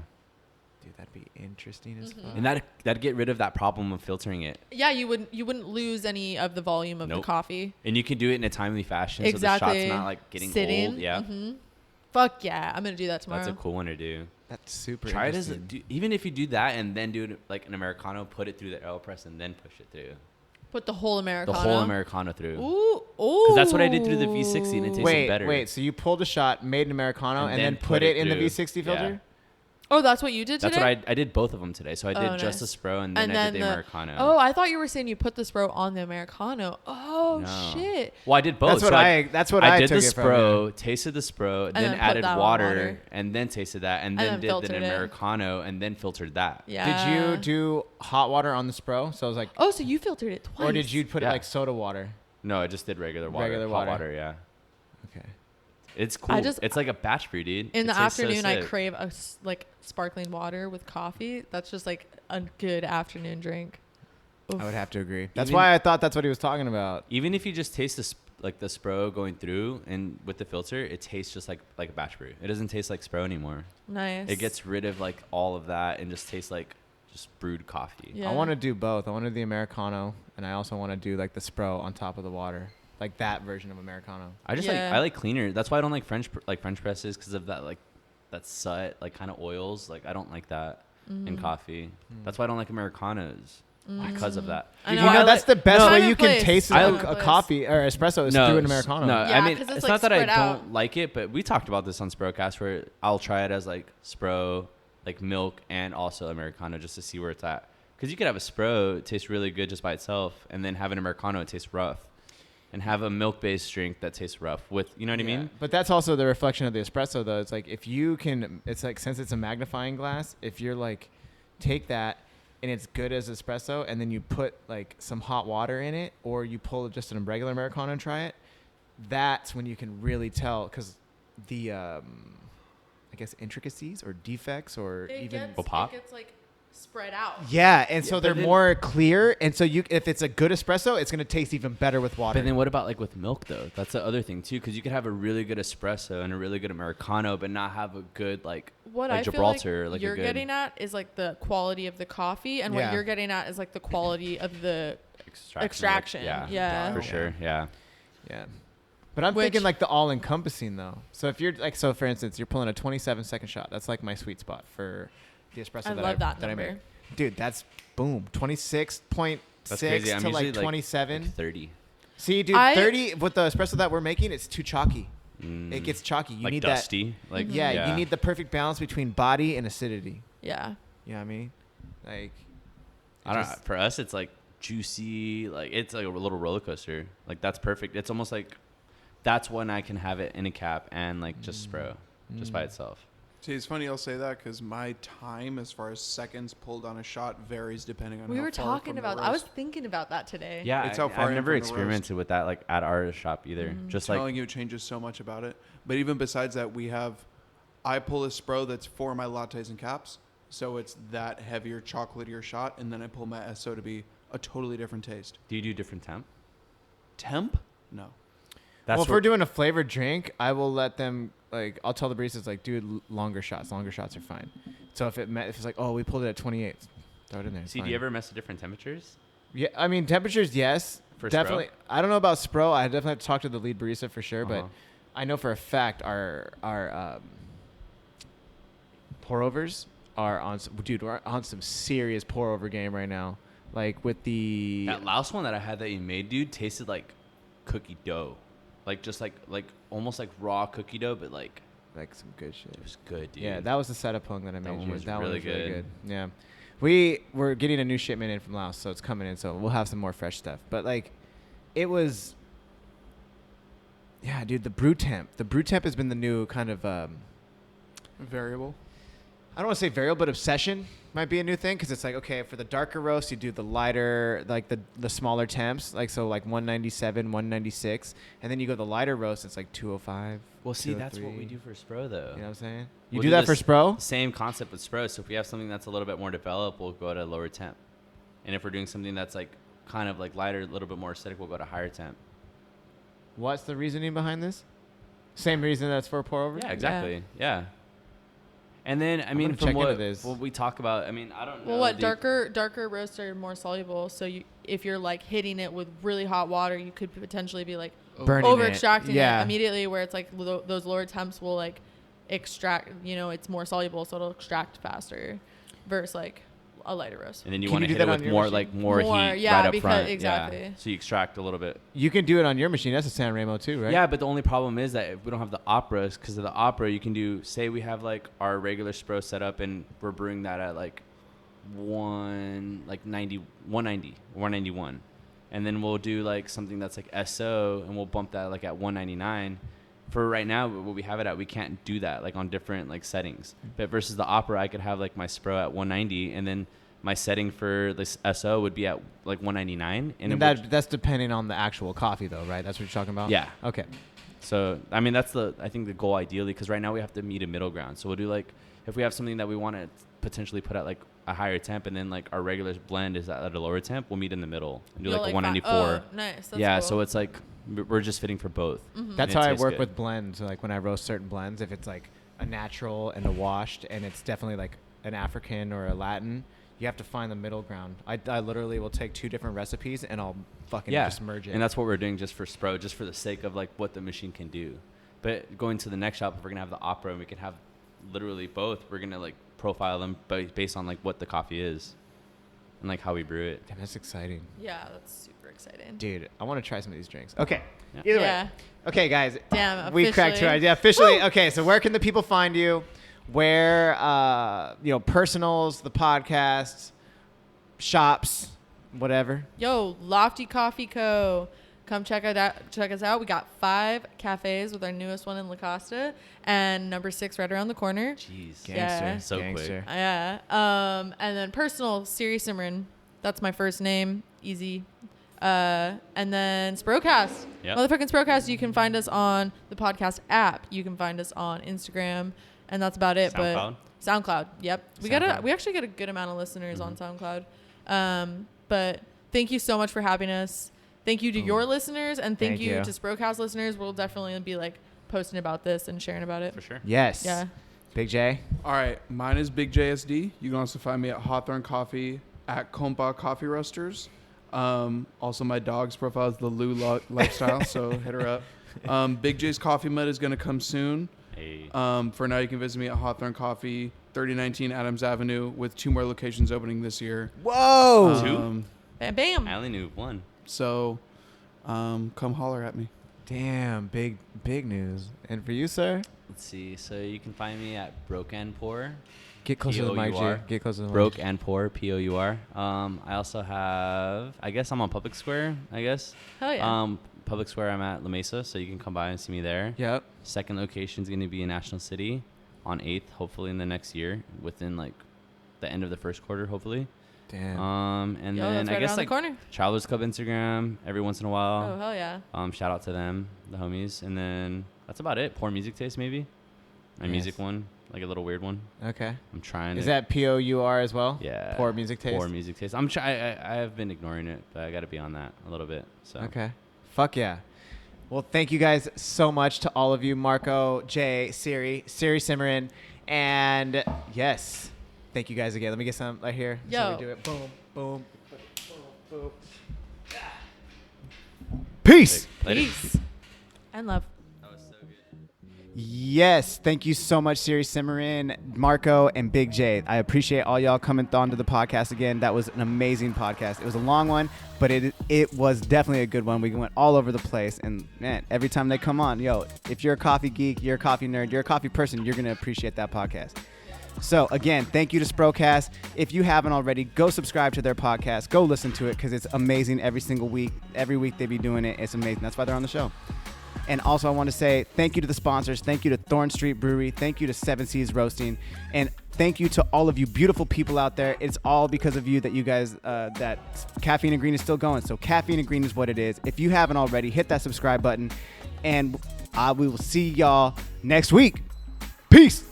Dude, that'd be interesting as fuck. And that'd get rid of that problem of filtering it. Yeah, you wouldn't lose any of the volume of Nope. the coffee. And you can do it in a timely fashion, Exactly. so the shot's not like getting Sitting. old. Yeah. Fuck yeah! I'm gonna do that tomorrow. That's a cool one to do. That's super Try it as interesting. even if you do that and then do it like an Americano, put it through the AeroPress and then push it through. Put the whole Americano. The whole Americano through. Ooh, ooh. Because that's what I did through the V60 and it tasted Wait, better. wait. So you pulled a shot, made an Americano, and then put put it it in the through. V60 filter? Yeah. Oh, that's what you did today. That's what I did both of them today. So I did Oh, just nice. the Spro and then I did the Americano. Oh, I thought you were saying you put the Spro on the Americano. Oh No. shit! it. Well, I did both. That's what I did took the it from, Spro, tasted the Spro, And then then put added that on water, water. and then tasted that, and then then did filtered the it. Americano, and then filtered that. Yeah. Did you do hot water on the Spro? So it was like, Oh, so you filtered it twice? or did you put Yeah. like soda water? No, I just did regular water. Regular hot water. water, yeah. Okay. It's cool. just- It's like a batch brew, dude. In It the tastes so afternoon, I sick. crave like sparkling water with coffee. That's just like a good afternoon drink. Oof. I would have to agree. That's Even- why I thought that's what he was talking about. Even if you just taste the Spro going through and with the filter, it tastes just like a batch brew. It doesn't taste like Spro anymore. Nice. It gets rid of like all of that and just tastes like just brewed coffee. Yeah. I want to do both. I want to do the Americano, and I also want to do like the Spro on top of the water, like that version of Americano. I just Yeah. I like cleaner. That's why I don't like French presses because of that that sut like kind of oils. Like I don't like that in coffee. That's why I don't like Americanos because of that. I You know, know, I that's like- the best Time way and you can place. taste Time and a place. coffee or espresso is through an Americano. No, Yeah, I mean 'cause it's it's, not like, that I spread don't out. like it, but we talked about this on Sprocast where I'll try it as like Spro, like milk, and also Americano just to see where it's at. Because you could have a Spro it tastes really good just by itself, and then have an Americano it tastes rough, and have a milk-based drink that tastes rough with, you know what I mean? But that's also the reflection of the espresso, though. It's like if you can, it's like since it's a magnifying glass, if you're like, take that and it's good as espresso, and then you put like some hot water in it, or you pull just a regular Americano and try it, that's when you can really tell, because the, I guess, intricacies or defects or Will pop? It gets like spread out. Yeah, and so Yeah, they're but then- more clear, and so if it's a good espresso, it's gonna taste even better with water. But then what about like with milk though? That's the other thing too, because you could have a really good espresso and a really good Americano, but not have a good like What like I Gibraltar, feel like you're a good getting at is like the quality of the coffee, and Yeah. what you're getting at is like the quality of the extraction. extraction. Like, Yeah. for sure. Yeah. Yeah. But I'm Which- thinking like the all encompassing though. So if you're like, so for instance, you're pulling a 27-second shot. That's like my sweet spot for the espresso I that love that I number. make. Dude, that's boom. 26.6 That's crazy. I'm to usually like like 27. Like 30. See, dude, I- 30 with the espresso that we're making, it's too chalky. It gets chalky. You like need dusty. Like that. Yeah, you need the perfect balance between body and acidity. Yeah. You know what I mean? Like, I don't know. just- For us, it's like juicy. Like it's like a little roller coaster. Like that's perfect. It's almost like that's when I can have it in a cap and like just Spro, just by itself. See, it's funny I'll say that because my time as far as seconds pulled on a shot varies depending on We how were far talking from the about. I was roast. thinking about that today. Yeah, It's how far I've in never from the roast. experimented with that like at our shop either. Just like telling you, it changes so much about it. But even besides that, I pull a Spro that's for my lattes and caps, so it's that heavier, chocolatier shot, and then I pull my Esso to be a totally different taste. do you do different temp? Temp? No. That's well, if where- we're doing a flavored drink, I will let them, like, I'll tell the baristas, like, dude, longer shots. Longer shots are fine. So if it's like, oh, we pulled it at 28, throw it in there. It's See, do fine. you ever mess with different temperatures? Yeah, I mean, temperatures, yes. For Spro? definitely. I don't know about Spro. I definitely have to talk to the lead barista for sure, Uh-huh. but I know for a fact our pour overs are on. Dude, we're on some serious pour over game right now. Like with the That last one that I had that you made, dude, tasted like cookie dough. Like just like almost like raw cookie dough, but like some good shit. it was good, dude. Yeah, that was the setup pong that I made. one you. was That really one was really good. good. Yeah, we're getting a new shipment in from Laos, so it's coming in. So we'll have some more fresh stuff. But like, it was. Yeah, dude, the brew temp. The brew temp has been the new kind of. Variable? I don't want to say variable, but obsession might be a new thing because it's like, okay, for the darker roast, you do the lighter, like the smaller temps, like so like 197, 196, and then you go the lighter roast, it's like 205. Well, see, that's what 203. we do for Spro though. You know what I'm saying? You We'll do that for this Spro? Same concept with Spro. So if we have something that's a little bit more developed, we'll go to lower temp. And if we're doing something that's like kind of like lighter, a little bit more acidic, we'll go to higher temp. What's the reasoning behind this? Same reason that's for pour over? Yeah, exactly. Yeah. And then I mean, gonna from check into what this. we talk about, I mean, I don't know. Well, what the- darker roasts are more soluble. So if you're like hitting it with really hot water, you could potentially be like Burning over it. extracting Yeah. it immediately. Where it's like those lower temps will like extract. You know, it's more soluble, so it'll extract faster. Versus like a lighter roast. And then you Can want you to do hit that it on with your more machine? like more More, heat yeah, right up because- front. exactly. Yeah. So you extract a little bit. You can do it on your machine. That's a San Remo too, right? Yeah, but the only problem is that if we don't have the operas, because of the opera, you can do, say we have like our regular Spro set up and we're brewing that at like 191. and then we'll do like something that's like SO, and we'll bump that like at 199. For right now, what we have it at, we can't do that like on different like settings. But versus the Opera, I could have like my Spro at 190, and then my setting for this SO would be at like 199. And that's depending on the actual coffee, though, right? That's what you're talking about. Yeah. Okay. So I mean, that's I think the goal ideally, because right now we have to meet a middle ground. So we'll do like, if we have something that we want to potentially put at like a higher temp, and then like our regular blend is at a lower temp, we'll meet in the middle and do like a 194. Oh, nice. That's yeah. cool. So it's like we're just fitting for both. Mm-hmm. That's And how it I tastes work good. with blends. So like when I roast certain blends, if it's like a natural and a washed, and it's definitely like an African or a Latin, you have to find the middle ground. I literally will take 2 different recipes and I'll fucking just merge it. And that's what we're doing just for Spro, just for the sake of like what the machine can do. But going to the next shop, if we're gonna have the Opera and we can have literally both, we're gonna like profile them based on like what the coffee is and like how we brew it. Damn, that's exciting. Yeah, that's super exciting. Dude, I want to try some of these drinks. Okay. Yeah. Either Yeah. way. Okay, guys. Damn, We cracked 2 officially. hours. Yeah, officially. Woo! Okay, so where can the people find you? Where, personals, the podcasts, shops, whatever. Yo, Lofty Coffee Co. Come check us out. We got 5 cafes with our newest one in La Costa and number 6 right around the corner. Jeez. Gangster. Yeah. So quick. Gangster. Yeah. And then personal, Sirisimran. That's my first name. Easy. And then Sprocast. Yep. Motherfucking Sprocast. You can find us on the podcast app. You can find us on Instagram. And that's about it. SoundCloud? But SoundCloud. Yep. We actually get a good amount of listeners on SoundCloud. But thank you so much for having us. Thank you to your listeners, and thank you to Sprocast listeners. We'll definitely be like posting about this and sharing about it. For sure. Yes. Yeah. Big J. All right, mine is Big JSD. You can also find me at Hawthorne Coffee, at Compa Coffee Roasters. Also, my dog's profile is the Lou Lifestyle, so hit her up. Big J's Coffee Mud is going to come soon. Hey. For now, you can visit me at Hawthorne Coffee, 3019 Adams Avenue, with 2 more locations opening this year. Whoa. 2? Bam, bam. I only knew 1. So, come holler at me. Damn, big news. And for you, sir? Let's see. So you can find me at Broke and Pour. Get closer to the mic, G. P-O-U-R. Get closer to the mic. Broke and Pour, P-O-U-R. I also have, I guess I'm on Public Square, I guess. Hell yeah. Public Square, I'm at La Mesa, so you can come by and see me there. Yep. Second location is going to be in National City on 8th, hopefully in the next year, within like the end of the first quarter, hopefully. Damn. And Yo, then that's I right guess around like the corner. Travelers Club Instagram every once in a while. Oh, hell yeah. Shout out to them, the homies. And then that's about it. Pour Music Taste, maybe. My Nice. music one, like a little weird one. Okay. I'm trying Is to. that P-O-U-R as well? Yeah. Pour Music Taste? Pour Music Taste. I have been ignoring it, but I got to be on that a little bit. So. Okay. Fuck yeah. Well, thank you guys so much to all of you, Marco, Jay, Sirisimran, and yes, thank you guys again. Let me get some right here. This is how Yo. we do it. Boom, boom, boom, boom. Peace. Later. Peace. And love. That was so good. Yes, thank you so much, Sirisimran, Marco, and Big J. I appreciate all y'all coming on to the podcast again. That was an amazing podcast. It was a long one, but it was definitely a good one. We went all over the place, and man, every time they come on, yo, if you're a coffee geek, you're a coffee nerd, you're a coffee person, you're gonna appreciate that podcast. So again, thank you to Sprocast. If you haven't already, go subscribe to their podcast. Go listen to it because it's amazing every single week. Every week they be doing it. It's amazing. That's why they're on the show. And also I want to say thank you to the sponsors. Thank you to Thorn Street Brewery. Thank you to 7 Seas Roasting. And thank you to all of you beautiful people out there. It's all because of you that you guys, that Caffeine and Green is still going. So Caffeine and Green is what it is. If you haven't already, hit that subscribe button. And we will see y'all next week. Peace.